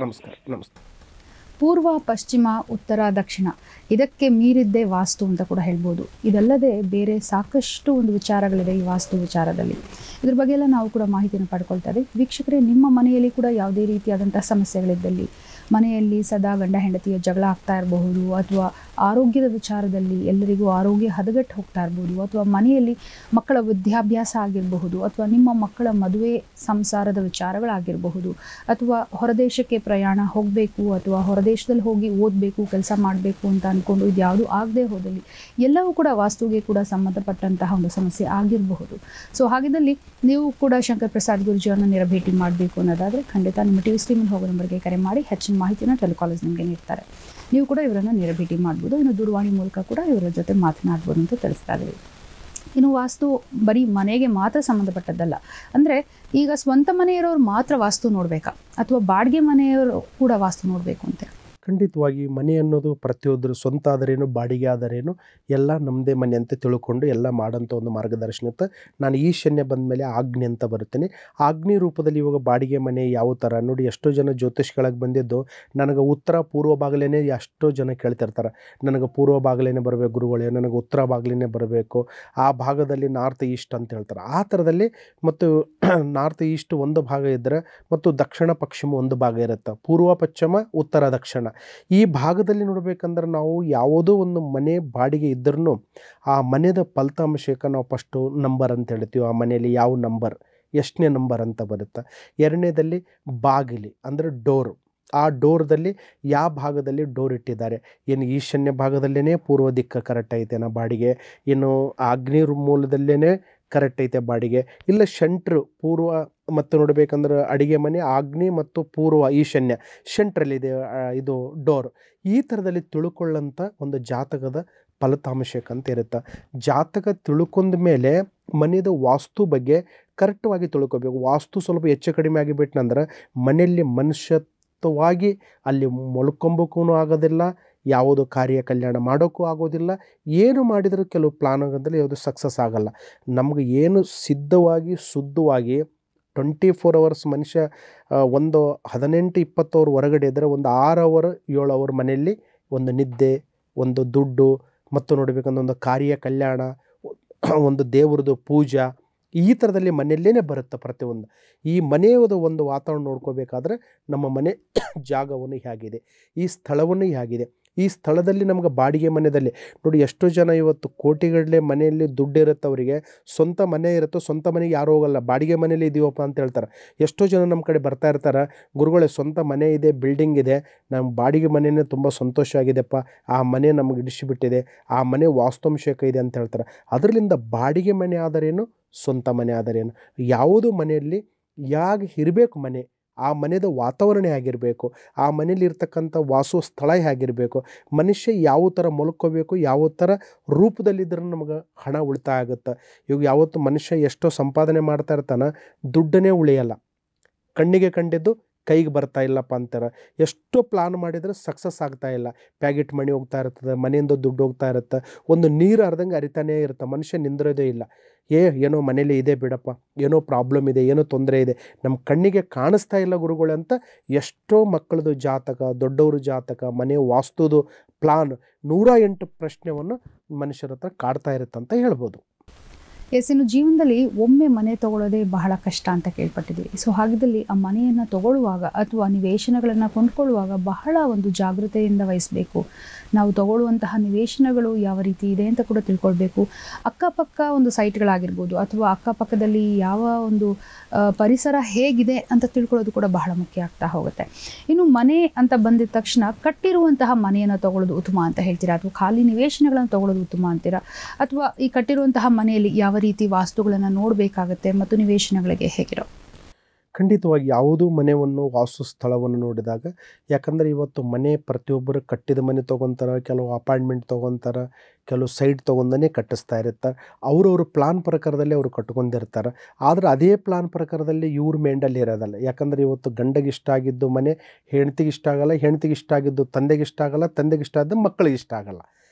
ಪೂರ್ವ, ಪಶ್ಚಿಮ, ಉತ್ತರ, ದಕ್ಷಿಣ ಇದಕ್ಕೆ ಮೀರಿದ್ದೇ ವಾಸ್ತು ಅಂತ ಕೂಡ ಹೇಳ್ಬೋದು. ಇದಲ್ಲದೆ ಬೇರೆ ಸಾಕಷ್ಟು ಒಂದು ವಿಚಾರಗಳಿದೆ ಈ ವಾಸ್ತು ವಿಚಾರದಲ್ಲಿ. ಇದ್ರ ಬಗ್ಗೆ ಎಲ್ಲ ನಾವು ಕೂಡ ಮಾಹಿತಿಯನ್ನು ಪಡ್ಕೊಳ್ತಾ ಇದ್ದೀವಿ. ವೀಕ್ಷಕರೇ, ನಿಮ್ಮ ಮನೆಯಲ್ಲಿ ಕೂಡ ಯಾವುದೇ ರೀತಿಯಾದಂಥ ಸಮಸ್ಯೆಗಳಿದ್ದಲ್ಲಿ, ಮನೆಯಲ್ಲಿ ಸದಾ ಗಂಡ ಹೆಂಡತಿಯ ಜಗಳ ಆಗ್ತಾ ಇರಬಹುದು, ಅಥವಾ ಆರೋಗ್ಯದ ವಿಚಾರದಲ್ಲಿ ಎಲ್ಲರಿಗೂ ಆರೋಗ್ಯ ಹದಗೆಟ್ಟು ಹೋಗ್ತಾ ಇರ್ಬೋದು, ಅಥವಾ ಮನೆಯಲ್ಲಿ ಮಕ್ಕಳ ವಿದ್ಯಾಭ್ಯಾಸ ಆಗಿರಬಹುದು, ಅಥವಾ ನಿಮ್ಮ ಮಕ್ಕಳ ಮದುವೆ ಸಂಸಾರದ ವಿಚಾರಗಳಾಗಿರಬಹುದು, ಅಥವಾ ಹೊರದೇಶಕ್ಕೆ ಪ್ರಯಾಣ ಹೋಗಬೇಕು ಅಥವಾ ಹೊರದೇಶದಲ್ಲಿ ಹೋಗಿ ಓದಬೇಕು, ಕೆಲಸ ಮಾಡಬೇಕು ಅಂತ ಅಂದ್ಕೊಂಡು ಇದು ಯಾವುದೂ ಆಗದೆ ಹೋದಲ್ಲಿ ಎಲ್ಲವೂ ಕೂಡ ವಾಸ್ತುಗೆ ಕೂಡ ಸಂಬಂಧಪಟ್ಟಂತಹ ಒಂದು ಸಮಸ್ಯೆ ಆಗಿರಬಹುದು. ಸೊ ಹಾಗಿದ್ದಲ್ಲಿ ನೀವು ಕೂಡ ಶಂಕರ್ ಪ್ರಸಾದ್ ಗುರೂಜಿಯವರನ್ನು ನೇರ ಭೇಟಿ ಮಾಡಬೇಕು ಅನ್ನೋದಾದರೆ ಖಂಡಿತ ನಿಮ್ಮ ಟಿವಿ ಸ್ಕ್ರೀನ್ ಹೋಗೋ ನಂಬರ್ಗೆ ಕರೆ ಮಾಡಿ ಹೆಚ್ಚಿನ ಮಾಹಿತಿನ ಟೆಲಿಕಾಲೇಜ್ ನಿಮಗೆ ನೀಡ್ತಾರೆ. ನೀವು ಕೂಡ ಇವರನ್ನು ನೇರ ಭೇಟಿ ಮಾಡ್ಬೋದು. ಇನ್ನು ದೂರವಾಣಿ ಮೂಲಕ ಕೂಡ ಇವರ ಜೊತೆ ಮಾತನಾಡ್ಬೋದು ಅಂತ ತಿಳಿಸ್ತಾ ಇದ್ದೀವಿ. ಇನ್ನು ವಾಸ್ತು ಬರೀ ಮನೆಗೆ ಮಾತ್ರ ಸಂಬಂಧಪಟ್ಟದ್ದಲ್ಲ. ಅಂದರೆ ಈಗ ಸ್ವಂತ ಮನೆ ಇರೋರು ಮಾತ್ರ ವಾಸ್ತು ನೋಡಬೇಕಾ ಅಥವಾ ಬಾಡಿಗೆ ಮನೆಯವರು ಕೂಡ ವಾಸ್ತು ನೋಡಬೇಕು ಅಂತ? ಖಂಡಿತವಾಗಿ ಮನೆ ಅನ್ನೋದು ಪ್ರತಿಯೊಬ್ಬರು ಸ್ವಂತ ಆದರೇನು ಬಾಡಿಗೆ ಆದರೇನು ಎಲ್ಲ ನಮ್ಮದೇ ಮನೆ ಅಂತ ತಿಳ್ಕೊಂಡು ಎಲ್ಲ ಮಾಡೋಂಥ ಒಂದು ಮಾರ್ಗದರ್ಶನ ಇತ್ತು. ನಾನು ಈ ಶನ್ಯ ಬಂದ ಮೇಲೆ ಆಜ್ಞೆ ಅಂತ ಬರುತ್ತೇನೆ. ಆಜ್ಞೆ ರೂಪದಲ್ಲಿ ಇವಾಗ ಬಾಡಿಗೆ ಮನೆ ಯಾವ ಥರ ನೋಡಿ, ಎಷ್ಟೋ ಜನ ಜ್ಯೋತಿಷ್ಗಳಿಗೆ ಬಂದಿದ್ದು ನನಗೆ ಉತ್ತರ ಪೂರ್ವ ಬಾಗಿಲೇನೆ ಎಷ್ಟೋ ಜನ ಕೇಳ್ತಿರ್ತಾರೆ. ನನಗೆ ಪೂರ್ವ ಬಾಗಿಲೇನೆ ಬರಬೇಕು ಗುರುಗಳೇ, ನನಗೆ ಉತ್ತರ ಬಾಗಿಲೇನೆ ಬರಬೇಕು, ಆ ಭಾಗದಲ್ಲಿ ನಾರ್ತ್ ಈಸ್ಟ್ ಅಂತ ಹೇಳ್ತಾರೆ. ಆ ಥರದಲ್ಲಿ ಮತ್ತು ನಾರ್ತ್ ಈಸ್ಟ್ ಒಂದು ಭಾಗ ಇದ್ದರೆ ಮತ್ತು ದಕ್ಷಿಣ ಪಶ್ಚಿಮ ಒಂದು ಭಾಗ ಇರುತ್ತೆ. ಪೂರ್ವ ಪಶ್ಚಿಮ ಉತ್ತರ ದಕ್ಷಿಣ ಈ ಭಾಗದಲ್ಲಿ ನೋಡಬೇಕಂದ್ರೆ ನಾವು ಯಾವುದೋ ಒಂದು ಮನೆ ಬಾಡಿಗೆ ಇದ್ರೂ ಆ ಮನೆಯ ಫಲಿತಾಂಶಕ್ಕೆ ನಾವು ಫಸ್ಟು ನಂಬರ್ ಅಂತ ಹೇಳ್ತೀವಿ. ಆ ಮನೆಯಲ್ಲಿ ಯಾವ ನಂಬರ್, ಎಷ್ಟನೇ ನಂಬರ್ ಅಂತ ಬರುತ್ತೆ. ಎರಡನೇದಲ್ಲಿ ಬಾಗಿಲಿ ಅಂದರೆ ಡೋರು. ಆ ಡೋರ್ದಲ್ಲಿ ಯಾವ ಭಾಗದಲ್ಲಿ ಡೋರ್ ಇಟ್ಟಿದ್ದಾರೆ, ಏನು ಈಶಾನ್ಯ ಭಾಗದಲ್ಲೇ ಪೂರ್ವ ದಿಕ್ಕ ಕರೆಕ್ಟ್ ಐತೆನಾ ಬಾಡಿಗೆ, ಇನ್ನು ಆಗ್ನೇಯ ಮೂಲದಲ್ಲೇ ಕರೆಕ್ಟ್ ಐತೆ ಬಾಡಿಗೆ, ಇಲ್ಲ ಸೆಂಟ್ರು ಪೂರ್ವ ಮತ್ತು ನೋಡಬೇಕಂದ್ರೆ ಅಡಿಗೆ ಮನೆ ಆಗ್ನೇಯ ಮತ್ತು ಪೂರ್ವ ಈಶಾನ್ಯ ಸೆಂಟ್ರಲ್ಲಿದೆ ಇದು ಡೋರ್. ಈ ಥರದಲ್ಲಿ ತಿಳ್ಕೊಳ್ಳೋಂಥ ಒಂದು ಜಾತಕದ ಫಲಿತಾಂಶಕ್ಕಂತ ಇರುತ್ತೆ. ಜಾತಕ ತಿಳ್ಕೊಂಡ ಮೇಲೆ ಮನೆಯದು ವಾಸ್ತು ಬಗ್ಗೆ ಕರೆಕ್ಟವಾಗಿ ತಿಳ್ಕೊಬೇಕು. ವಾಸ್ತು ಸ್ವಲ್ಪ ಹೆಚ್ಚು ಕಡಿಮೆ ಆಗಿಬಿಟ್ನಂದ್ರೆ ಮನೆಯಲ್ಲಿ ಮನುಷ್ಯತ್ವವಾಗಿ ಅಲ್ಲಿ ಮೊಳ್ಕೊಂಬೋಕ್ಕೂ ಆಗೋದಿಲ್ಲ, ಯಾವುದು ಕಾರ್ಯ ಕಲ್ಯಾಣ ಮಾಡೋಕ್ಕೂ ಆಗೋದಿಲ್ಲ. ಏನು ಮಾಡಿದರೂ ಕೆಲವು ಪ್ಲಾನ್ಗಳಲ್ಲಿ ಯಾವುದು ಸಕ್ಸಸ್ ಆಗಲ್ಲ. ನಮಗೆ ಏನು ಸಿದ್ಧವಾಗಿ ಶುದ್ಧವಾಗಿ 24 hours ಮನುಷ್ಯ ಒಂದು 18-20 ಅವರ್ ಹೊರಗಡೆ ಇದ್ದರೆ ಒಂದು 6 ಅವರ್ 7 ಅವರ್ ಮನೆಯಲ್ಲಿ ಒಂದು ನಿದ್ದೆ, ಒಂದು ದುಡ್ಡು ಮತ್ತು ನೋಡಬೇಕಂದ್ರೆ ಒಂದು ಕಾರ್ಯ ಕಲ್ಯಾಣ, ಒಂದು ದೇವ್ರದ್ದು ಪೂಜಾ, ಈ ಥರದಲ್ಲಿ ಮನೆಯಲ್ಲೇ ಬರುತ್ತೆ ಪ್ರತಿಯೊಂದು. ಈ ಮನೆಯದು ಒಂದು ವಾತಾವರಣ ನೋಡ್ಕೋಬೇಕಾದ್ರೆ ನಮ್ಮ ಮನೆ ಜಾಗವನ್ನು ಹೇಗಿದೆ, ಈ ಸ್ಥಳವನ್ನು ಹೇಗಿದೆ, ಈ ಸ್ಥಳದಲ್ಲಿ ನಮ್ಗೆ ಬಾಡಿಗೆ ಮನೆಯಲ್ಲಿ ನೋಡಿ ಎಷ್ಟೋ ಜನ ಇವತ್ತು ಕೋಟಿಗಟ್ಟಲೆ ಮನೆಯಲ್ಲಿ ದುಡ್ಡು ಇರುತ್ತೆ, ಅವರಿಗೆ ಸ್ವಂತ ಮನೆ ಇರುತ್ತೋ ಸ್ವಂತ ಮನೆಗೆ ಯಾರು ಹೋಗಲ್ಲ, ಬಾಡಿಗೆ ಮನೇಲಿ ಇದೀವಪ್ಪ ಅಂತ ಹೇಳ್ತಾರೆ. ಎಷ್ಟೋ ಜನ ನಮ್ಮ ಕಡೆ ಬರ್ತಾ ಇರ್ತಾರೆ, ಗುರುಗಳೇ ಸ್ವಂತ ಮನೆ ಇದೆ, ಬಿಲ್ಡಿಂಗ್ ಇದೆ, ನಮ್ಮ ಬಾಡಿಗೆ ಮನೆಯೇ ತುಂಬ ಸಂತೋಷ ಆಗಿದೆಪ್ಪ, ಆ ಮನೆ ನಮಗೆ ಇಡಿಸಿಬಿಟ್ಟಿದೆ, ಆ ಮನೆ ವಾಸ್ತುಂಶಕ ಇದೆ ಅಂತ ಹೇಳ್ತಾರೆ. ಅದರಿಂದ ಬಾಡಿಗೆ ಮನೆ ಆದರೇನು, ಸ್ವಂತ ಮನೆ ಆದರೇನು, ಯಾವುದೋ ಮನೆಯಲ್ಲಿ ಯಾಕೆ ಇರಬೇಕು ಮನೆ, ಆ ಮನೆಯ ವಾತಾವರಣ ಹೇಗಿರಬೇಕು, ಆ ಮನೇಲಿ ಇರ್ತಕ್ಕಂಥ ವಾಸು ಸ್ಥಳ ಹೇಗಿರಬೇಕು, ಮನುಷ್ಯ ಯಾವ ಥರ ಮಲ್ಕೋಬೇಕು, ಯಾವ ಥರ ರೂಪದಲ್ಲಿದ್ದರೆ ನಮಗೆ ಹಣ ಉಳಿತಾಯ ಆಗುತ್ತೆ. ಇವಾಗ ಯಾವತ್ತು ಮನುಷ್ಯ ಎಷ್ಟೋ ಸಂಪಾದನೆ ಮಾಡ್ತಾ ಇರ್ತಾನೆ, ದುಡ್ಡನ್ನೇ ಉಳಿಯಲ್ಲ, ಕಣ್ಣಿಗೆ ಕಂಡಿದ್ದು ಕೈಗೆ ಬರ್ತಾ ಇಲ್ಲಪ್ಪ ಅಂತಾರೆ. ಎಷ್ಟೋ ಪ್ಲಾನ್ ಮಾಡಿದರೆ ಸಕ್ಸಸ್ ಆಗ್ತಾ ಇಲ್ಲ. ಪ್ಯಾಕೆಟ್ ಮಣಿ ಹೋಗ್ತಾ ಇರ್ತದೆ, ಮನೆಯಿಂದ ದುಡ್ಡು ಹೋಗ್ತಾ ಇರುತ್ತೆ, ಒಂದು ನೀರು ಹರಿದಂಗೆ ಹರಿತಾನೇ ಇರುತ್ತೆ, ಮನುಷ್ಯ ನಿಂದಿರೋದೇ ಇಲ್ಲ. ಏನೋ ಮನೇಲಿ ಇದೆ ಬಿಡಪ್ಪ, ಏನೋ ಪ್ರಾಬ್ಲಮ್ ಇದೆ, ಏನೋ ತೊಂದರೆ ಇದೆ, ನಮ್ಮ ಕಣ್ಣಿಗೆ ಕಾಣಿಸ್ತಾ ಇಲ್ಲ ಗುರುಗಳೇ ಅಂತ ಎಷ್ಟೋ ಮಕ್ಕಳದು ಜಾತಕ, ದೊಡ್ಡವರು ಜಾತಕ, ಮನೆ ವಾಸ್ತುದು ಪ್ಲಾನ್ 108 ಪ್ರಶ್ನೆಯನ್ನು ಮನುಷ್ಯರ ಹತ್ರ ಕಾಡ್ತಾ ಇರುತ್ತಂತ ಹೇಳ್ಬೋದು. ಇನ್ನು ಜೀವನದಲ್ಲಿ ಒಮ್ಮೆ ಮನೆ ತಗೊಳ್ಳೋದೇ ಬಹಳ ಕಷ್ಟ ಅಂತ ಕೇಳ್ಪಟ್ಟಿದ್ದೀವಿ. ಸೊ ಹಾಗಿದ್ದಲ್ಲಿ ಆ ಮನೆಯನ್ನು ತಗೊಳ್ಳುವಾಗ ಅಥವಾ ನಿವೇಶನಗಳನ್ನು ಕೊಂಡ್ಕೊಳ್ಳುವಾಗ ಬಹಳ ಒಂದು ಜಾಗೃತೆಯಿಂದ ವಹಿಸಬೇಕು. ನಾವು ತಗೊಳ್ಳುವಂತಹ ನಿವೇಶನಗಳು ಯಾವ ರೀತಿ ಇದೆ ಅಂತ ಕೂಡ ತಿಳ್ಕೊಳ್ಬೇಕು. ಅಕ್ಕಪಕ್ಕ ಒಂದು ಸೈಟ್ಗಳಾಗಿರ್ಬೋದು ಅಥವಾ ಅಕ್ಕಪಕ್ಕದಲ್ಲಿ ಯಾವ ಒಂದು ಪರಿಸರ ಹೇಗಿದೆ ಅಂತ ತಿಳ್ಕೊಳ್ಳೋದು ಕೂಡ ಬಹಳ ಮುಖ್ಯ ಆಗ್ತಾ ಹೋಗುತ್ತೆ. ಇನ್ನು ಮನೆ ಅಂತ ಬಂದಿದ ತಕ್ಷಣ ಕಟ್ಟಿರುವಂತಹ ಮನೆಯನ್ನು ತಗೊಳ್ಳೋದು ಉತ್ತಮ ಅಂತ ಹೇಳ್ತೀರಾ, ಅಥವಾ ಖಾಲಿ ನಿವೇಶನಗಳನ್ನು ತಗೊಳ್ಳೋದು ಉತ್ತಮ ಅಂತೀರಾ, ಅಥವಾ ಈ ಕಟ್ಟಿರುವಂತಹ ಮನೆಯಲ್ಲಿ ಯಾವ ರೀತಿ ವಾಸ್ತುಗಳನ್ನು ನೋಡಬೇಕಾಗತ್ತೆ ಮತ್ತು ನಿವೇಶನಗಳಿಗೆ ಹೇಗಿರೋ? ಖಂಡಿತವಾಗಿ ಯಾವುದೂ ಮನೆಯನ್ನು ವಾಸ್ತು ಸ್ಥಳವನ್ನು ನೋಡಿದಾಗ, ಯಾಕಂದರೆ ಇವತ್ತು ಮನೆ ಪ್ರತಿಯೊಬ್ಬರು ಕಟ್ಟಿದ ಮನೆ ತೊಗೊತಾರೆ, ಕೆಲವು ಅಪಾರ್ಟ್ಮೆಂಟ್ ತೊಗೊತಾರೆ, ಕೆಲವು ಸೈಟ್ ತೊಗೊಂಡೇ ಕಟ್ಟಿಸ್ತಾ ಇರ್ತಾರೆ. ಅವರವರು ಪ್ಲಾನ್ ಪ್ರಕಾರದಲ್ಲಿ ಅವರು ಕಟ್ಕೊಂಡಿರ್ತಾರೆ. ಆದರೆ ಅದೇ ಪ್ಲಾನ್ ಪ್ರಕಾರದಲ್ಲಿ ಇವ್ರ ಮೈಂಡಲ್ಲಿ ಇರೋದಲ್ಲ. ಯಾಕಂದರೆ ಇವತ್ತು ಗಂಡಗೆ ಇಷ್ಟ ಆಗಿದ್ದು ಮನೆ ಹೆಂಡ್ತಿಗೆ ಇಷ್ಟ ಆಗಲ್ಲ, ಹೆಂಡ್ತಿಗೆ ಇಷ್ಟ ಆಗಿದ್ದು ತಂದೆಗೆ ಇಷ್ಟ ಆಗಲ್ಲ, ತಂದೆಗೆ ಇಷ್ಟ ಆದ್ದು ಮಕ್ಕಳಿಗೆ ಇಷ್ಟ ಆಗಲ್ಲ.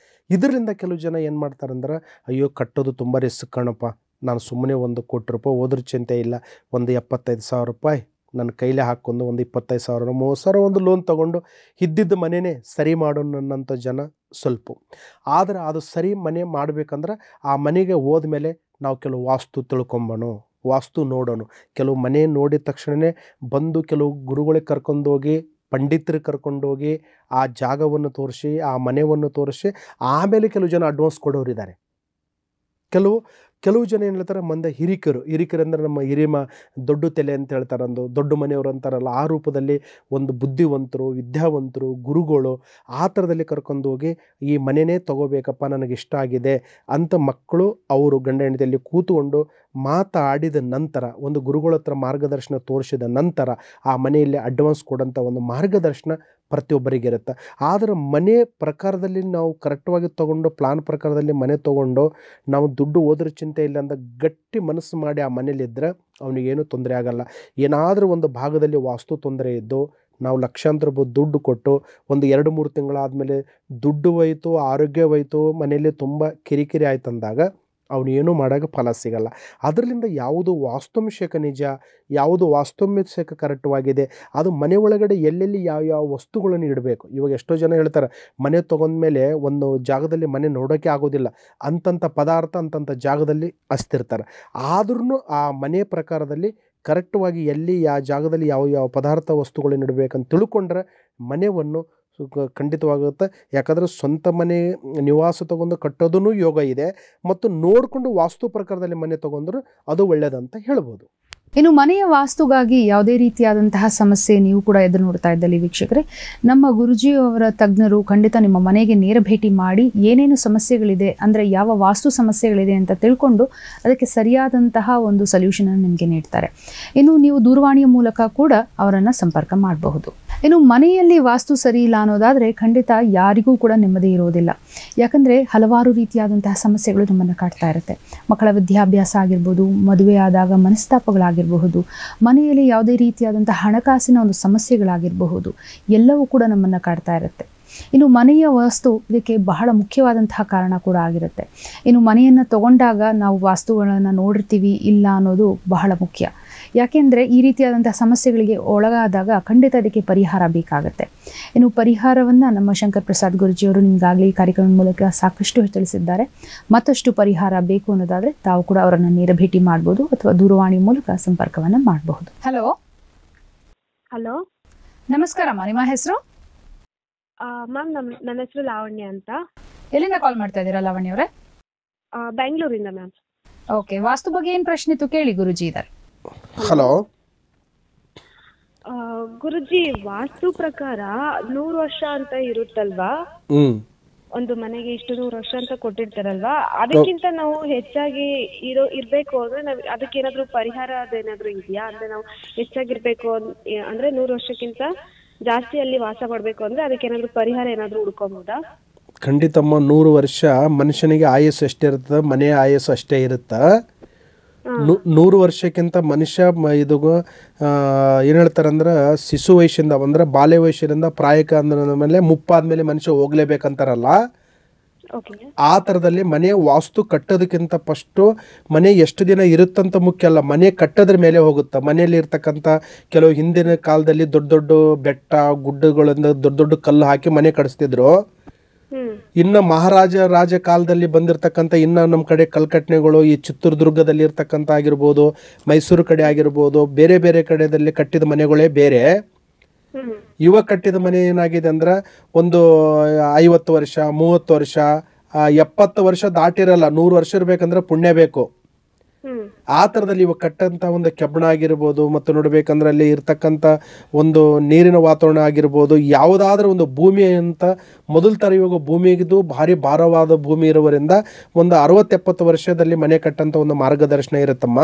ಇದರಿಂದ ಕೆಲವು ಜನ ಏನು ಮಾಡ್ತಾರಂದ್ರೆ, ಅಯ್ಯೋ ಕಟ್ಟೋದು ತುಂಬ ರಿಸ್ಕ್ ಕಣಪ್ಪ, ನಾನು ಸುಮ್ಮನೆ 1 ಕೋಟಿ ರೂಪಾಯಿ ಹೋದ್ರ ಚಿಂತೆ ಇಲ್ಲ, ಒಂದು 75,000 ರೂಪಾಯಿ ನನ್ನ ಕೈಲೇ ಹಾಕ್ಕೊಂಡು ಒಂದು 25,000 30,000 ಒಂದು ಲೋನ್ ತೊಗೊಂಡು ಇದ್ದಿದ್ದ ಮನೆಯೇ ಸರಿ ಮಾಡೋಣ ಅನ್ನೋಂಥ ಜನ ಸ್ವಲ್ಪ. ಆದರೆ ಅದು ಸರಿ ಮನೆ ಮಾಡಬೇಕಂದ್ರೆ ಆ ಮನೆಗೆ ಹೋದ್ಮೇಲೆ ನಾವು ಕೆಲವು ವಾಸ್ತು ತಿಳ್ಕೊಂಬೋಣ, ವಾಸ್ತು ನೋಡೋಣ. ಕೆಲವು ಮನೆ ನೋಡಿದ ತಕ್ಷಣವೇ ಬಂದು ಕೆಲವು ಗುರುಗಳಿಗೆ ಕರ್ಕೊಂಡೋಗಿ, ಪಂಡಿತರಿಗೆ ಕರ್ಕೊಂಡೋಗಿ ಆ ಜಾಗವನ್ನು ತೋರಿಸಿ, ಆ ಮನೆಯನ್ನು ತೋರಿಸಿ ಆಮೇಲೆ ಕೆಲವು ಜನ ಅಡ್ವಾನ್ಸ್ ಕೊಡೋರಿದ್ದಾರೆ. ಕೆಲವು ಜನ ಏನು ಹೇಳ್ತಾರೆ, ಹಿರಿಕರು ಅಂದರೆ ನಮ್ಮ ಹಿರಿಮ ದೊಡ್ಡ ತಲೆ ಅಂತ ಹೇಳ್ತಾರೆ, ಒಂದು ದೊಡ್ಡ ಮನೆಯವರು ಅಂತಾರಲ್ಲ, ಆ ರೂಪದಲ್ಲಿ ಒಂದು ಬುದ್ಧಿವಂತರು, ವಿದ್ಯಾವಂತರು, ಗುರುಗಳು ಆ ಥರದಲ್ಲಿ ಕರ್ಕೊಂಡು ಹೋಗಿ ಈ ಮನೆಯೇ ತಗೋಬೇಕಪ್ಪ ನನಗೆ ಇಷ್ಟ ಆಗಿದೆ ಅಂತ ಮಕ್ಕಳು ಅವರು ಗಂಡ ಹೆಂಡತಿಯಲ್ಲಿ ಕೂತ್ಕೊಂಡು ಮಾತಾಡಿದ ನಂತರ, ಒಂದು ಗುರುಗಳ ಹತ್ರ ಮಾರ್ಗದರ್ಶನ ತೋರಿಸಿದ ನಂತರ ಆ ಮನೆಯಲ್ಲಿ ಅಡ್ವಾನ್ಸ್ ಕೊಡೋಂಥ ಒಂದು ಮಾರ್ಗದರ್ಶನ ಪ್ರತಿಯೊಬ್ಬರಿಗಿರುತ್ತೆ. ಆದರೆ ಮನೆ ಪ್ರಕಾರದಲ್ಲಿ ನಾವು ಕರೆಕ್ಟ್ವಾಗಿ ತೊಗೊಂಡು ಪ್ಲಾನ್ ಪ್ರಕಾರದಲ್ಲಿ ಮನೆ ತೊಗೊಂಡು ನಾವು ದುಡ್ಡು ಹೋದ್ರ ಚಿಂತೆ ಇಲ್ಲ ಅಂತ ಗಟ್ಟಿ ಮನಸ್ಸು ಮಾಡಿ ಆ ಮನೇಲಿದ್ದರೆ ಅವನಿಗೇನು ತೊಂದರೆ ಆಗಲ್ಲ. ಏನಾದರೂ ಒಂದು ಭಾಗದಲ್ಲಿ ವಾಸ್ತು ತೊಂದರೆ ಇದ್ದು ನಾವು ಲಕ್ಷಾಂತರ ರೂಪಾಯಿ ದುಡ್ಡು ಕೊಟ್ಟು ಒಂದು 2-3 ತಿಂಗಳಾದಮೇಲೆ ದುಡ್ಡು ಹೋಯ್ತು, ಆರೋಗ್ಯ ಹೋಯ್ತು, ಮನೆಯಲ್ಲಿ ತುಂಬ ಕಿರಿಕಿರಿ ಆಯ್ತು ಅಂದಾಗ ಅವನೇನು ಮಾಡೋಕ್ಕೆ ಫಲ ಸಿಗಲ್ಲ. ಅದರಿಂದ ಯಾವುದು ವಾಸ್ತುಂಶಕ ನಿಜ, ಯಾವುದು ವಾಸ್ತುಂಶಕ ಕರೆಕ್ಟವಾಗಿದೆ, ಅದು ಮನೆ ಒಳಗಡೆ ಎಲ್ಲೆಲ್ಲಿ ಯಾವ ವಸ್ತುಗಳನ್ನು ಇಡಬೇಕು. ಇವಾಗ ಎಷ್ಟೋ ಜನ ಹೇಳ್ತಾರೆ, ಮನೆ ತೊಗೊಂಡ್ಮೇಲೆ ಒಂದು ಜಾಗದಲ್ಲಿ ಮನೆ ನೋಡೋಕ್ಕೆ ಆಗೋದಿಲ್ಲ, ಅಂತಂಥ ಪದಾರ್ಥ ಅಂತಂಥ ಜಾಗದಲ್ಲಿ ಹಚ್ತಿರ್ತಾರೆ. ಆದ್ರೂ ಆ ಮನೆ ಪ್ರಕಾರದಲ್ಲಿ ಕರೆಕ್ಟವಾಗಿ ಎಲ್ಲಿ ಯಾವ ಜಾಗದಲ್ಲಿ ಯಾವ ಪದಾರ್ಥ ವಸ್ತುಗಳನ್ನು ಇಡಬೇಕಂತ ತಿಳ್ಕೊಂಡ್ರೆ ಮನೆಯನ್ನು ಖಂಡಿತವಾಗುತ್ತೆ. ಯಾಕಂದರೆ ಸ್ವಂತ ಮನೆ ನಿವಾಸ ತೊಗೊಂಡು ಕಟ್ಟೋದೂ ಯೋಗ ಇದೆ, ಮತ್ತು ನೋಡಿಕೊಂಡು ವಾಸ್ತು ಪ್ರಕಾರದಲ್ಲಿ ಮನೆ ತೊಗೊಂಡ್ರು ಅದು ಒಳ್ಳೆಯದಂತ ಹೇಳ್ಬೋದು. ಇನ್ನು ಮನೆಯ ವಾಸ್ತುಗಾಗಿ ಯಾವುದೇ ರೀತಿಯಾದಂತಹ ಸಮಸ್ಯೆ ನೀವು ಕೂಡ ಎದುರು ನೋಡ್ತಾ ಇದ್ದಲ್ಲಿ ವೀಕ್ಷಕರೇ, ನಮ್ಮ ಗುರುಜಿಯವರ ತಜ್ಞರು ಖಂಡಿತ ನಿಮ್ಮ ಮನೆಗೆ ನೇರ ಭೇಟಿ ಮಾಡಿ ಏನೇನು ಸಮಸ್ಯೆಗಳಿದೆ, ಅಂದರೆ ಯಾವ ವಾಸ್ತು ಸಮಸ್ಯೆಗಳಿದೆ ಅಂತ ತಿಳ್ಕೊಂಡು ಅದಕ್ಕೆ ಸರಿಯಾದಂತಹ ಒಂದು ಸೊಲ್ಯೂಷನನ್ನು ನಿಮಗೆ ನೀಡ್ತಾರೆ. ಇನ್ನು ನೀವು ದೂರವಾಣಿಯ ಮೂಲಕ ಕೂಡ ಅವರನ್ನು ಸಂಪರ್ಕ ಮಾಡಬಹುದು. ಇನ್ನು ಮನೆಯಲ್ಲಿ ವಾಸ್ತು ಸರಿ ಇಲ್ಲ ಅನ್ನೋದಾದರೆ ಖಂಡಿತ ಯಾರಿಗೂ ಕೂಡ ನೆಮ್ಮದಿ ಇರೋದಿಲ್ಲ. ಯಾಕಂದರೆ ಹಲವಾರು ರೀತಿಯಾದಂತಹ ಸಮಸ್ಯೆಗಳು ನಮ್ಮನ್ನು ಕಾಡ್ತಾ ಇರುತ್ತೆ. ಮಕ್ಕಳ ವಿದ್ಯಾಭ್ಯಾಸ ಆಗಿರ್ಬೋದು, ಮದುವೆ ಆದಾಗ ಮನಸ್ತಾಪಗಳಾಗಿರಬಹುದು, ಮನೆಯಲ್ಲಿ ಯಾವುದೇ ರೀತಿಯಾದಂತಹ ಹಣಕಾಸಿನ ಒಂದು ಸಮಸ್ಯೆಗಳಾಗಿರಬಹುದು, ಎಲ್ಲವೂ ಕೂಡ ನಮ್ಮನ್ನು ಕಾಡ್ತಾ ಇರುತ್ತೆ. ಇನ್ನು ಮನೆಯ ವಾಸ್ತು ಇದಕ್ಕೆ ಬಹಳ ಮುಖ್ಯವಾದಂತಹ ಕಾರಣ ಕೂಡ ಆಗಿರುತ್ತೆ. ಇನ್ನು ಮನೆಯನ್ನು ತಗೊಂಡಾಗ ನಾವು ವಾಸ್ತುಗಳನ್ನು ನೋಡಿರ್ತೀವಿ ಇಲ್ಲ ಅನ್ನೋದು ಬಹಳ ಮುಖ್ಯ. ಯಾಕೆಂದರೆ ಈ ರೀತಿಯಾದಂತಹ ಸಮಸ್ಯೆಗಳಿಗೆ ಒಳಗಾದಾಗ ಖಂಡಿತ ಅದಕ್ಕೆ ಪರಿಹಾರ ಬೇಕಾಗುತ್ತೆ. ಇನ್ನು ಪರಿಹಾರವನ್ನು ನಮ್ಮ ಶಂಕರ್ ಪ್ರಸಾದ್ ಗುರುಜಿಯವರು ನಿಮಗಾಗಲೇ ಈ ಕಾರ್ಯಕ್ರಮದ ಮೂಲಕ ಸಾಕಷ್ಟು ತಿಳಿಸಿದ್ದಾರೆ. ಮತ್ತಷ್ಟು ಪರಿಹಾರ ಬೇಕು ಅನ್ನೋದಾದರೆ ತಾವು ಕೂಡ ಅವರನ್ನು ನೇರ ಭೇಟಿ ಮಾಡ್ಬೋದು ಅಥವಾ ದೂರವಾಣಿ ಮೂಲಕ ಸಂಪರ್ಕವನ್ನು ಮಾಡಬಹುದು. ಹಲೋ ಹಲೋ, ನಮಸ್ಕಾರಮ್ಮ, ನಿಮ್ಮ ಹೆಸರು? ಮ್ಯಾಮ್ ನನ್ನ ಹೆಸರು ಲಾವಣ್ಯ ಅಂತ. ಎಲ್ಲಿಂದ ಕಾಲ್ ಮಾಡ್ತಾ ಇದ್ದೀರಾ ಲಾವಣ್ಯ ಅವರೇ? ಬೆಂಗಳೂರಿಂದ ಮ್ಯಾಮ್. ಓಕೆ, ವಾಸ್ತು ಬಗ್ಗೆ ಏನು ಪ್ರಶ್ನೆ ಇತ್ತು ಕೇಳಿ, ಗುರುಜಿ ಇದ್ದಾರೆ. ಹಲೋ ಗುರುಜಿ, ವಾಸ್ತು ಪ್ರಕಾರ 100 ವರ್ಷ ಅಂತ ಇರುತ್ತಲ್ವಾ, ಒಂದು ಮನೆಗೆ ಇಷ್ಟು 100 ವರ್ಷ ಅಂತ ಕೊಟ್ಟಿರ್ತಾರಲ್ವಾ, ಅದಕ್ಕಿಂತ ನಾವು ಹೆಚ್ಚಾಗಿ ಇರ್ಬೇಕು ಅಂದ್ರೆ ನಾವ್ ಅದಕ್ಕೆ ಏನಾದ್ರು ಪರಿಹಾರ ಅದೇನಾದ್ರು ಇದೆಯಾ? ಅಂದ್ರೆ ನಾವು ಹೆಚ್ಚಾಗಿರ್ಬೇಕು ಅಂದ್ರೆ 100 ವರ್ಷಕ್ಕಿಂತ ಜಾಸ್ತಿ ಅಲ್ಲಿ ವಾಸ ಮಾಡ್ಬೇಕು ಅಂದ್ರೆ ಅದಕ್ಕೆ ಏನಾದ್ರು ಪರಿಹಾರ ಏನಾದ್ರು ಹುಡ್ಕೊಬಹುದಾ? ಖಂಡಿತಮ್ಮ. 100 ವರ್ಷ ಮನುಷ್ಯನಿಗೆ ಆಯಸ್ಸು ಎಷ್ಟೇ ಇರ್ತದೆ, ಮನೆಯ ಆಯಸ್ಸು ಅಷ್ಟೇ ಇರುತ್ತೆ. 100 ವರ್ಷಕ್ಕಿಂತ ಮನುಷ್ಯ ಇದು ಏನು ಹೇಳ್ತಾರಂದ್ರೆ ಶಿಶು ವಯಸ್ಸಿಂದ ಅಂದ್ರೆ ಬಾಲ್ಯ ವಯಸ್ಸಿನಿಂದ ಪ್ರಾಯಕ ಅಂದ್ರ ಮೇಲೆ ಮುಪ್ಪಾದ್ಮೇಲೆ ಮನುಷ್ಯ ಹೋಗ್ಲೇಬೇಕಂತಾರಲ್ಲ, ಆ ಥರದಲ್ಲಿ ಮನೆ ವಾಸ್ತು ಕಟ್ಟೋದಕ್ಕಿಂತ ಫಸ್ಟು ಮನೆ ಎಷ್ಟು ದಿನ ಇರುತ್ತಂತ ಮುಖ್ಯ ಅಲ್ಲ, ಮನೆ ಕಟ್ಟೋದ್ರ ಮೇಲೆ ಹೋಗುತ್ತೆ. ಮನೆಯಲ್ಲಿ ಇರ್ತಕ್ಕಂಥ ಕೆಲವು ಹಿಂದಿನ ಕಾಲದಲ್ಲಿ ದೊಡ್ಡ ದೊಡ್ಡ ಬೆಟ್ಟ ಗುಡ್ಡಗಳಿಂದ ದೊಡ್ಡ ದೊಡ್ಡ ಕಲ್ಲು ಹಾಕಿ ಮನೆ ಕಟ್ಟಿಸ್ತಿದ್ರು. ಇನ್ನು ರಾಜ ಕಾಲದಲ್ಲಿ ಬಂದಿರತಕ್ಕಂಥ ಇನ್ನು ನಮ್ಮ ಕಡೆ ಕಲ್ಕಟ್ಟನೆಗಳು ಈ ಚಿತ್ರದುರ್ಗದಲ್ಲಿ ಇರ್ತಕ್ಕಂಥ ಆಗಿರ್ಬೋದು, ಮೈಸೂರು ಕಡೆ ಆಗಿರ್ಬೋದು, ಬೇರೆ ಬೇರೆ ಕಡೆಯಲ್ಲಿ ಕಟ್ಟಿದ ಮನೆಗಳೇ ಬೇರೆ. ಇವಾಗ ಕಟ್ಟಿದ ಮನೆ ಏನಾಗಿದೆ ಅಂದ್ರೆ ಒಂದು 50 ವರ್ಷ 30 ವರ್ಷ 70 ವರ್ಷ ದಾಟಿರಲ್ಲ. 100 ವರ್ಷ ಇರ್ಬೇಕಂದ್ರೆ ಪುಣ್ಯ ಬೇಕು. ಆ ಥರದಲ್ಲಿ ಇವಾಗ ಕಟ್ಟಂಥ ಒಂದು ಕೆಬ್ಬಣ ಆಗಿರ್ಬೋದು, ಮತ್ತು ನೋಡ್ಬೇಕಂದ್ರೆ ಅಲ್ಲಿ ಇರ್ತಕ್ಕಂಥ ಒಂದು ನೀರಿನ ವಾತಾವರಣ ಆಗಿರ್ಬೋದು, ಯಾವುದಾದ್ರೂ ಒಂದು ಭೂಮಿ ಅಂತ ಮೊದಲ ಥರ ಇವಾಗ ಭೂಮಿಗಿದು ಭಾರಿ ಭಾರವಾದ ಭೂಮಿ ಇರೋವರಿಂದ ಒಂದು 60-70 ವರ್ಷದಲ್ಲಿ ಮನೆ ಕಟ್ಟಂಥ ಒಂದು ಮಾರ್ಗದರ್ಶನ ಇರುತ್ತಮ್ಮ.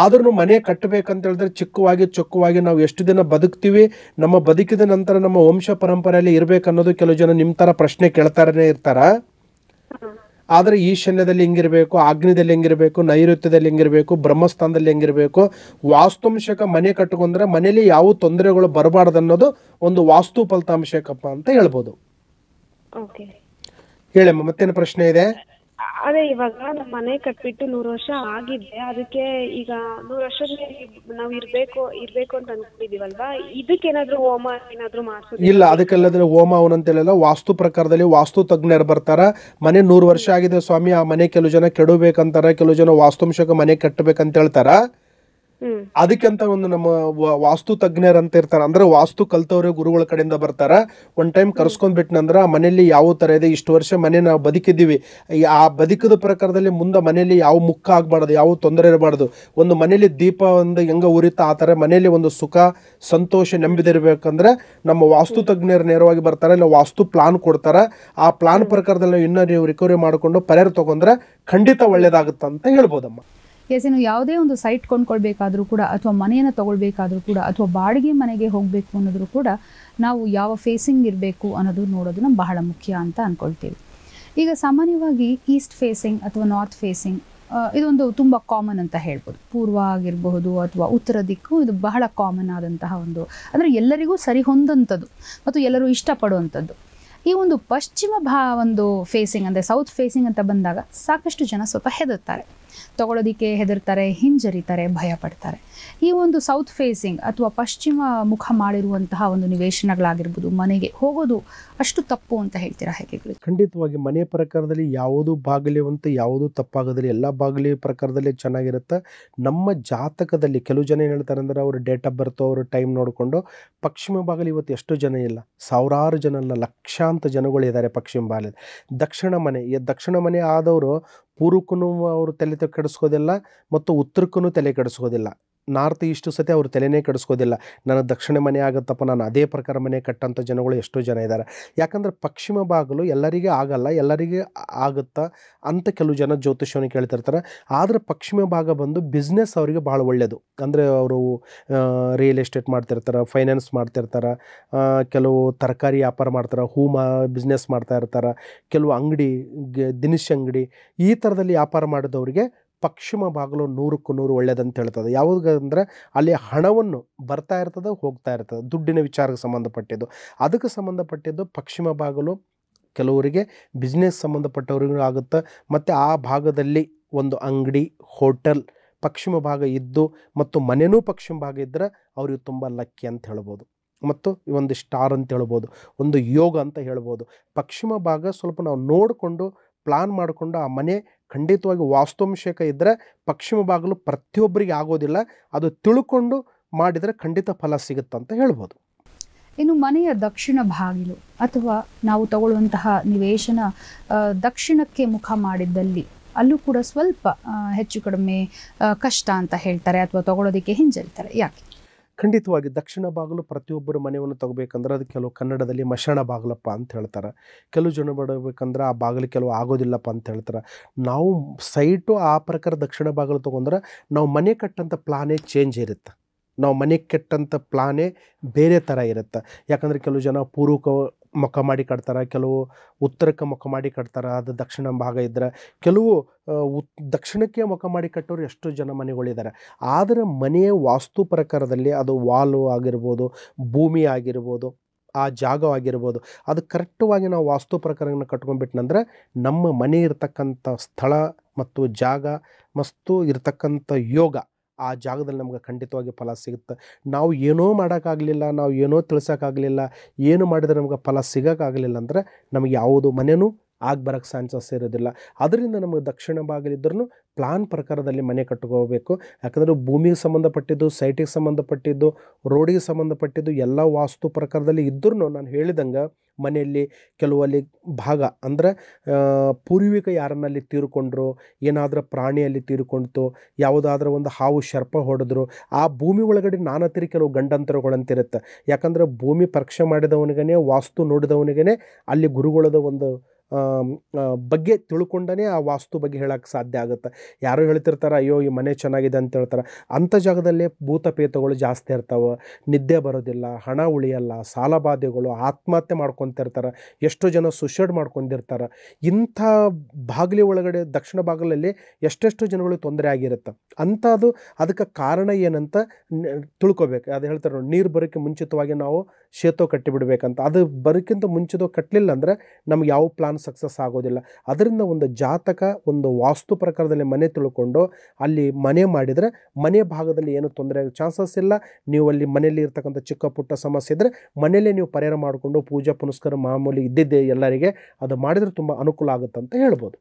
ಆದ್ರೂ ಮನೆ ಕಟ್ಟಬೇಕಂತ ಹೇಳಿದ್ರೆ ಚೊಕ್ಕವಾಗಿ ನಾವು ಎಷ್ಟು ದಿನ ಬದುಕ್ತೀವಿ, ನಮ್ಮ ಬದುಕಿದ ನಂತರ ನಮ್ಮ ವಂಶ ಪರಂಪರೆಯಲ್ಲಿ ಇರ್ಬೇಕನ್ನೋದು ಕೆಲವು ಜನ ನಿಮ್ಮ ಥರ ಪ್ರಶ್ನೆ ಕೇಳ್ತಾರೇ ಇರ್ತಾರ. ಆದರೆ ಈಶಾನ್ಯದಲ್ಲಿ ಹೆಂಗಿರಬೇಕು, ಆಗ್ನೇಯದಲ್ಲಿ ಹೆಂಗಿರಬೇಕು, ನೈಋತ್ಯದಲ್ಲಿ ಹೆಂಗಿರಬೇಕು, ಬ್ರಹ್ಮಸ್ಥಾನದಲ್ಲಿ ಹೆಂಗಿರಬೇಕು, ವಾಸ್ತುಂಶಕ ಮನೆ ಕಟ್ಕೊಂಡ್ರೆ ಮನೇಲಿ ಯಾವ ತೊಂದರೆಗಳು ಬರಬಾರ್ದು ಅನ್ನೋದು ಒಂದು ವಾಸ್ತು ಫಲಿತಾಂಶಕಪ್ಪ ಅಂತ ಹೇಳ್ಬೋದು. ಹೇಳಮ್ಮ, ಮತ್ತೇನು ಪ್ರಶ್ನೆ ಇದೆ? ಅದೇ ಇವಾಗ ನಮ್ಮ ಮನೆ ಕಟ್ಬಿಟ್ಟು 100 ವರ್ಷ ಆಗಿದೆ, ಅದಕ್ಕೆ ಈಗ 100 ವರ್ಷ ನಾವು ಇರ್ಬೇಕು ಅಂತ ಅನ್ಕೊಂಡಿದೀವಲ್ವಾ, ಇದಕ್ಕೇನಾದ್ರೂ ಹೋಮ ಏನಾದ್ರು ಮಾಡ್ಸೋದು? ಇಲ್ಲ, ಅದಕ್ಕೆಲ್ಲದ್ರೆ ಹೋಮ ಅವನಂತ ಹೇಳಿಲ್ಲ. ವಾಸ್ತು ಪ್ರಕಾರದಲ್ಲಿ ವಾಸ್ತು ತಜ್ಞರು ಬರ್ತಾರ. ಮನೆ 100 ವರ್ಷ ಆಗಿದೆ ಸ್ವಾಮಿ, ಆ ಮನೆ ಕೆಲವು ಜನ ಕೆಡಬೇಕಂತಾರ, ಕೆಲವು ಜನ ವಾಸ್ತುಂಶಕ ಮನೆ ಕಟ್ಟಬೇಕಂತ ಹೇಳ್ತಾರ. ಅದಕ್ಕಂತ ಒಂದು ನಮ್ಮ ವಾಸ್ತು ತಜ್ಞರಂತ ಇರ್ತಾರ, ಅಂದ್ರೆ ವಾಸ್ತು ಕಲ್ತವ್ರೆ ಗುರುಗಳ ಕಡೆಯಿಂದ ಬರ್ತಾರ. ಒಂದ್ ಟೈಮ್ ಕರ್ಸ್ಕೊಂಡ್ಬಿಟ್ನಂದ್ರ ಆ ಮನೆಯಲ್ಲಿ ಯಾವ ತರ ಇದೆ, ಇಷ್ಟು ವರ್ಷ ಮನೆ ನಾವು ಬದುಕಿದ್ದೀವಿ, ಆ ಬದುಕದ ಪ್ರಕಾರದಲ್ಲಿ ಮುಂದೆ ಮನೆಯಲ್ಲಿ ಯಾವ ಮುಖ ಆಗ್ಬಾರ್ದು, ಯಾವ ತೊಂದರೆ ಇರಬಾರ್ದು. ಒಂದು ಮನೇಲಿ ದೀಪ ಒಂದು ಹೆಂಗ ಉರಿತಾ ಆ ತರ ಮನೆಯಲ್ಲಿ ಒಂದು ಸುಖ ಸಂತೋಷ ನೆಮ್ಮದಿರ್ಬೇಕಂದ್ರೆ ನಮ್ಮ ವಾಸ್ತು ತಜ್ಞರು ನೇರವಾಗಿ ಬರ್ತಾರೆ, ಇಲ್ಲ ವಾಸ್ತು ಪ್ಲಾನ್ ಕೊಡ್ತಾರ. ಆ ಪ್ಲಾನ್ ಪ್ರಕಾರದಲ್ಲಿ ಇನ್ನೂ ನೀವು ರಿಕವರಿ ಮಾಡಿಕೊಂಡು ಪರಿಹಾರ ತಗೊಂಡ್ರೆ ಖಂಡಿತ ಒಳ್ಳೇದಾಗುತ್ತಂತ ಹೇಳ್ಬೋದಮ್ಮ. ಇನ್ನು ಯಾವುದೇ ಒಂದು ಸೈಟ್ ಕೊಂಡ್ಕೊಳ್ಬೇಕಾದ್ರೂ ಕೂಡ, ಅಥವಾ ಮನೆಯನ್ನು ತಗೊಳ್ಬೇಕಾದ್ರೂ ಕೂಡ, ಅಥವಾ ಬಾಡಿಗೆ ಮನೆಗೆ ಹೋಗಬೇಕು ಅನ್ನೋದ್ರೂ ಕೂಡ ನಾವು ಯಾವ ಫೇಸಿಂಗ್ ಇರಬೇಕು ಅನ್ನೋದು ನೋಡೋದನ್ನ ಬಹಳ ಮುಖ್ಯ ಅಂತ ಅಂದ್ಕೊಳ್ತೀವಿ. ಈಗ ಸಾಮಾನ್ಯವಾಗಿ ಈಸ್ಟ್ ಫೇಸಿಂಗ್ ಅಥವಾ ನಾರ್ತ್ ಫೇಸಿಂಗ್ ಇದೊಂದು ತುಂಬ ಕಾಮನ್ ಅಂತ ಹೇಳ್ಬೋದು. ಪೂರ್ವ ಆಗಿರಬಹುದು ಅಥವಾ ಉತ್ತರ ದಿಕ್ಕು, ಇದು ಬಹಳ ಕಾಮನ್ ಆದಂತಹ ಒಂದು, ಅಂದರೆ ಎಲ್ಲರಿಗೂ ಸರಿ ಹೊಂದಂಥದ್ದು ಮತ್ತು ಎಲ್ಲರೂ ಇಷ್ಟಪಡುವಂಥದ್ದು. ಈ ಒಂದು ಪಶ್ಚಿಮ ಒಂದು ಫೇಸಿಂಗ್ ಅಂದರೆ ಸೌತ್ ಫೇಸಿಂಗ್ ಅಂತ ಬಂದಾಗ ಸಾಕಷ್ಟು ಜನ ಸ್ವಲ್ಪ ಹೆದರ್ತಾರೆ. ತಗೊಳ್ಳೋದಿಕ್ಕೆ ಹೆದರ್ತಾರೆ, ಹಿಂಜರಿತಾರೆ, ಭಯ ಪಡ್ತಾರೆ. ಈ ಒಂದು ಸೌತ್ ಫೇಸಿಂಗ್ ಅಥವಾ ಪಶ್ಚಿಮ ಮುಖ ಮಾಡಿರುವಂತಹ ಒಂದು ನಿವೇಶನಗಳಾಗಿರ್ಬೋದು, ಮನೆಗೆ ಹೋಗೋದು ಅಷ್ಟು ತಪ್ಪು ಅಂತ ಹೇಳ್ತೀರಾ ಹೇಗೆ? ಖಂಡಿತವಾಗಿ ಮನೆ ಪ್ರಕಾರದಲ್ಲಿ ಯಾವುದು ಬಾಗಿಲಿವಂತ ಯಾವುದು ತಪ್ಪಾಗೋದಿಲ್ಲ, ಎಲ್ಲ ಬಾಗಿಲಿ ಪ್ರಕಾರದಲ್ಲಿ ಚೆನ್ನಾಗಿರುತ್ತೆ. ನಮ್ಮ ಜಾತಕದಲ್ಲಿ ಕೆಲವು ಜನ ಏನು ಹೇಳ್ತಾರೆ ಅಂದರೆ ಅವರು ಡೇಟ್ ಆಫ್ ಬರ್ತ್ ಅವರು ಟೈಮ್ ನೋಡಿಕೊಂಡು ಪಶ್ಚಿಮ ಬಾಗಿಲು ಇವತ್ತು ಎಷ್ಟು ಜನ ಇಲ್ಲ, ಸಾವಿರಾರು ಜನ ಅಲ್ಲ, ಲಕ್ಷಾಂತರ ಜನಗಳಿದ್ದಾರೆ ಪಶ್ಚಿಮ ಬಾಗಿಲು. ದಕ್ಷಿಣ ಮನೆ ಆದವರು ಪೂರ್ವಕ್ಕೂ ಅವರು ತಲೆ ಕೆಡಿಸ್ಕೋದಿಲ್ಲ ಮತ್ತು ಉತ್ತರಕ್ಕೂ ತಲೆ ಕೆಡಿಸ್ಕೋದಿಲ್ಲ. ನಾರ್ತ್ ಈಸ್ಟ್ ಸತಿ ಅವ್ರ ತಲೆನೇ ಕೆಡಿಸ್ಕೋದಿಲ್ಲ. ನನಗೆ ದಕ್ಷಿಣ ಮನೆ ಆಗುತ್ತಪ್ಪ, ನಾನು ಅದೇ ಪ್ರಕಾರ ಮನೆ ಕಟ್ಟಂಥ ಜನಗಳು ಎಷ್ಟೋ ಜನ ಇದ್ದಾರೆ. ಯಾಕಂದರೆ ಪಶ್ಚಿಮ ಬಾಗಿಲು ಎಲ್ಲರಿಗೆ ಆಗಲ್ಲ, ಎಲ್ಲರಿಗೆ ಆಗುತ್ತಾ ಅಂತ ಕೆಲವು ಜನ ಜ್ಯೋತಿಷ್ಯವನ್ನು ಕೇಳ್ತಿರ್ತಾರೆ. ಆದರೆ ಪಶ್ಚಿಮ ಭಾಗ ಬಂದು ಬಿಸ್ನೆಸ್ ಅವರಿಗೆ ಭಾಳ ಒಳ್ಳೆಯದು. ಅಂದರೆ ಅವರು ರಿಯಲ್ ಎಸ್ಟೇಟ್ ಮಾಡ್ತಿರ್ತಾರೆ, ಫೈನಾನ್ಸ್ ಮಾಡ್ತಿರ್ತಾರೆ, ಕೆಲವು ತರಕಾರಿ ವ್ಯಾಪಾರ ಮಾಡ್ತಾರೆ, ಬಿಸ್ನೆಸ್ ಮಾಡ್ತಾ ಇರ್ತಾರೆ, ಕೆಲವು ಅಂಗಡಿ, ದಿನಸಿ ಅಂಗಡಿ, ಈ ಥರದಲ್ಲಿ ವ್ಯಾಪಾರ ಮಾಡಿದವರಿಗೆ ಪಶ್ಚಿಮ ಬಾಗಿಲು 100ಕ್ಕೆ 100 ಒಳ್ಳೆಯದಂತ ಹೇಳ್ತದೆ. ಯಾವುದಂದರೆ ಅಲ್ಲಿ ಹಣವನ್ನು ಬರ್ತಾ ಇರ್ತದೆ, ಹೋಗ್ತಾ ಇರ್ತದೆ, ದುಡ್ಡಿನ ವಿಚಾರಕ್ಕೆ ಸಂಬಂಧಪಟ್ಟಿದ್ದು. ಅದಕ್ಕೆ ಸಂಬಂಧಪಟ್ಟಿದ್ದು ಪಶ್ಚಿಮ ಬಾಗಿಲು ಕೆಲವರಿಗೆ ಬಿಸ್ನೆಸ್ ಸಂಬಂಧಪಟ್ಟವರಿಗೂ ಆಗುತ್ತೆ. ಮತ್ತು ಆ ಭಾಗದಲ್ಲಿ ಒಂದು ಅಂಗಡಿ, ಹೋಟೆಲ್ ಪಶ್ಚಿಮ ಭಾಗ ಇದ್ದು ಮತ್ತು ಮನೆಯೂ ಪಶ್ಚಿಮ ಭಾಗ ಇದ್ದರೆ ಅವ್ರಿಗೆ ತುಂಬ ಲಕ್ಕಿ ಅಂತ ಹೇಳ್ಬೋದು. ಮತ್ತು ಒಂದು ಸ್ಟಾರ್ ಅಂತ ಹೇಳ್ಬೋದು, ಒಂದು ಯೋಗ ಅಂತ ಹೇಳ್ಬೋದು. ಪಶ್ಚಿಮ ಭಾಗ ಸ್ವಲ್ಪ ನಾವು ನೋಡಿಕೊಂಡು ಪ್ಲಾನ್ ಮಾಡಿಕೊಂಡು ಆ ಮನೆ ಖಂಡಿತವಾಗಿ ವಾಸ್ತುಂಶಕ ಇದ್ದರೆ ಪಶ್ಚಿಮ ಬಾಗಿಲು ಪ್ರತಿಯೊಬ್ಬರಿಗೆ ಆಗೋದಿಲ್ಲ. ಅದು ತಿಳ್ಕೊಂಡು ಮಾಡಿದರೆ ಖಂಡಿತ ಫಲ ಸಿಗುತ್ತಂತ ಹೇಳ್ಬೋದು. ಇನ್ನು ಮನೆಯ ದಕ್ಷಿಣ ಬಾಗಿಲು ಅಥವಾ ನಾವು ತಗೊಳ್ಳುವಂತಹ ನಿವೇಶನ ದಕ್ಷಿಣಕ್ಕೆ ಮುಖ ಮಾಡಿದ್ದಲ್ಲಿ ಅಲ್ಲೂ ಕೂಡ ಸ್ವಲ್ಪ ಹೆಚ್ಚು ಕಡಿಮೆ ಕಷ್ಟ ಅಂತ ಹೇಳ್ತಾರೆ ಅಥವಾ ತಗೊಳ್ಳೋದಕ್ಕೆ ಹಿಂಜರಿತಾರೆ. ಯಾಕೆ? ಖಂಡಿತವಾಗಿ ದಕ್ಷಿಣ ಬಾಗಿಲು ಪ್ರತಿಯೊಬ್ಬರು ಮನೆಯನ್ನು ತಗೋಬೇಕಂದ್ರೆ ಅದು ಕೆಲವು ಕನ್ನಡದಲ್ಲಿ ಮಶಾಣ ಬಾಗಿಲಪ್ಪ ಅಂತ ಹೇಳ್ತಾರೆ. ಕೆಲವು ಜನ ಬಡಬೇಕಂದ್ರೆ ಆ ಬಾಗಿಲು ಕೆಲವು ಆಗೋದಿಲ್ಲಪ್ಪ ಅಂತ ಹೇಳ್ತಾರೆ. ನಾವು ಸೈಟು ಆ ಪ್ರಕಾರ ದಕ್ಷಿಣ ಬಾಗಿಲು ತೊಗೊಂಡ್ರೆ ನಾವು ಮನೆ ಕಟ್ಟಂಥ ಪ್ಲಾನೇ ಚೇಂಜ್ ಇರುತ್ತೆ, ನಾವು ಮನೆ ಕಟ್ಟಂಥ ಪ್ಲಾನೇ ಬೇರೆ ಥರ ಇರುತ್ತೆ. ಯಾಕಂದರೆ ಕೆಲವು ಜನ ಪೂರ್ವಕ್ಕೆ ಮುಖ ಮಾಡಿ ಕಟ್ತಾರೆ, ಕೆಲವು ಉತ್ತರಕ್ಕೆ ಮುಖ ಮಾಡಿ ಕಟ್ತಾರೆ, ಅದು ದಕ್ಷಿಣ ಭಾಗ ಇದ್ದರೆ. ಕೆಲವು ದಕ್ಷಿಣಕ್ಕೆ ಮುಖ ಮಾಡಿ ಕಟ್ಟೋರು ಎಷ್ಟೋ ಜನ ಮನೆಗಳಿದ್ದಾರೆ. ಆದರೆ ಮನೆಯ ವಾಸ್ತು ಪ್ರಕಾರದಲ್ಲಿ ಅದು ವಾಲು ಆಗಿರ್ಬೋದು, ಭೂಮಿ ಆಗಿರ್ಬೋದು, ಆ ಜಾಗವಾಗಿರ್ಬೋದು, ಅದು ಕರೆಕ್ಟವಾಗಿ ನಾವು ವಾಸ್ತು ಪ್ರಕಾರನ ಕಟ್ಕೊಂಡ್ಬಿಟ್ನಂದ್ರೆ ನಮ್ಮ ಮನೆ ಇರ್ತಕ್ಕಂಥ ಸ್ಥಳ ಮತ್ತು ಜಾಗ ಮತ್ತು ಇರ್ತಕ್ಕಂಥ ಯೋಗ ಆ ಜಾಗದಲ್ಲಿ ನಮ್ಗೆ ಖಂಡಿತವಾಗಿ ಫಲ ಸಿಗುತ್ತೆ. ನಾವು ಏನೋ ಮಾಡೋಕ್ಕಾಗಲಿಲ್ಲ, ನಾವು ಏನೋ ತಿಳ್ಸೋಕ್ಕಾಗಲಿಲ್ಲ, ಏನು ಮಾಡಿದರೆ ನಮ್ಗೆ ಫಲ ಸಿಗೋಕ್ಕಾಗಲಿಲ್ಲ ಅಂದರೆ ನಮಗೆ ಯಾವುದು ಮನೆಯೂ ಆಗಿ ಬರೋಕ್ಕೆ ಚಾನ್ಸಸ್ ಇರೋದಿಲ್ಲ. ಅದರಿಂದ ನಮಗೆ ದಕ್ಷಿಣ ಭಾಗಲಿದ್ರೂ ಪ್ಲಾನ್ ಪ್ರಕಾರದಲ್ಲಿ ಮನೆ ಕಟ್ಕೋಬೇಕು. ಯಾಕಂದರೆ ಭೂಮಿಗೆ ಸಂಬಂಧಪಟ್ಟಿದ್ದು, ಸೈಟಿಗೆ ಸಂಬಂಧಪಟ್ಟಿದ್ದು, ರೋಡಿಗೆ ಸಂಬಂಧಪಟ್ಟಿದ್ದು ಎಲ್ಲ ವಾಸ್ತು ಪ್ರಕಾರದಲ್ಲಿ ಇದ್ರೂ ನಾನು ಹೇಳಿದಂಗೆ ಮನೆಯಲ್ಲಿ ಕೆಲವಲ್ಲಿ ಭಾಗ ಅಂದರೆ ಪೂರ್ವಿಕ ಯಾರನ್ನಲ್ಲಿ ತೀರ್ಕೊಂಡ್ರು, ಏನಾದರೂ ಪ್ರಾಣಿಯಲ್ಲಿ ತೀರ್ಕೊಂಡ್ತು, ಯಾವುದಾದ್ರೂ ಒಂದು ಹಾವು ಶರ್ಪ ಹೊಡೆದ್ರು, ಆ ಭೂಮಿ ಒಳಗಡೆ ನಾನತಿರಿ ಕೆಲವು ಗಂಡಂತರಗಳಂತಿರುತ್ತೆ. ಯಾಕಂದರೆ ಭೂಮಿ ಪರೀಕ್ಷೆ ಮಾಡಿದವನಿಗೇ, ವಾಸ್ತು ನೋಡಿದವನಿಗೇ ಅಲ್ಲಿ ಗುರುಗಳದ ಒಂದು ಬಗ್ಗೆ ತಿಳ್ಕೊಂಡೇ ಆ ವಾಸ್ತು ಬಗ್ಗೆ ಹೇಳೋಕ್ಕೆ ಸಾಧ್ಯ ಆಗುತ್ತೆ. ಯಾರೋ ಹೇಳ್ತಿರ್ತಾರೆ ಅಯ್ಯೋ ಈ ಮನೆ ಚೆನ್ನಾಗಿದೆ ಅಂತ ಹೇಳ್ತಾರೆ. ಅಂಥ ಜಾಗದಲ್ಲೇ ಭೂತಪೇತಗಳು ಜಾಸ್ತಿ ಇರ್ತಾವೆ, ನಿದ್ದೆ ಬರೋದಿಲ್ಲ, ಹಣ ಉಳಿಯಲ್ಲ, ಸಾಲಬಾಧೆಗಳು, ಆತ್ಮಹತ್ಯೆ ಮಾಡ್ಕೊತಿರ್ತಾರೆ, ಎಷ್ಟೋ ಜನ ಸುಸೈಡ್ ಮಾಡ್ಕೊಂಡಿರ್ತಾರೆ. ಇಂಥ ಬಾಗಿಲಿ ಒಳಗಡೆ ದಕ್ಷಿಣ ಬಾಗಿಲಲ್ಲಿ ಎಷ್ಟೆಷ್ಟು ಜನಗಳಿಗೆ ತೊಂದರೆ ಆಗಿರುತ್ತೆ. ಅಂಥದ್ದು ಅದಕ್ಕೆ ಕಾರಣ ಏನಂತ ತಿಳ್ಕೊಬೇಕು. ಅದು ಹೇಳ್ತಾರೆ ನೋಡಿ, ನೀರು ಬರೋಕ್ಕೆ ಮುಂಚಿತವಾಗಿ ನಾವು ಸೇತುವೆ ಕಟ್ಟಿಬಿಡ್ಬೇಕಂತ. ಅದು ಬರೋಕ್ಕಿಂತ ಮುಂಚಿತ ಕಟ್ಟಲಿಲ್ಲ ಅಂದರೆ ನಮ್ಗೆ ಯಾವ ಪ್ಲಾನ್ ಸಕ್ಸಸ್ ಆಗೋದಿಲ್ಲ. ಅದರಿಂದ ಒಂದು ಜಾತಕ, ಒಂದು ವಾಸ್ತು ಪ್ರಕಾರದಲ್ಲಿ ಮನೆ ತಿಳ್ಕೊಂಡು ಅಲ್ಲಿ ಮನೆ ಮಾಡಿದರೆ ಮನೆ ಭಾಗದಲ್ಲಿ ಏನು ತೊಂದರೆ ಆಗೋ ಚಾನ್ಸಸ್ ಇಲ್ಲ. ನೀವು ಅಲ್ಲಿ ಮನೆಯಲ್ಲಿ ಇರ್ತಕ್ಕಂಥ ಚಿಕ್ಕ ಪುಟ್ಟ ಸಮಸ್ಯೆ ಇದ್ದರೆ ಮನೆಯಲ್ಲೇ ನೀವು ಪರಿಹಾರ ಮಾಡಿಕೊಂಡು ಪೂಜಾ ಪುನಸ್ಕಾರ ಮಾಮೂಲಿ ಇದ್ದಿದ್ದೆ ಎಲ್ಲರಿಗೆ ಅದು ಮಾಡಿದರೆ ತುಂಬ ಅನುಕೂಲ ಆಗುತ್ತೆ ಅಂತ ಹೇಳ್ಬೋದು.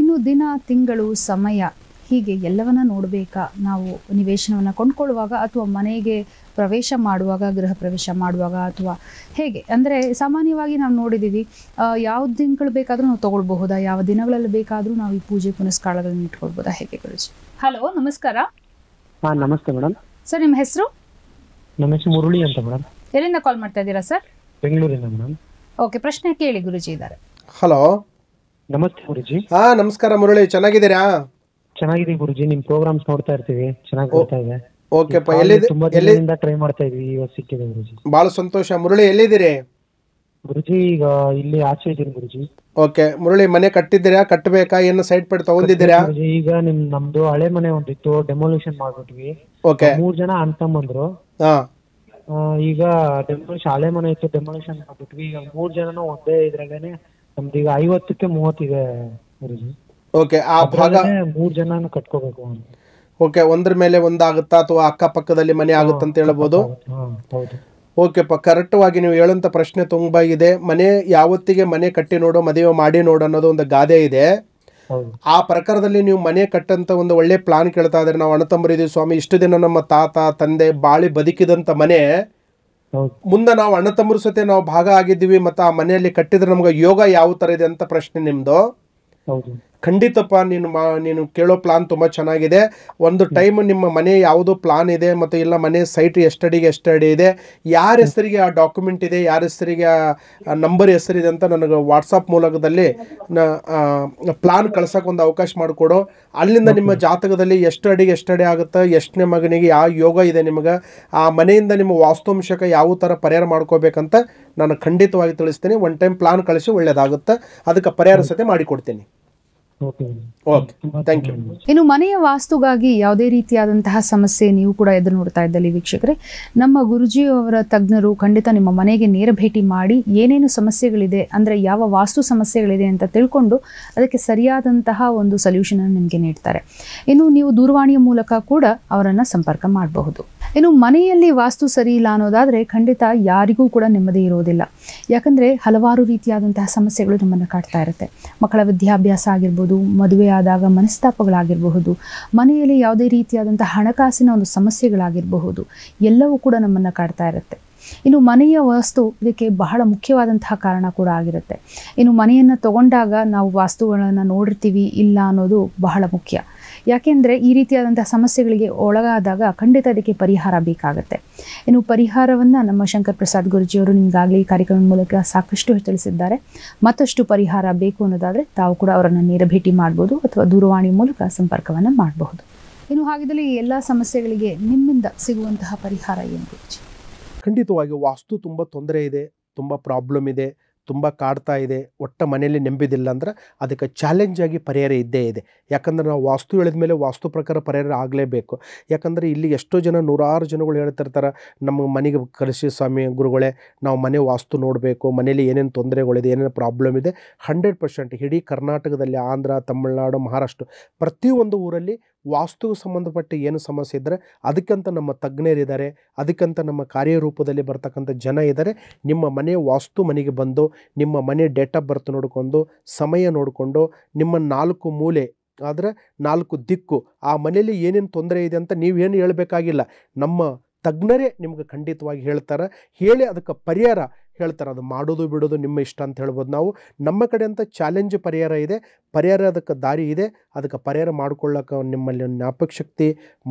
ಇನ್ನು ದಿನ, ತಿಂಗಳು, ಸಮಯ ಹೀಗೆ ಎಲ್ಲವನ್ನ ನೋಡಬೇಕಾ ನಾವು ನಿವೇಶನವನ್ನು ಕೊಂಡ್ಕೊಳ್ಳುವಾಗ ಅಥವಾ ಮನೆಗೆ ಪ್ರವೇಶ ಮಾಡುವಾಗ, ಗೃಹ ಪ್ರವೇಶ ಮಾಡುವಾಗ, ಅಥವಾ ಹೇಗೆ? ಅಂದರೆ ಸಾಮಾನ್ಯವಾಗಿ ನಾವು ನೋಡಿದ್ದೀವಿ ಯಾವ ದಿನಗಳು ಬೇಕಾದರೂ ನಾವು ತೊಗೊಳ್ಬಹುದಾ, ಯಾವ ದಿನಗಳಲ್ಲಿ ಬೇಕಾದರೂ ನಾವು ಈ ಪೂಜೆ ಪುನಸ್ಕಾರಗಳನ್ನು ಇಟ್ಕೊಳ್ಬೋದಾ, ಹೇಗೆ ಗುರುಜಿ? ಹಲೋ, ನಮಸ್ಕಾರ. ಹಾಂ ನಮಸ್ತೆ ಮೇಡಮ್. ಸರ್, ನಿಮ್ಮ ಹೆಸರು? ನಮ್ಮ ಹೆಸರು ಮುರಳಿ ಅಂತ ಮೇಡಮ್. ಎಲ್ಲಿಂದ ಕಾಲ್ ಮಾಡ್ತಾ ಇದ್ದೀರಾ ಸರ್? ಬೆಂಗಳೂರಿಂದ ಮೇಡಮ್. ಓಕೆ, ಪ್ರಶ್ನೆ ಕೇಳಿ, ಗುರುಜಿ ಇದ್ದಾರೆ. ಹಲೋ, ನಮಸ್ತೆ ಗುರುಜಿ. ಹಾಂ ನಮಸ್ಕಾರ ಮುರಳಿ, ಚೆನ್ನಾಗಿದ್ದೀರಾ? ಚೆನ್ನಾಗಿದೆ ಗುರುಜಿ, ನಿಮ್ ಪ್ರೋಗ್ರಾಮ್ಸ್ ನೋಡ್ತಾ ಇರ್ತೀವಿ, ಚೆನ್ನಾಗಿ ಬರ್ತಾ ಇದೆ. ಓಕೆ, ತುಂಬಾ ದಿನದಿಂದ ಟ್ರೈ ಮಾಡ್ತಾ ಇದೀವಿ, ಇವತ್ತು ಸಿಕ್ಕಿದೆ ಗುರುಜಿ. ಭಾಳ ಸಂತೋಷ. ಮುರಳಿ, ಎಲ್ಲಿದ್ದೀರಿ ಗುರುಜಿ? ಈಗ ಇಲ್ಲಿ ಆಚೆ ಇದ್ದೀನಿ ಗುರುಜಿ. ಓಕೆ ಮುರಳಿ, ಮನೆ ಕಟ್ಟಿದ್ದೀರಾ, ಕಟ್ಟಬೇಕಾ, ಏನು ಸೈಟ್ ಪೆಟ್ಟು ತಗೊಂಡಿದ್ದೀರಾ? ಈಗ ನಮ್ದು ಹಳೆ ಮನೆ ಒಂದಿತ್ತು, ಡೆಮೊಲಿಷನ್ ಮಾಡ್ಬಿಟ್ವಿ. ಓಕೆ, 3 ಜನ ಅಂತಂಬಂದ್ರು. ಈಗ ಡೆಮೊಲಿಷನ್, ಹಳೆ ಮನೆ ಇತ್ತು, ಡೆಮೊಲಿಷನ್ ಮಾಡ್ಬಿಟ್ವಿ. ಈಗ 3 ಜನನು ಒಂದೇ ಇದ್ರಲ್ಲೇನೆ ನಮ್ದು ಈಗ 50ಕ್ಕೆ 30 ಇದೆ ಗುರುಜಿ. ಓಕೆ, ಆ ಭಾಗ 3 ಜನನ ಕಟ್ಕೋಬೇಕು ಅಂತ. ಓಕೆ, ಒಂದ್ರ ಮೇಲೆ ಒಂದಾಗುತ್ತಾ ಅಥವಾ ಅಕ್ಕಪಕ್ಕದಲ್ಲಿ ಮನೆ ಆಗುತ್ತಂತ ಹೇಳ್ಬೋದು. ಹೌದು. ಓಕೆಪ್ಪ, ಕರೆಕ್ಟವಾಗಿ ನೀವು ಹೇಳೋಂಥ ಪ್ರಶ್ನೆ ತುಂಬ ಇದೆ. ಮನೆ ಯಾವತ್ತಿಗೆ ಮನೆ ಕಟ್ಟಿ ನೋಡು ಮದುವೆ ಮಾಡಿ ನೋಡು ಅನ್ನೋದು ಒಂದು ಗಾದೆ ಇದೆ. ಆ ಪ್ರಕಾರದಲ್ಲಿ ನೀವು ಮನೆ ಕಟ್ಟಂತ ಒಂದು ಒಳ್ಳೆ ಪ್ಲಾನ್ ಕೇಳ್ತಾ ಇದ್ರೆ, ನಾವು ಅಣ್ಣ ತಮ್ಮರಿದ್ದೀವಿ ಸ್ವಾಮಿ, ಇಷ್ಟು ದಿನ ನಮ್ಮ ತಾತ ತಂದೆ ಬಾಳಿ ಬದುಕಿದಂಥ ಮನೆ ಮುಂದೆ ನಾವು ಅಣ್ಣ ತಮ್ಮರ ಸತೆ ನಾವು ಭಾಗ ಆಗಿದ್ದೀವಿ, ಮತ್ತು ಆ ಮನೆಯಲ್ಲಿ ಕಟ್ಟಿದ್ರೆ ನಮ್ಗೆ ಯೋಗ ಯಾವ ಥರ ಇದೆ ಅಂತ ಪ್ರಶ್ನೆ ನಿಮ್ಮದು. ಖಂಡಿತಪ್ಪ, ನೀನು ಕೇಳೋ ಪ್ಲಾನ್ ತುಂಬ ಚೆನ್ನಾಗಿದೆ. ಒಂದು ಟೈಮ್ ನಿಮ್ಮ ಮನೆ ಯಾವುದೋ ಪ್ಲಾನ್ ಇದೆ ಮತ್ತು ಇಲ್ಲ ಮನೆ ಸೈಟ್ ಎಷ್ಟು ಅಡಿ ಇದೆ, ಯಾರ ಹೆಸರಿಗೆ ಆ ಡಾಕ್ಯುಮೆಂಟ್ ಇದೆ, ಯಾರ ಹೆಸರಿಗೆ ಆ ನಂಬರ್ ಹೆಸರಿದೆ ಅಂತ ನನಗೆ ವಾಟ್ಸಪ್ ಮೂಲಕದಲ್ಲಿ ಪ್ಲಾನ್ ಕಳ್ಸೋಕೆ ಒಂದು ಅವಕಾಶ ಮಾಡಿಕೊಡು. ಅಲ್ಲಿಂದ ನಿಮ್ಮ ಜಾತಕದಲ್ಲಿ ಎಷ್ಟು ಅಡಿ ಆಗುತ್ತೆ, ಎಷ್ಟನೇ ಮಗನಿಗೆ ಯಾವ ಯೋಗ ಇದೆ, ನಿಮಗೆ ಆ ಮನೆಯಿಂದ ನಿಮ್ಮ ವಾಸ್ತುಂಶಕ ಯಾವ ಥರ ಪರಿಹಾರ ಮಾಡ್ಕೋಬೇಕಂತ ನಾನು ಖಂಡಿತವಾಗಿ ತಿಳಿಸ್ತೀನಿ. ಒನ್ ಟೈಮ್ ಪ್ಲಾನ್ ಕಳಿಸಿ ಒಳ್ಳೆಯದಾಗುತ್ತೆ, ಅದಕ್ಕೆ ಪರಿಹಾರ ಸತೆ ಮಾಡಿಕೊಡ್ತೀನಿ. ಇನ್ನು ಮನೆಯ ವಾಸ್ತುಗಾಗಿ ಯಾವುದೇ ರೀತಿಯಾದಂತಹ ಸಮಸ್ಯೆ ನೀವು ಕೂಡ ಎದುರು ನೋಡ್ತಾ ಇದ್ದಲ್ಲಿ ವೀಕ್ಷಕರೇ, ನಮ್ಮ ಗುರುಜಿಯವರ ತಜ್ಞರು ಖಂಡಿತ ನಿಮ್ಮ ಮನೆಗೆ ನೇರ ಭೇಟಿ ಮಾಡಿ ಏನೇನು ಸಮಸ್ಯೆಗಳಿದೆ ಅಂದರೆ ಯಾವ ವಾಸ್ತು ಸಮಸ್ಯೆಗಳಿದೆ ಅಂತ ತಿಳ್ಕೊಂಡು ಅದಕ್ಕೆ ಸರಿಯಾದಂತಹ ಒಂದು ಸೊಲ್ಯೂಷನ್ ಅನ್ನು ನಿಮಗೆ ನೀಡ್ತಾರೆ. ಇನ್ನು ನೀವು ದೂರವಾಣಿಯ ಮೂಲಕ ಕೂಡ ಅವರನ್ನು ಸಂಪರ್ಕ ಮಾಡಬಹುದು. ಇನ್ನು ಮನೆಯಲ್ಲಿ ವಾಸ್ತು ಸರಿ ಇಲ್ಲ ಅನ್ನೋದಾದರೆ ಖಂಡಿತ ಯಾರಿಗೂ ಕೂಡ ನೆಮ್ಮದಿ ಇರೋದಿಲ್ಲ. ಯಾಕಂದರೆ ಹಲವಾರು ರೀತಿಯಾದಂತಹ ಸಮಸ್ಯೆಗಳು ನಮ್ಮನ್ನು ಕಾಡ್ತಾ ಇರುತ್ತೆ. ಮಕ್ಕಳ ವಿದ್ಯಾಭ್ಯಾಸ ಆಗಿರ್ಬೋದು, ಮದುವೆ ಆದಾಗ ಮನಸ್ತಾಪಗಳಾಗಿರಬಹುದು, ಮನೆಯಲ್ಲಿ ಯಾವುದೇ ರೀತಿಯಾದಂತಹ ಹಣಕಾಸಿನ ಒಂದು ಸಮಸ್ಯೆಗಳಾಗಿರಬಹುದು, ಎಲ್ಲವೂ ಕೂಡ ನಮ್ಮನ್ನು ಕಾಡ್ತಾ ಇರುತ್ತೆ. ಇನ್ನು ಮನೆಯ ವಾಸ್ತು ಇದಕ್ಕೆ ಬಹಳ ಮುಖ್ಯವಾದಂತಹ ಕಾರಣ ಕೂಡ ಆಗಿರುತ್ತೆ. ಇನ್ನು ಮನೆಯನ್ನು ತಗೊಂಡಾಗ ನಾವು ವಾಸ್ತುಗಳನ್ನು ನೋಡಿರ್ತೀವಿ ಇಲ್ಲ ಅನ್ನೋದು ಬಹಳ ಮುಖ್ಯ. ಯಾಕೆಂದರೆ ಈ ರೀತಿಯಾದಂತಹ ಸಮಸ್ಯೆಗಳಿಗೆ ಒಳಗಾದಾಗ ಖಂಡಿತ ಅದಕ್ಕೆ ಪರಿಹಾರ ಬೇಕಾಗುತ್ತೆ. ಇನ್ನು ಪರಿಹಾರವನ್ನು ನಮ್ಮ ಶಂಕರ್ ಪ್ರಸಾದ್ ಗುರುಜಿಯವರು ನಿಮಗಾಗಲೇ ಈ ಕಾರ್ಯಕ್ರಮದ ಮೂಲಕ ಸಾಕಷ್ಟು ತಿಳಿಸಿದ್ದಾರೆ. ಮತ್ತಷ್ಟು ಪರಿಹಾರ ಬೇಕು ಅನ್ನೋದಾದರೆ ತಾವು ಕೂಡ ಅವರನ್ನು ನೇರ ಭೇಟಿ ಮಾಡ್ಬೋದು ಅಥವಾ ದೂರವಾಣಿ ಮೂಲಕ ಸಂಪರ್ಕವನ್ನು ಮಾಡಬಹುದು. ಇನ್ನು ಹಾಗಿದ್ದಲ್ಲಿ ಈ ಎಲ್ಲ ಸಮಸ್ಯೆಗಳಿಗೆ ನಿಮ್ಮಿಂದ ಸಿಗುವಂತಹ ಪರಿಹಾರ ಏನು ಗುರುಜಿ? ಖಂಡಿತವಾಗಿ ವಾಸ್ತು ತುಂಬ ತೊಂದರೆ ಇದೆ, ತುಂಬ ಪ್ರಾಬ್ಲಮ್ ಇದೆ, ತುಂಬ ಕಾಡ್ತಾ ಇದೆ, ಒಟ್ಟ ಮನೆಯಲ್ಲಿ ನೆಮ್ಮದಿಲ್ಲ ಅಂದ್ರೆ ಅದಕ್ಕೆ ಚಾಲೆಂಜ್ ಆಗಿ ಪರಿಹಾರ ಇದ್ದೇ ಇದೆ. ಯಾಕಂದರೆ ನಾವು ವಾಸ್ತು ಹೇಳಿದ ಮೇಲೆ ವಾಸ್ತು ಪ್ರಕಾರ ಪರಿಹಾರ ಆಗಲೇಬೇಕು. ಯಾಕಂದರೆ ಇಲ್ಲಿ ಎಷ್ಟೋ ಜನ ನೂರಾರು ಜನಗಳು ಹೇಳ್ತಿರ್ತಾರೆ, ನಮ್ಮ ಮನೆಗೆ ಕಳಿಸಿ ಸ್ವಾಮಿ ಗುರುಗಳೇ, ನಾವು ಮನೆ ವಾಸ್ತು ನೋಡಬೇಕು, ಮನೇಲಿ ಏನೇನು ತೊಂದರೆಗಳಿದೆ, ಏನೇನು ಪ್ರಾಬ್ಲಮ್ ಇದೆ. 100% ಇಡೀ ಕರ್ನಾಟಕದಲ್ಲಿ ಆಂಧ್ರ, ತಮಿಳುನಾಡು, ಮಹಾರಾಷ್ಟ್ರ ಪ್ರತಿಯೊಂದು ಊರಲ್ಲಿ ವಾಸ್ತುಗೆ ಸಂಬಂಧಪಟ್ಟ ಏನು ಸಮಸ್ಯೆ ಇದ್ದರೆ ಅದಕ್ಕಂತ ನಮ್ಮ ತಜ್ಞರಿದ್ದಾರೆ, ಅದಕ್ಕಂತ ನಮ್ಮ ಕಾರ್ಯರೂಪದಲ್ಲಿ ಬರ್ತಕ್ಕಂಥ ಜನ ಇದ್ದಾರೆ. ನಿಮ್ಮ ಮನೆ ವಾಸ್ತು ಮನೆಗೆ ಬಂದು ನಿಮ್ಮ ಮನೆ ಡೇಟ್ ಆಫ್ ಬರ್ತ್ ನೋಡಿಕೊಂಡು, ಸಮಯ ನೋಡಿಕೊಂಡು, ನಿಮ್ಮ 4 ಮೂಲೆ ಆದರೆ 4 ದಿಕ್ಕು, ಆ ಮನೆಯಲ್ಲಿ ಏನೇನು ತೊಂದರೆ ಇದೆ ಅಂತ ನೀವೇನು ಹೇಳಬೇಕಾಗಿಲ್ಲ, ನಮ್ಮ ತಜ್ಞರೇ ನಿಮ್ಗೆ ಖಂಡಿತವಾಗಿ ಹೇಳ್ತಾರೆ. ಹೇಳಿ ಅದಕ್ಕೆ ಪರಿಹಾರ ಹೇಳ್ತಾರೆ. ಅದು ಮಾಡೋದು ಬಿಡೋದು ನಿಮ್ಮ ಇಷ್ಟ ಅಂತ ಹೇಳ್ಬೋದು. ನಾವು ನಮ್ಮ ಕಡೆ ಅಂತ ಚಾಲೆಂಜ್ ಪರಿಹಾರ ಇದೆ, ಪರಿಹಾರ ಅದಕ್ಕೆ ದಾರಿ ಇದೆ. ಅದಕ್ಕೆ ಪರಿಹಾರ ಮಾಡ್ಕೊಳ್ಳೋಕೆ ನಿಮ್ಮಲ್ಲಿ ಜ್ಞಾಪಕ ಶಕ್ತಿ,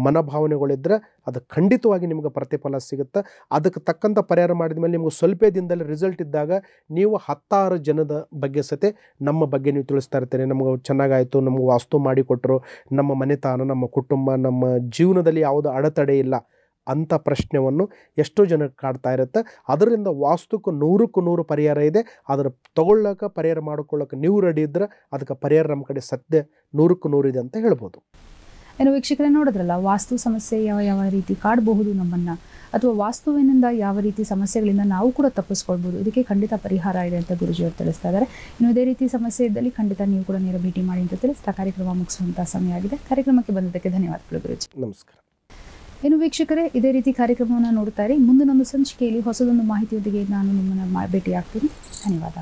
ಮನೋಭಾವನೆಗಳಿದ್ದರೆ ಅದು ಖಂಡಿತವಾಗಿ ನಿಮ್ಗೆ ಪ್ರತಿಫಲ ಸಿಗುತ್ತೆ. ಅದಕ್ಕೆ ತಕ್ಕಂಥ ಪರಿಹಾರ ಮಾಡಿದ ಮೇಲೆ ನಿಮ್ಗೆ ಸ್ವಲ್ಪ ದಿನದಲ್ಲಿ ರಿಸಲ್ಟ್ ಇದ್ದಾಗ ನೀವು 10 ಜನದ ಬಗ್ಗೆ ಸತೆ ನಮ್ಮ ಬಗ್ಗೆ ನೀವು ತಿಳಿಸ್ತಾ ಇರ್ತೀರಿ. ನಮ್ಗೆ ಚೆನ್ನಾಗಾಯಿತು, ನಮ್ಗೆ ವಾಸ್ತು ಮಾಡಿಕೊಟ್ರು, ನಮ್ಮ ಮನೆತನ, ನಮ್ಮ ಕುಟುಂಬ, ನಮ್ಮ ಜೀವನದಲ್ಲಿ ಯಾವುದೂ ಅಡೆತಡೆ ಇಲ್ಲ ಅಂಥ ಪ್ರಶ್ನೆಯನ್ನು ಎಷ್ಟೋ ಜನಕ್ಕೆ ಕಾಡ್ತಾ ಇರುತ್ತೆ. ಅದರಿಂದ ವಾಸ್ತುಕ್ಕೆ 100ಕ್ಕೆ 100 ಪರಿಹಾರ ಇದೆ. ಅದರ ತಗೊಳ್ಳೋಕೆ ಪರಿಹಾರ ಮಾಡ್ಕೊಳ್ಳೋಕೆ ನೀವು ರೆಡಿ ಇದ್ದರೆ ಅದಕ್ಕೆ ಪರಿಹಾರ ನಮ್ಮ ಕಡೆ ಸದ್ಯ 100ಕ್ಕೆ 100 ಇದೆ ಅಂತ ಹೇಳ್ಬೋದು. ಏನು ವೀಕ್ಷಕರೇ ನೋಡಿದ್ರಲ್ಲ, ವಾಸ್ತು ಸಮಸ್ಯೆ ಯಾವ ರೀತಿ ಕಾಡಬಹುದು ನಮ್ಮನ್ನು, ಅಥವಾ ವಾಸ್ತುವಿನಿಂದ ಯಾವ ರೀತಿ ಸಮಸ್ಯೆಗಳಿಂದ ನಾವು ಕೂಡ ತಪ್ಪಿಸ್ಕೊಳ್ಬೋದು, ಇದಕ್ಕೆ ಖಂಡಿತ ಪರಿಹಾರ ಇದೆ ಅಂತ ಗುರುಜಿಯವರು ತಿಳಿಸ್ತಾ ಇದ್ದಾರೆ. ಇನ್ನು ಇದೇ ರೀತಿ ಸಮಸ್ಯೆ ಇದ್ದಲ್ಲಿ ಖಂಡಿತ ನೀವು ಕೂಡ ನೇರ ಭೇಟಿ ಮಾಡಿ ಅಂತ ತಿಳಿಸ್ತಾ ಕಾರ್ಯಕ್ರಮ ಮುಗಿಸುವಂಥ ಸಮಯ ಆಗಿದೆ. ಕಾರ್ಯಕ್ರಮಕ್ಕೆ ಬಂದದಕ್ಕೆ ಧನ್ಯವಾದಗಳು ಗುರುಜಿ. ನಮಸ್ಕಾರ. ಇನ್ನು ವೀಕ್ಷಕರೇ ಇದೇ ರೀತಿ ಕಾರ್ಯಕ್ರಮವನ್ನು ನೋಡ್ತಾ ಇರಿ. ಮುಂದಿನೊಂದು ಸಂಚಿಕೆಯಲ್ಲಿ ಹೊಸದೊಂದು ಮಾಹಿತಿಯೊಂದಿಗೆ ನಾನು ನಿಮ್ಮನ್ನು ಭೇಟಿ ಆಗ್ತೀನಿ. ಧನ್ಯವಾದ.